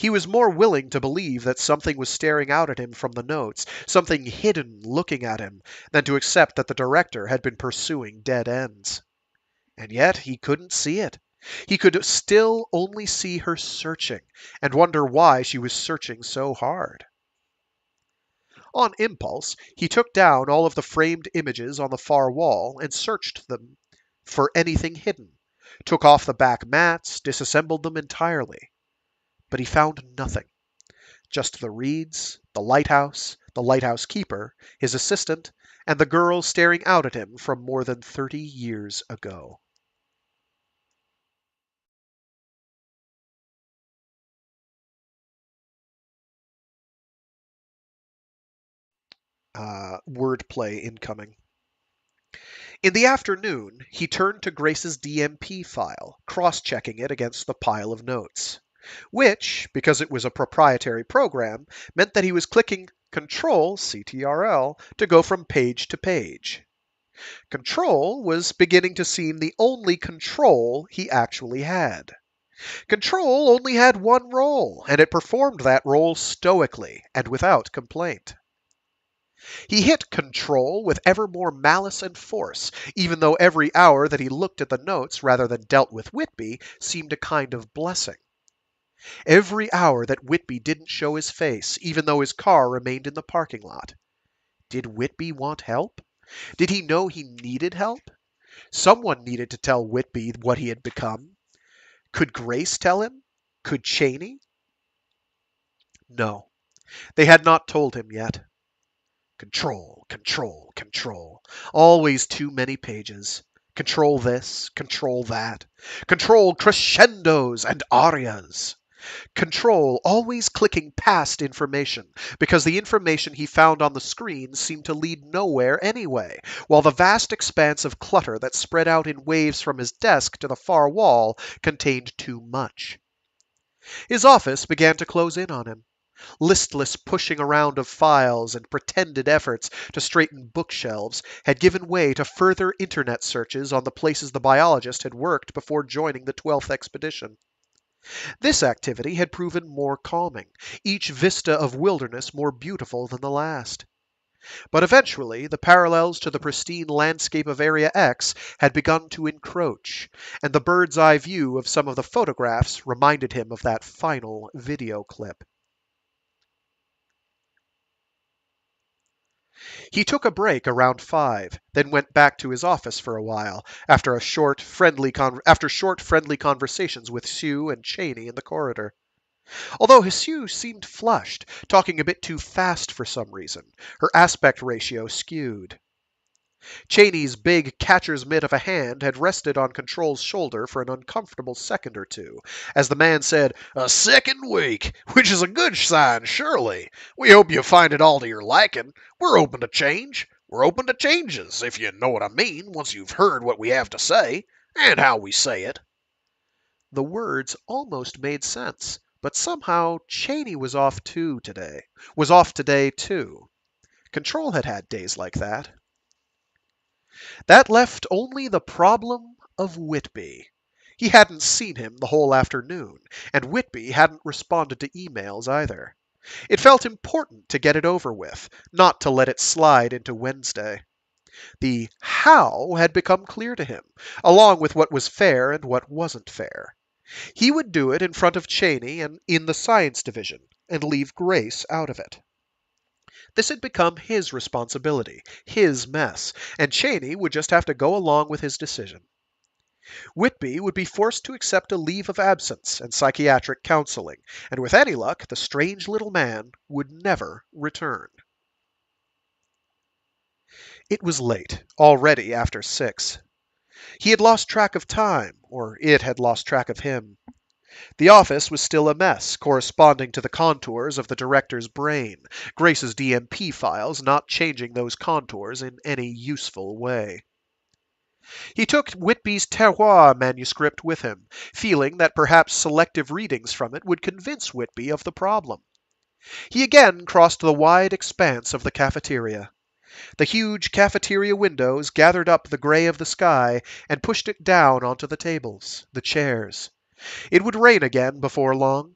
He was more willing to believe that something was staring out at him from the notes, something hidden looking at him, than to accept that the director had been pursuing dead ends. And yet he couldn't see it. He could still only see her searching, and wonder why she was searching so hard. On impulse, he took down all of the framed images on the far wall and searched them for anything hidden, took off the back mats, disassembled them entirely. But he found nothing. Just the reeds, the lighthouse keeper, his assistant, and the girl staring out at him from more than 30 years ago. Wordplay incoming. In the afternoon, he turned to Grace's DMP file, cross-checking it against the pile of notes. Which, because it was a proprietary program, meant that he was clicking Control, CTRL, to go from page to page. Control was beginning to seem the only control he actually had. Control only had one role, and it performed that role stoically and without complaint. He hit Control with ever more malice and force, even though every hour that he looked at the notes rather than dealt with Whitby seemed a kind of blessing. Every hour that Whitby didn't show his face, even though his car remained in the parking lot. Did Whitby want help? Did he know he needed help? Someone needed to tell Whitby what he had become. Could Grace tell him? Could Cheney? No, they had not told him yet. Control, control, control. Always too many pages. Control this, control that. Control crescendos and arias. Control always clicking past information, because the information he found on the screen seemed to lead nowhere anyway, while the vast expanse of clutter that spread out in waves from his desk to the far wall contained too much. His office began to close in on him. Listless pushing around of files and pretended efforts to straighten bookshelves had given way to further internet searches on the places the biologist had worked before joining the 12th expedition. This activity had proven more calming, each vista of wilderness more beautiful than the last. But eventually, the parallels to the pristine landscape of Area X had begun to encroach, and the bird's eye view of some of the photographs reminded him of that final video clip. He took a break around 5, then went back to his office for a while, after short, friendly conversations with Sue and Cheney in the corridor. Although Sue seemed flushed, talking a bit too fast for some reason, her aspect ratio skewed. Cheney's big catcher's mitt of a hand had rested on Control's shoulder for an uncomfortable second or two, as the man said, A second week, which is a good sign, surely. We hope you find it all to your liking. We're open to change. We're open to changes, if you know what I mean, once you've heard what we have to say, and how we say it. The words almost made sense, but somehow Cheney was off today, too. Control had had days like that. That left only the problem of Whitby. He hadn't seen him the whole afternoon, and Whitby hadn't responded to emails either. It felt important to get it over with, not to let it slide into Wednesday. The how had become clear to him, along with what was fair and what wasn't fair. He would do it in front of Cheney and in the science division, and leave Grace out of it. This had become his responsibility, his mess, and Cheney would just have to go along with his decision. Whitby would be forced to accept a leave of absence and psychiatric counseling, and with any luck, the strange little man would never return. It was late, already after 6. He had lost track of time, or it had lost track of him. The office was still a mess, corresponding to the contours of the director's brain, Grace's DMP files not changing those contours in any useful way. He took Whitby's Terroir manuscript with him, feeling that perhaps selective readings from it would convince Whitby of the problem. He again crossed the wide expanse of the cafeteria. The huge cafeteria windows gathered up the gray of the sky and pushed it down onto the tables, the chairs. It would rain again before long.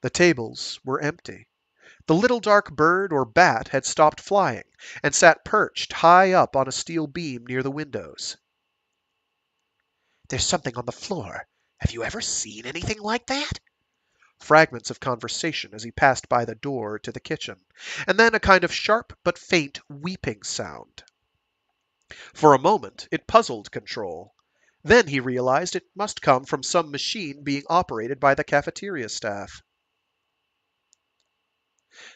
The tables were empty. The little dark bird or bat had stopped flying and sat perched high up on a steel beam near the windows. There's something on the floor. Have you ever seen anything like that? Fragments of conversation as he passed by the door to the kitchen, and then a kind of sharp but faint weeping sound. For a moment it puzzled Control. Then he realized it must come from some machine being operated by the cafeteria staff.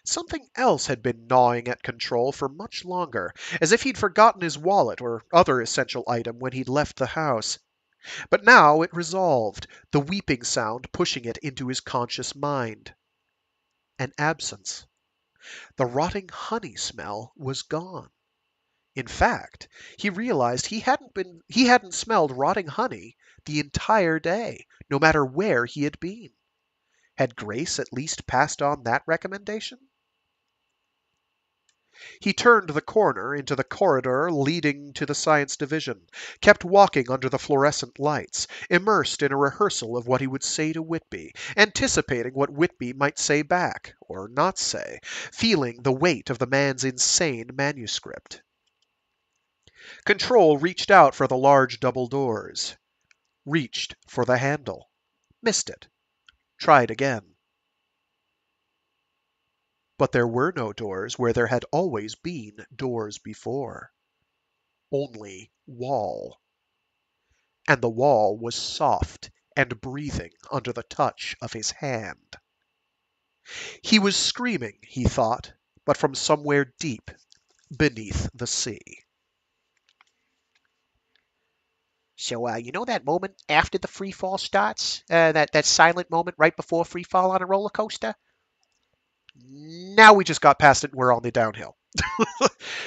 Something else had been gnawing at Control for much longer, as if he'd forgotten his wallet or other essential item when he'd left the house. But now it resolved, the weeping sound pushing it into his conscious mind. An absence. The rotting honey smell was gone. In fact, he realized he hadn't smelled rotting honey the entire day, no matter where he had been. Had Grace at least passed on that recommendation? He turned the corner into the corridor leading to the science division, kept walking under the fluorescent lights, immersed in a rehearsal of what he would say to Whitby, anticipating what Whitby might say back, or not say, feeling the weight of the man's insane manuscript. Control reached out for the large double doors. Reached for the handle. Missed it. Tried again. But there were no doors where there had always been doors before. Only wall. And the wall was soft and breathing under the touch of his hand. He was screaming, he thought, but from somewhere deep beneath the sea. So, you know that moment after the free fall starts? That silent moment right before free fall on a roller coaster? Now we just got past it and we're on the downhill.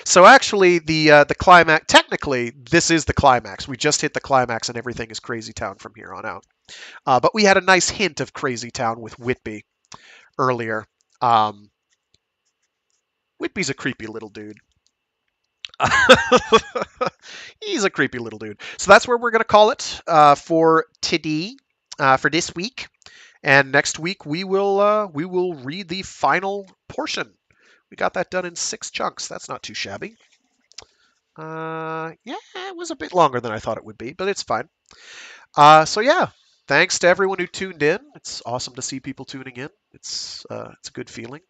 So actually, the climax, technically, this is the climax. We just hit the climax and everything is Crazy Town from here on out. But we had a nice hint of Crazy Town with Whitby earlier. Whitby's a creepy little dude. He's a creepy little dude. So that's where we're going to call it for today, for this week. And next week we will read the final portion. We got that done in 6 chunks. That's not too shabby. Yeah, it was a bit longer than I thought it would be, but it's fine. So yeah, thanks to everyone who tuned in. It's awesome to see people tuning in. It's a good feeling.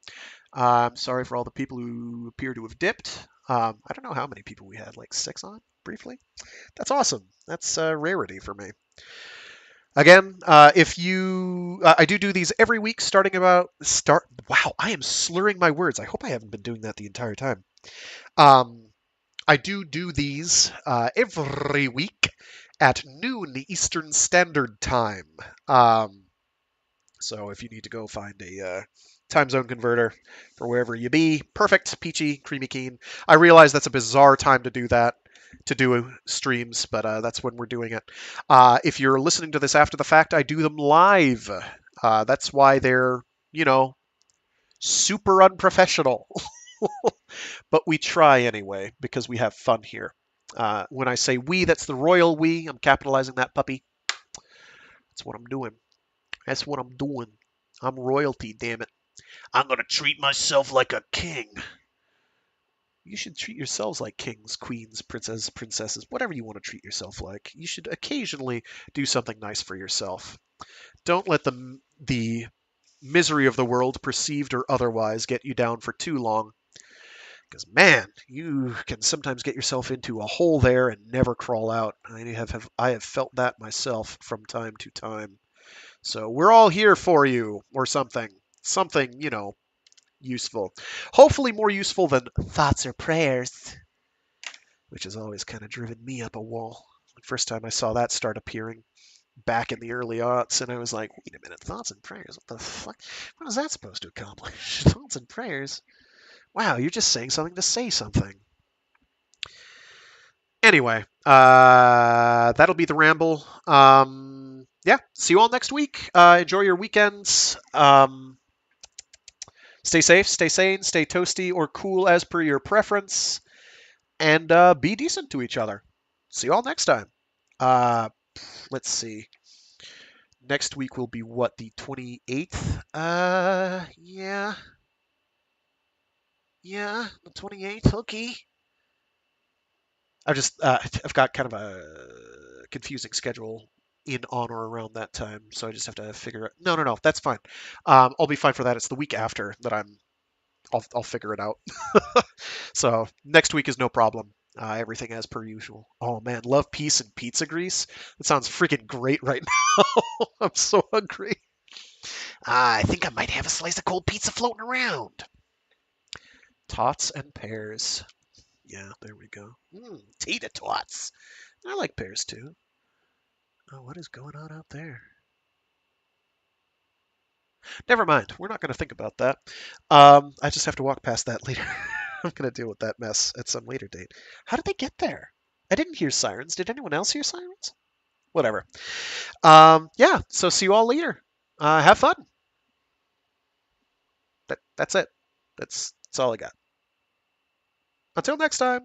I'm sorry for all the people who appear to have dipped. I don't know how many people we had, like 6 on briefly. That's awesome. That's a rarity for me. Again, if you, I do these every week, starting about start. Wow, I am slurring my words. I hope I haven't been doing that the entire time. I do these every week at noon Eastern Standard Time. So if you need to go find a time zone converter for wherever you be, perfect, peachy, creamy keen. I realize that's a bizarre time to do that, to do streams, but that's when we're doing it. If you're listening to this after the fact, I do them live. That's why they're, super unprofessional. But we try anyway, because we have fun here. When I say we, that's the royal we. I'm capitalizing that puppy. That's what I'm doing. That's what I'm doing. I'm royalty, damn it. I'm gonna treat myself like a king. You should treat yourselves like kings, queens, princesses, whatever you want to treat yourself like. You should occasionally do something nice for yourself. Don't let the misery of the world, perceived or otherwise, get you down for too long. Because, man, you can sometimes get yourself into a hole there and never crawl out. I have felt that myself from time to time. So we're all here for you, or something. Something, useful. Hopefully more useful than thoughts or prayers, which has always kind of driven me up a wall. The first time I saw that start appearing back in the early aughts, and I was like, wait a minute, thoughts and prayers? What the fuck? What is that supposed to accomplish? Thoughts and prayers? Wow, you're just saying something to say something. Anyway, that'll be the ramble. Yeah, see you all next week. Enjoy your weekends. Stay safe, stay sane, stay toasty or cool as per your preference, and be decent to each other. See you all next time. Let's see. Next week will be what, the 28th? Yeah, the 28th. Okay. I've got kind of a confusing schedule on or around that time, so I just have to figure it. No, that's fine. I'll be fine for that. It's the week after that I'll figure it out. So next week is no problem. Everything as per usual. Oh man, love, peace, and pizza grease. That sounds freaking great right now. I'm so hungry. I think I might have a slice of cold pizza floating around. Tots and pears. Yeah, there we go. Tater tots. I like pears too. Oh, what is going on out there? Never mind. We're not going to think about that. I just have to walk past that later. I'm going to deal with that mess at some later date. How did they get there? I didn't hear sirens. Did anyone else hear sirens? Whatever. Yeah, so see you all later. Have fun. That's it. That's all I got. Until next time.